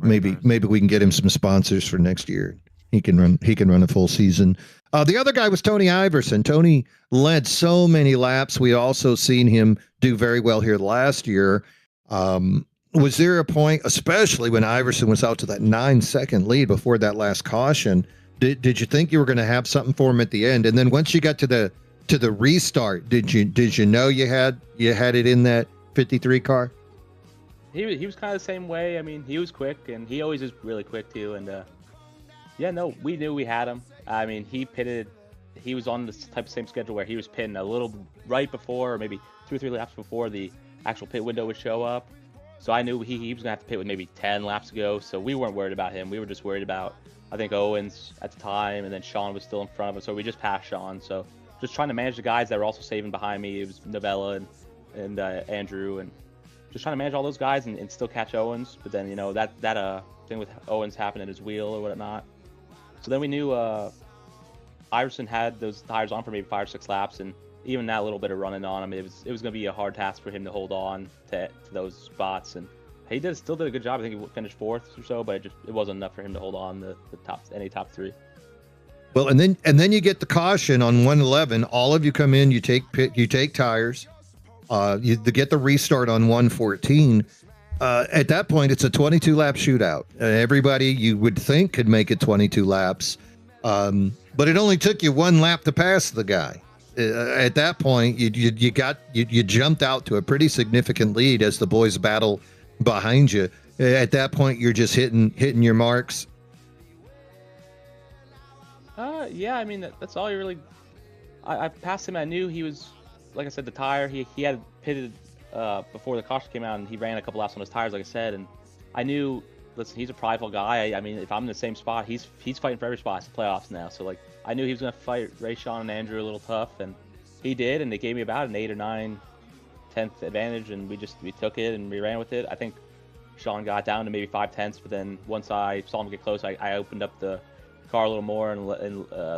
Maybe we can get him some sponsors for next year. He can run a full season. The other guy was Tony Iverson. Tony led so many laps. We also seen him do very well here last year. Was there a point, especially when Iverson was out to that 9-second lead before that last caution, did you think you were going to have something for him at the end? And then once you got to the restart, did you know you had it in that 53 car? He was kind of the same way. I mean, he was quick, and he always is really quick too. And yeah, no, we knew we had him. I mean, he pitted. He was on this type of same schedule where he was pitting a little right before, or maybe 2 or 3 laps before the actual pit window would show up. So I knew he was gonna have to pit with maybe 10 laps to go. So we weren't worried about him. We were just worried about, I think, Owens at the time, and then Sean was still in front of him. So we just passed Sean. So just trying to manage the guys that were also saving behind me. It was Novella and Andrew, and just trying to manage all those guys and still catch Owens. But then, you know, that thing with Owens happened in his wheel or whatnot. So then we knew Iverson had those tires on for maybe 5 or 6 laps, and even that little bit of running on him, it was going to be a hard task for him to hold on to those spots. And he still did a good job. I think he finished 4th or so, but it wasn't enough for him to hold on the top 3. Well, and then you get the caution on 111. All of you come in, you take tires. You get the restart on 114. At that point, it's a 22-lap shootout. Everybody you would think could make it 22 laps, but it only took you 1 lap to pass the guy. At that point, you jumped out to a pretty significant lead as the boys battle behind you. At that point, you're just hitting your marks. Yeah, I mean that's all you really. I passed him. I knew he was, like I said, the tire. He had pitted before the caution came out, and he ran a couple laps on his tires, like I said. And I knew, listen, he's a prideful guy. I mean, if I'm in the same spot, he's fighting for every spot. It's the playoffs now, so like I knew he was gonna fight Ray, Sean, and Andrew a little tough, and he did. And they gave me about an 8 or 9 tenth advantage, and we took it and we ran with it. I think Sean got down to maybe 5 tenths, but then once I saw him get close, I opened up the car a little more and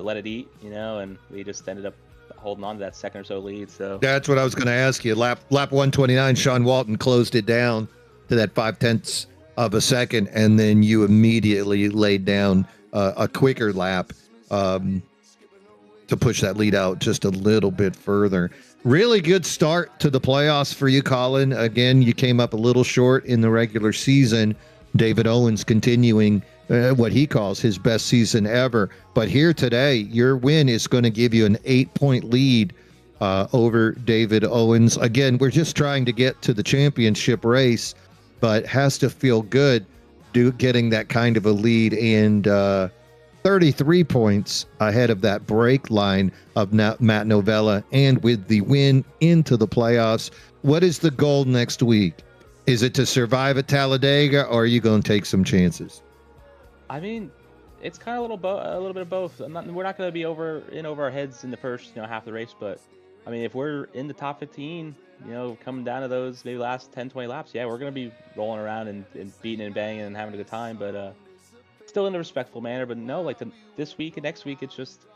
let it eat, you know, and we just ended up holding on to that second or so lead. So that's what I was going to ask you. Lap 129, Sean Walton closed it down to that 5 tenths of a second, and then you immediately laid down a quicker lap to push that lead out just a little bit further. Really good start to the playoffs for you, Colin. Again, you came up a little short in the regular season. David Owens continuing what he calls his best season ever. But here today, your win is going to give you an 8-point lead over David Owens. Again, we're just trying to get to the championship race, but has to feel good getting that kind of a lead, and 33 points ahead of that break line of Matt Novella, and with the win into the playoffs. What is the goal next week? Is it to survive at Talladega, or are you going to take some chances? I mean, it's kind of a little bit of both. We're not going to be over our heads in the first half the race, but I mean, if we're in the top 15, coming down to those maybe last 10, 20 laps, yeah, we're going to be rolling around and beating and banging and having a good time, but still in a respectful manner. But no, like this week and next week, it's just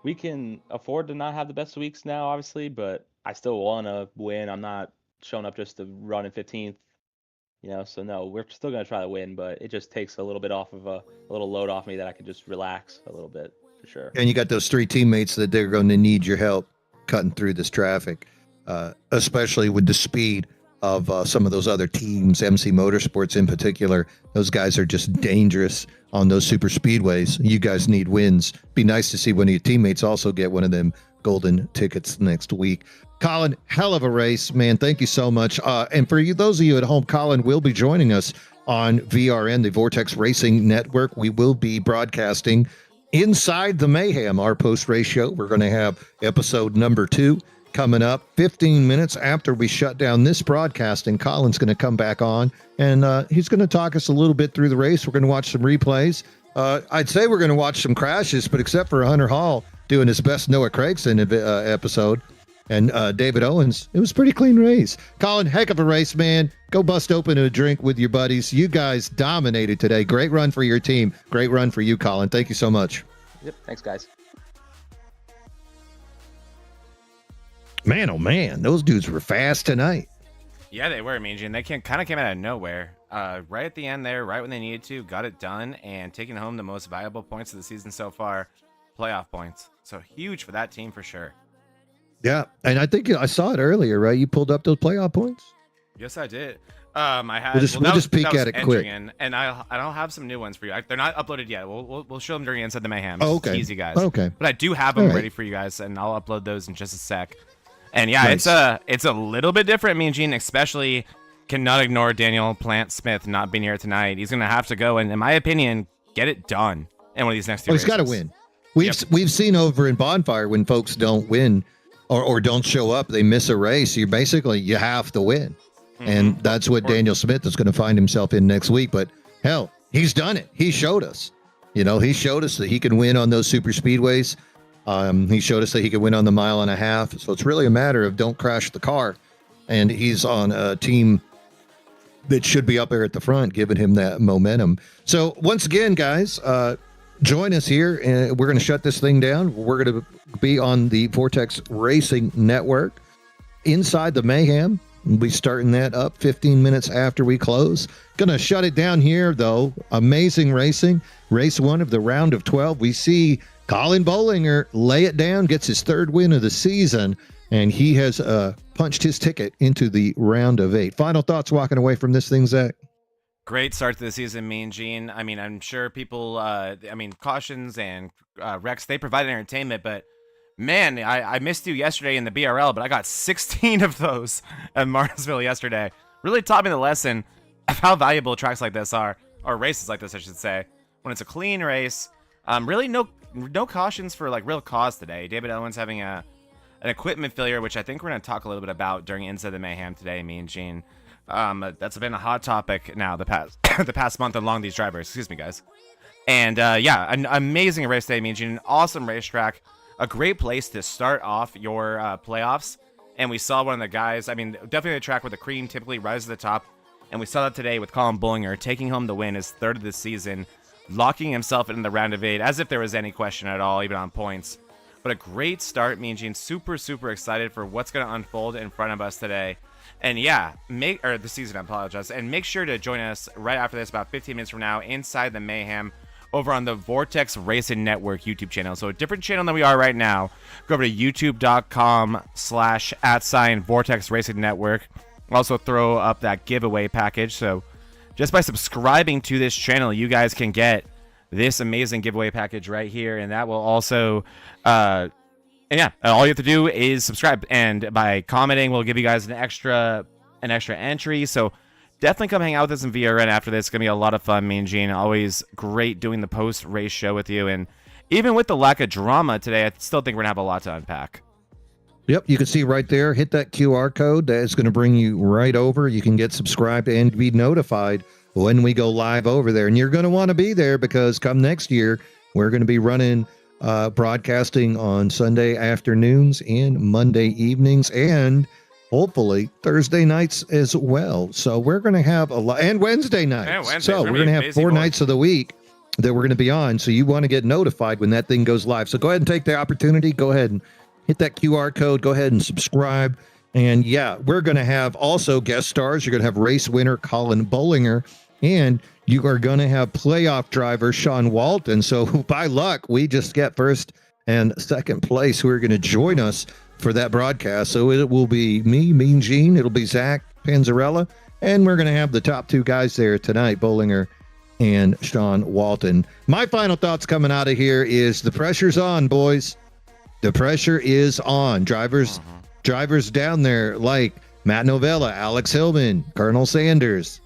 we can afford to not have the best weeks now, obviously, but I still want to win. I'm not showing up just to run in 15th So no, we're still gonna try to win, but it just takes a little bit off of a little load off me that I can just relax a little bit for sure. And you got those 3 teammates that they're going to need your help cutting through this traffic, especially with the speed of some of those other teams, MC Motorsports in particular. Those guys are just dangerous on those super speedways. You guys need wins. Be nice to see one of your teammates also get one of them golden tickets next week. Colin, hell of a race, man. Thank you so much. And for you, those of you at home, Colin will be joining us on VRN, the Vortex Racing Network. We will be broadcasting Inside the Mayhem, our post-race show. We're going to have episode number 2 coming up 15 minutes after we shut down this broadcasting. Colin's going to come back on, and he's going to talk us a little bit through the race. We're going to watch some replays. I'd say we're going to watch some crashes, but except for Hunter Hall doing his best Noah Craigson episode and David Owens, it was a pretty clean race. Colin, heck of a race, man. Go bust open a drink with your buddies. You guys dominated today. Great run for your team. Great run for you, Colin. Thank you so much. Yep. Thanks, guys. Man, oh man, those dudes were fast tonight. Yeah, they were, Mean Gene. They kind of came out of nowhere. Right at the end there, right when they needed to, got it done, and taking home the most valuable points of the season so far, playoff points. So huge for that team for sure. Yeah, and I think I saw it earlier, right? You pulled up those playoff points? Yes, I did. I had. We'll just peek at it quick. And I'll have some new ones for you. They're not uploaded yet. We'll show them during Inside the Mayhem. Oh, okay. Tease you guys. Okay. But I do have them ready for you guys, and I'll upload those in just a sec. And yeah, nice. It's a little bit different, Mean Gene, especially cannot ignore Daniel Plant Smith not being here tonight. He's gonna have to go, and in my opinion, get it done in one of these next 2 races. He's got to win. We've seen over in Bonfire when folks don't win or don't show up, they miss a race. You have to win. Mm-hmm. And that's what Daniel Smith is going to find himself in next week. But hell, he's done it. He showed us. He showed us that he can win on those super speedways. He showed us that he could win on the 1.5 miles. So it's really a matter of don't crash the car. And he's on a team that should be up there at the front, giving him that momentum. So once again, guys, join us here, and we're going to shut this thing down. We're going to be on the Vortex Racing Network. Inside the Mayhem, we'll be starting that up 15 minutes after we close. Going to shut it down here, though. Amazing racing. Race 1 of the round of 12. We see Colin Bollinger lay it down, gets his 3rd win of the season, and he has punched his ticket into the round of 8. Final thoughts walking away from this thing, Zach? Great start to the season, Mean Gene. I mean, I'm sure people, cautions and wrecks, they provide entertainment, but man, I missed you yesterday in the BRL, but I got 16 of those at Martinsville yesterday. Really taught me the lesson of how valuable tracks like this are, or races like this, I should say, when it's a clean race. Really no cautions for like real cause today. David Owens having an equipment failure, which I think we're going to talk a little bit about during Inside the Mayhem today, Mean Gene. That's been a hot topic now the past month along these drivers. Excuse me, guys. And an amazing race today, Mean Gene. An awesome racetrack. A great place to start off your playoffs. And we saw one of the guys, definitely the track where the cream typically rises to the top. And we saw that today with Colin Bollinger taking home the win, his 3rd of the season, locking himself in the round of 8, as if there was any question at all, even on points. But a great start, Mean Gene. Super, super excited for what's going to unfold in front of us today. And yeah, the season, I apologize. And make sure to join us right after this, about 15 minutes from now, Inside the Mayhem, over on the Vortex Racing Network YouTube channel. So a different channel than we are right now. Go over to youtube.com/@Vortex Racing Network. Also throw up that giveaway package. So just by subscribing to this channel, you guys can get this amazing giveaway package right here. And that will also, all you have to do is subscribe. And by commenting, we'll give you guys an extra entry. So definitely come hang out with us in VRN after this. It's going to be a lot of fun, Mean Gene. Always great doing the post-race show with you. And even with the lack of drama today, I still think we're going to have a lot to unpack. Yep, you can see right there. Hit that QR code. That's going to bring you right over. You can get subscribed and be notified when we go live over there. And you're going to want to be there because come next year, we're going to be running broadcasting on Sunday afternoons and Monday evenings and hopefully Thursday nights as well. So we're going to have a lot, and Wednesday nights. So we're going to have 4 nights of the week that we're going to be on. So you want to get notified when that thing goes live. So go ahead and take the opportunity. Go ahead and hit that QR code. Go ahead and subscribe. And yeah, we're going to have also guest stars. You're going to have race winner Colin Bollinger, and you are going to have playoff driver Sean Walton. So by luck, we just get first and second place who are going to join us for that broadcast. So it will be me, Mean Gene. It'll be Zach Panzarella. And we're going to have the top two guys there tonight, Bollinger and Sean Walton. My final thoughts coming out of here is the pressure's on, boys. The pressure is on. Drivers down there like Matt Novella, Alex Hillman, Colonel Sanders.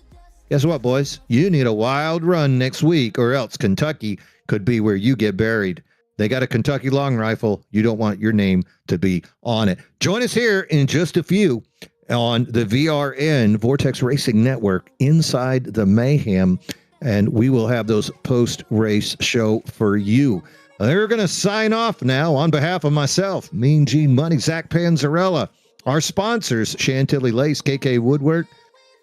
Guess what, boys? You need a wild run next week, or else Kentucky could be where you get buried. They got a Kentucky long rifle. You don't want your name to be on it. Join us here in just a few on the VRN, Vortex Racing Network, inside the Mayhem, and we will have those post-race show for you. They're going to sign off now on behalf of myself, Mean Gene Money, Zach Panzarella, our sponsors, Chantilly Lace, KK Woodwork,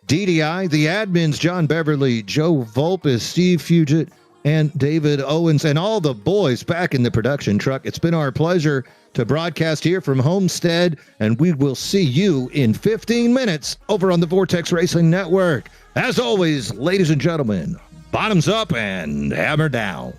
DDI, the admins, John Beverly, Joe Volpes, Steve Fugit, and David Owens, and all the boys back in the production truck. It's been our pleasure to broadcast here from Homestead, and we will see you in 15 minutes over on the Vortex Racing Network. As always, ladies and gentlemen, bottoms up and hammer down.